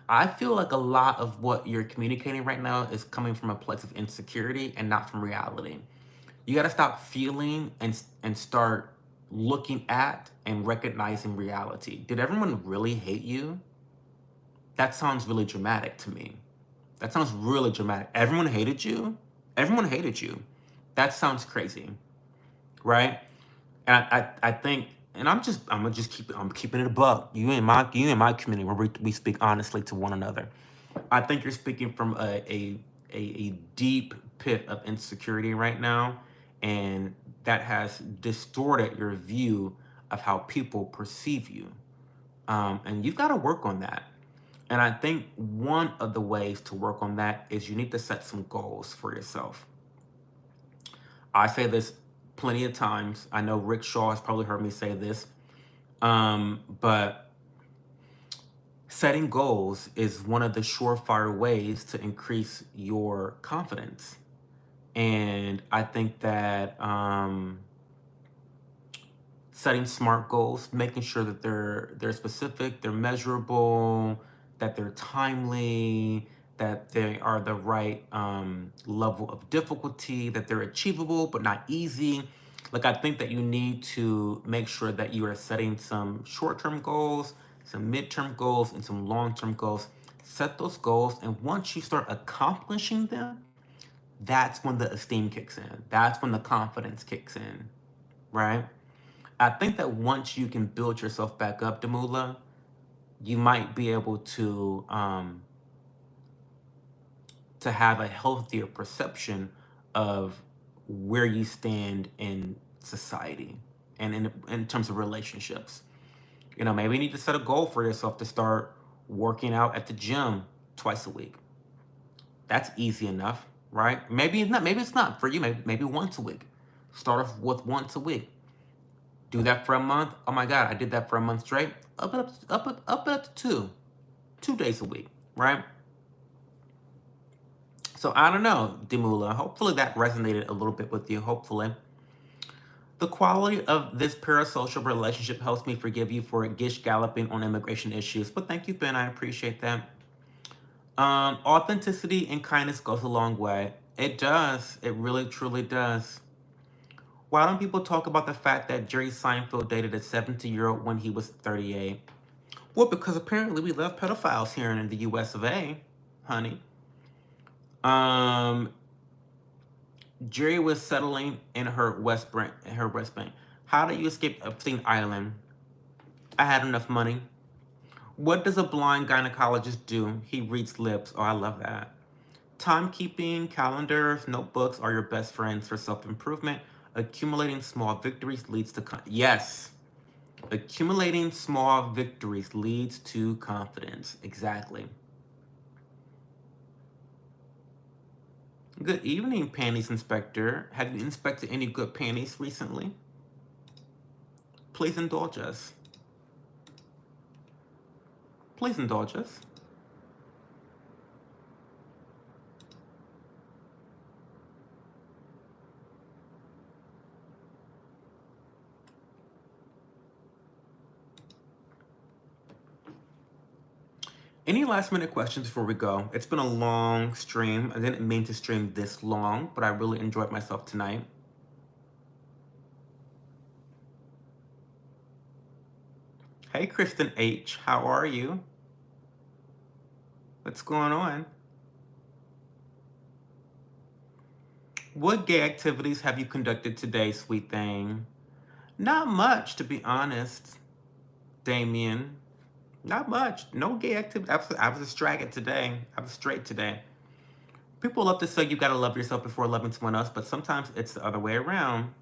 I feel like a lot of what you're communicating right now is coming from a place of insecurity and not from reality. You gotta stop feeling and start looking at and recognizing reality. Did everyone really hate you? That sounds really dramatic to me. That sounds really dramatic. Everyone hated you? Everyone hated you. That sounds crazy, right? And I think, and I'm keeping it above. You and my community, where we speak honestly to one another. I think you're speaking from a deep pit of insecurity right now, and that has distorted your view of how people perceive you. And you've got to work on that. And I think one of the ways to work on that is you need to set some goals for yourself. I say this plenty of times. I know Rick Shaw has probably heard me say this. But setting goals is one of the surefire ways to increase your confidence. And I think that setting SMART goals, making sure that they're specific, they're measurable, that they're timely, that they are the right level of difficulty, that they're achievable but not easy. Like, I think that you need to make sure that you are setting some short-term goals, some mid-term goals, and some long-term goals. Set those goals, and once you start accomplishing them, that's when the esteem kicks in. That's when the confidence kicks in, right? I think that once you can build yourself back up, Demula, you might be able to have a healthier perception of where you stand in society and in terms of relationships. You know, maybe you need to set a goal for yourself to start working out at the gym twice a week. That's easy enough, right? Maybe it's not. Maybe it's not for you. Maybe once a week. Start off with once a week. Do that for a month. Oh my God, I did that for a month straight. Up it to 2 days a week, right? So I don't know, Demula. Hopefully that resonated a little bit with you. Hopefully. The quality of this parasocial relationship helps me forgive you for gish galloping on immigration issues. But thank you, Ben. I appreciate that. Authenticity and kindness goes a long way. It does. It really, truly does. Why don't people talk about the fact that Jerry Seinfeld dated a 70-year-old when he was 38? Well, because apparently we love pedophiles here in the US of A, honey. Jerry was settling in her West Bank. How do you escape Epstein Island? I had enough money. What does a blind gynecologist do? He reads lips. Oh, I love that. Timekeeping, calendars, notebooks are your best friends for self-improvement. Accumulating small victories leads to yes. Accumulating small victories leads to confidence. Exactly. Good evening, panties inspector. Have you inspected any good panties recently? Please indulge us. Please indulge us. Any last minute questions before we go? It's been a long stream. I didn't mean to stream this long, but I really enjoyed myself tonight. Hey, Kristen H. How are you? What's going on? What gay activities have you conducted today, sweet thing? Not much, to be honest, Damien. Not much. No gay activity. I was distracted today. I was straight today. People love to say you gotta love yourself before loving someone else, but sometimes it's the other way around.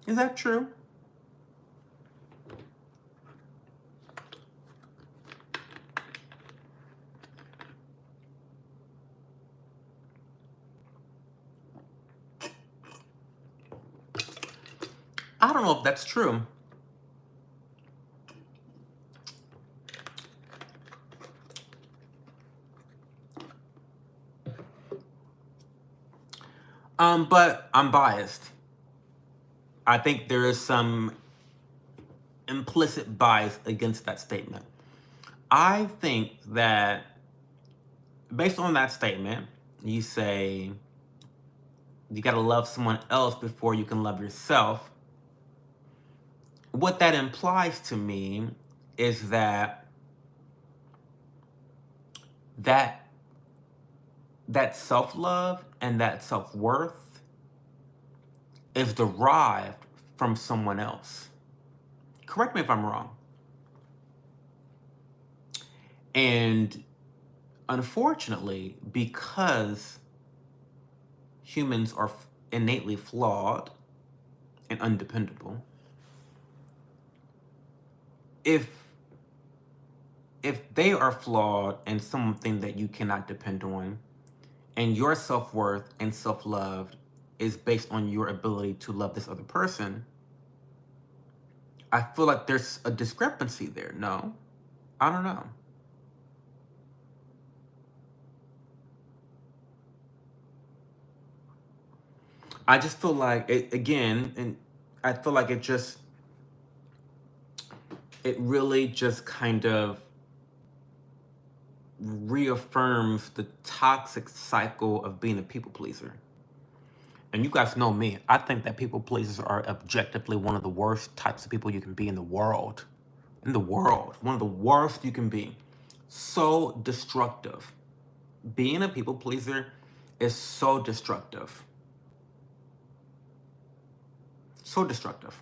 Is that true? I don't know if that's true. But I'm biased. I think there is some implicit bias against that statement. I think that based on that statement, you say you got to love someone else before you can love yourself. What that implies to me is that that self-love and that self-worth is derived from someone else. Correct me if I'm wrong. And unfortunately, because humans are innately flawed and undependable, if they are flawed and something that you cannot depend on, and your self-worth and self-love is based on your ability to love this other person, I feel like there's a discrepancy there. No? I don't know. I just feel like it again, and I feel like it really just kind of reaffirms the toxic cycle of being a people pleaser. And you guys know me. I think that people pleasers are objectively one of the worst types of people you can be in the world. In the world. One of the worst you can be. So destructive. Being a people pleaser is so destructive. So destructive.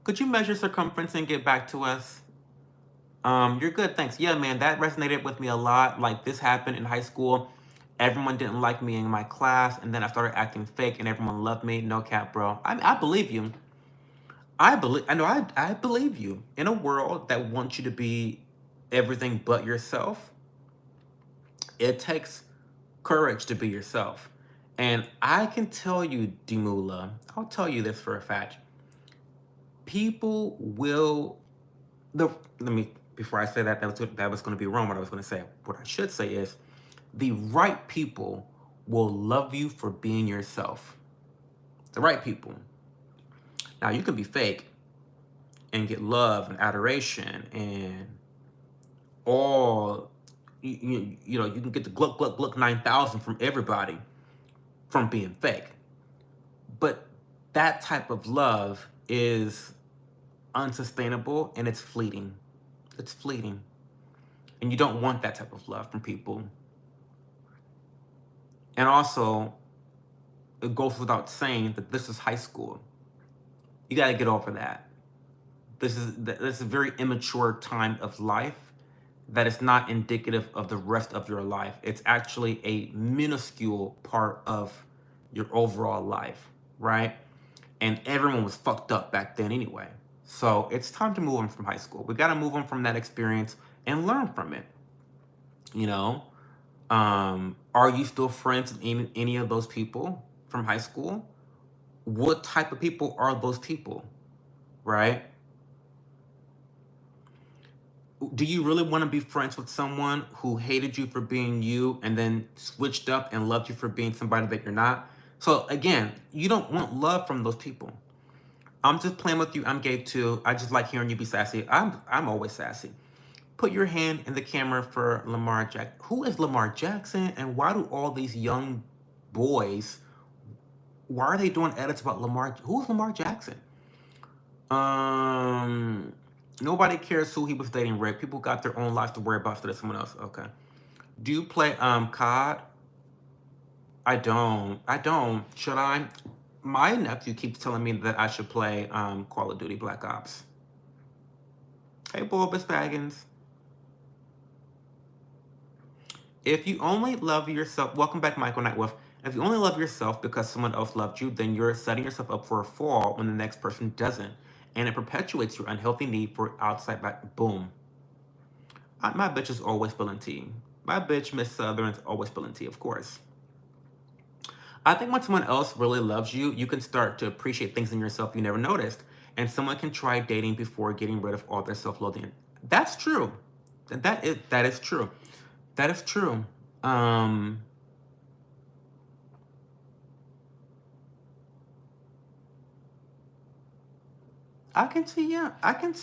Could you measure circumference and get back to us? You're good, thanks. Yeah, man, that resonated with me a lot. Like, this happened in high school. Everyone didn't like me in my class, and then I started acting fake, and everyone loved me. No cap, bro. I believe you. I believe you. In a world that wants you to be everything but yourself, it takes courage to be yourself. And I can tell you, Dimula, I'll tell you this for a fact. People will let me before I say that was going to be wrong. What I was going to say, what I should say is, the right people will love you for being yourself. The right people. Now you can be fake and get love and adoration and all. You know, you can get the gluck 9,000 from everybody from being fake. But that type of love is unsustainable and it's fleeting. It's fleeting. And you don't want that type of love from people. And also, it goes without saying that this is high school. You got to get over that. This is a very immature time of life that is not indicative of the rest of your life. It's actually a minuscule part of your overall life, right? And everyone was fucked up back then anyway. So it's time to move on from high school. We got to move on from that experience and learn from it. You know, are you still friends with any of those people from high school? What type of people are those people, right? Do you really want to be friends with someone who hated you for being you and then switched up and loved you for being somebody that you're not? So again, you don't want love from those people. I'm just playing with you. I'm gay too. I just like hearing you be sassy. I'm always sassy. Put your hand in the camera for Lamar Jackson. Who is Lamar Jackson, and why do all these young boys, why are they doing edits about Lamar? Who's Lamar Jackson? Nobody cares who he was dating, Rick. People got their own lives to worry about instead of someone else. Okay. Do you play COD? I don't. I don't. Should I? My nephew keeps telling me that I should play Call of Duty Black Ops. Hey, Bulbous Baggins. If you only love yourself, welcome back, Michael Nightwolf. If you only love yourself because someone else loved you, then you're setting yourself up for a fall when the next person doesn't. And it perpetuates your unhealthy need for outside back. Boom. My bitch is always spilling tea. My bitch, Miss Southern's always spilling tea, of course. I think when someone else really loves you, you can start to appreciate things in yourself you never noticed. And someone can try dating before getting rid of all their self-loathing. That's true. That is true. That is true. Um, I can see, yeah, I can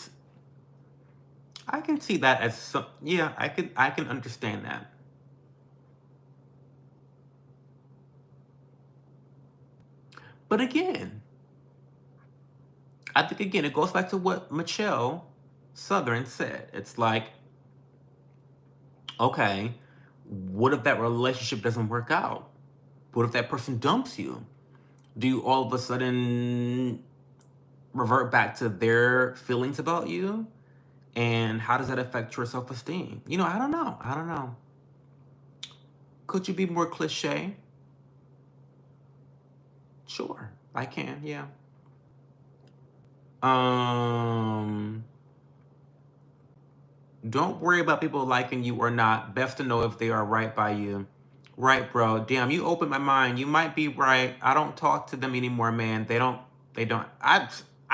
see that as some, yeah, I can understand that. But again, I think again it goes back to what Michelle Southern said. It's like, okay, what if that relationship doesn't work out? What if that person dumps you? Do you all of a sudden revert back to their feelings about you? And how does that affect your self-esteem? I don't know. I don't know. Could you be more cliche? Sure, I can, yeah. Um, don't worry about people liking you or not. Best to know if they are right by you. Right, bro. Damn, you opened my mind. You might be right. I don't talk to them anymore, man. They don't. I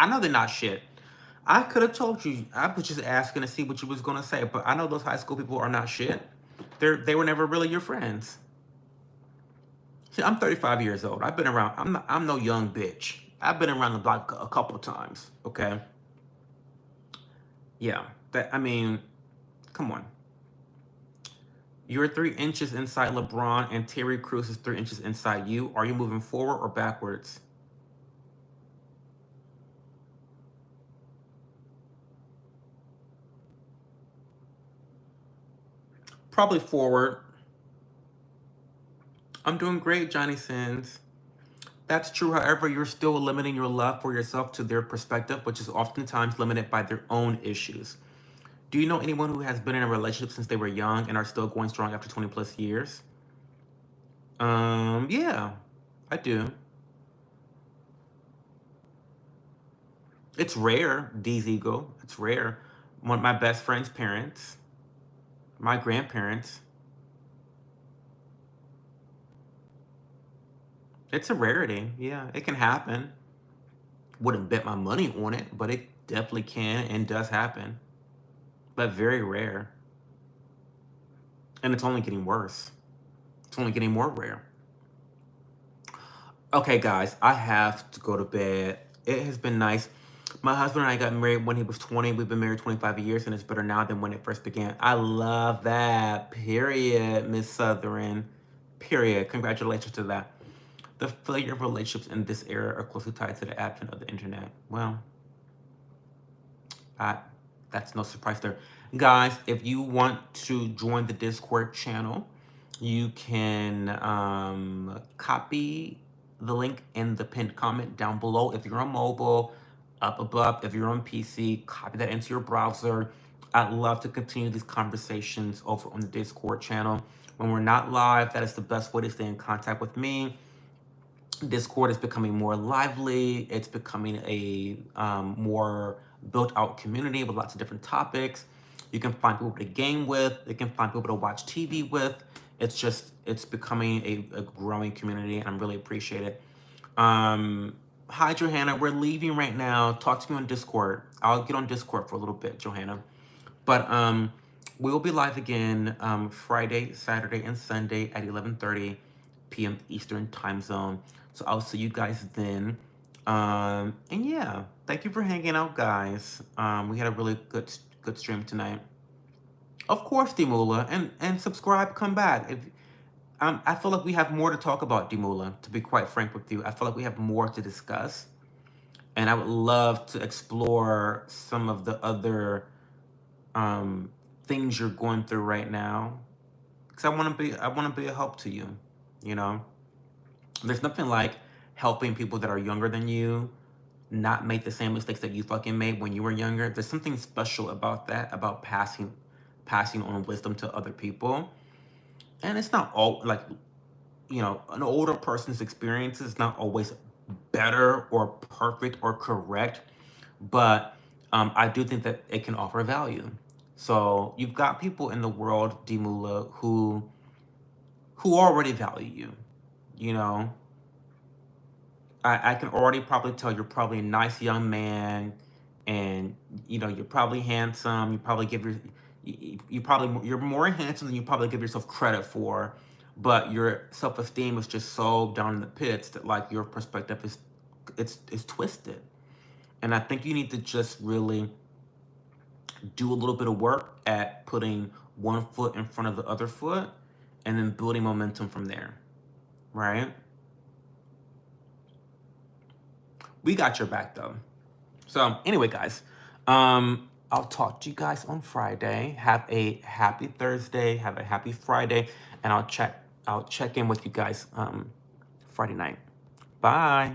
know they're not shit. I could have told you. I was just asking to see what you was gonna say, but I know those high school people are not shit. They were never really your friends. See, I'm 35 years old. I've been around. I'm no young bitch. I've been around the block a couple times. Okay. Yeah. I mean, come on. You're 3 inches inside LeBron, and Terry Crews is 3 inches inside you. Are you moving forward or backwards? Probably forward. I'm doing great, Johnny Sins. That's true. However, you're still limiting your love for yourself to their perspective, which is oftentimes limited by their own issues. Do you know anyone who has been in a relationship since they were young and are still going strong after 20 plus years? Yeah, I do. It's rare, D's ego. It's rare. One of my best friend's parents, my grandparents. It's a rarity. Yeah, it can happen. Wouldn't bet my money on it, but it definitely can and does happen. But very rare. And it's only getting worse. It's only getting more rare. Okay, guys, I have to go to bed. It has been nice. My husband and I got married when he was 20. We've been married 25 years, and it's better now than when it first began. I love that. Period, Miss Southern. Period. Congratulations to that. The failure of relationships in this era are closely tied to the advent of the internet. Well, I, that's no surprise there. Guys, if you want to join the Discord channel, you can copy the link in the pinned comment down below. If you're on mobile, up above. If you're on PC, copy that into your browser. I'd love to continue these conversations over on the Discord channel. When we're not live, that is the best way to stay in contact with me. Discord is becoming more lively. It's becoming a more built-out community with lots of different topics. You can find people to game with. You can find people to watch TV with. It's becoming a growing community, and I'm really appreciate it. Hi, Johanna. We're leaving right now. Talk to me on Discord. I'll get on Discord for a little bit, Johanna. But we will be live again Friday, Saturday, and Sunday at 11:30 p.m. Eastern time zone. So I'll see you guys then. And yeah, thank you for hanging out, guys. We had a really good stream tonight. Of course, Dimula, and subscribe, come back. If I feel like we have more to talk about, Dimula, to be quite frank with you. I feel like we have more to discuss. And I would love to explore some of the other things you're going through right now. Because I want to be a help to you, you know? There's nothing like helping people that are younger than you not make the same mistakes that you fucking made when you were younger. There's something special about that, about passing on wisdom to other people. And it's not all like an older person's experience is not always better or perfect or correct, but I do think that it can offer value. So you've got people in the world, Dimula, who already value you. You know, I can already probably tell you're probably a nice young man, and you're probably handsome. You probably give you're more handsome than you probably give yourself credit for, but your self-esteem is just so down in the pits that like your perspective is twisted. And I think you need to just really do a little bit of work at putting one foot in front of the other foot and then building momentum from there, right? We got your back though. So anyway, guys, I'll talk to you guys on Friday. Have a happy Thursday. Have a happy Friday, and I'll check in with you guys Friday night. Bye.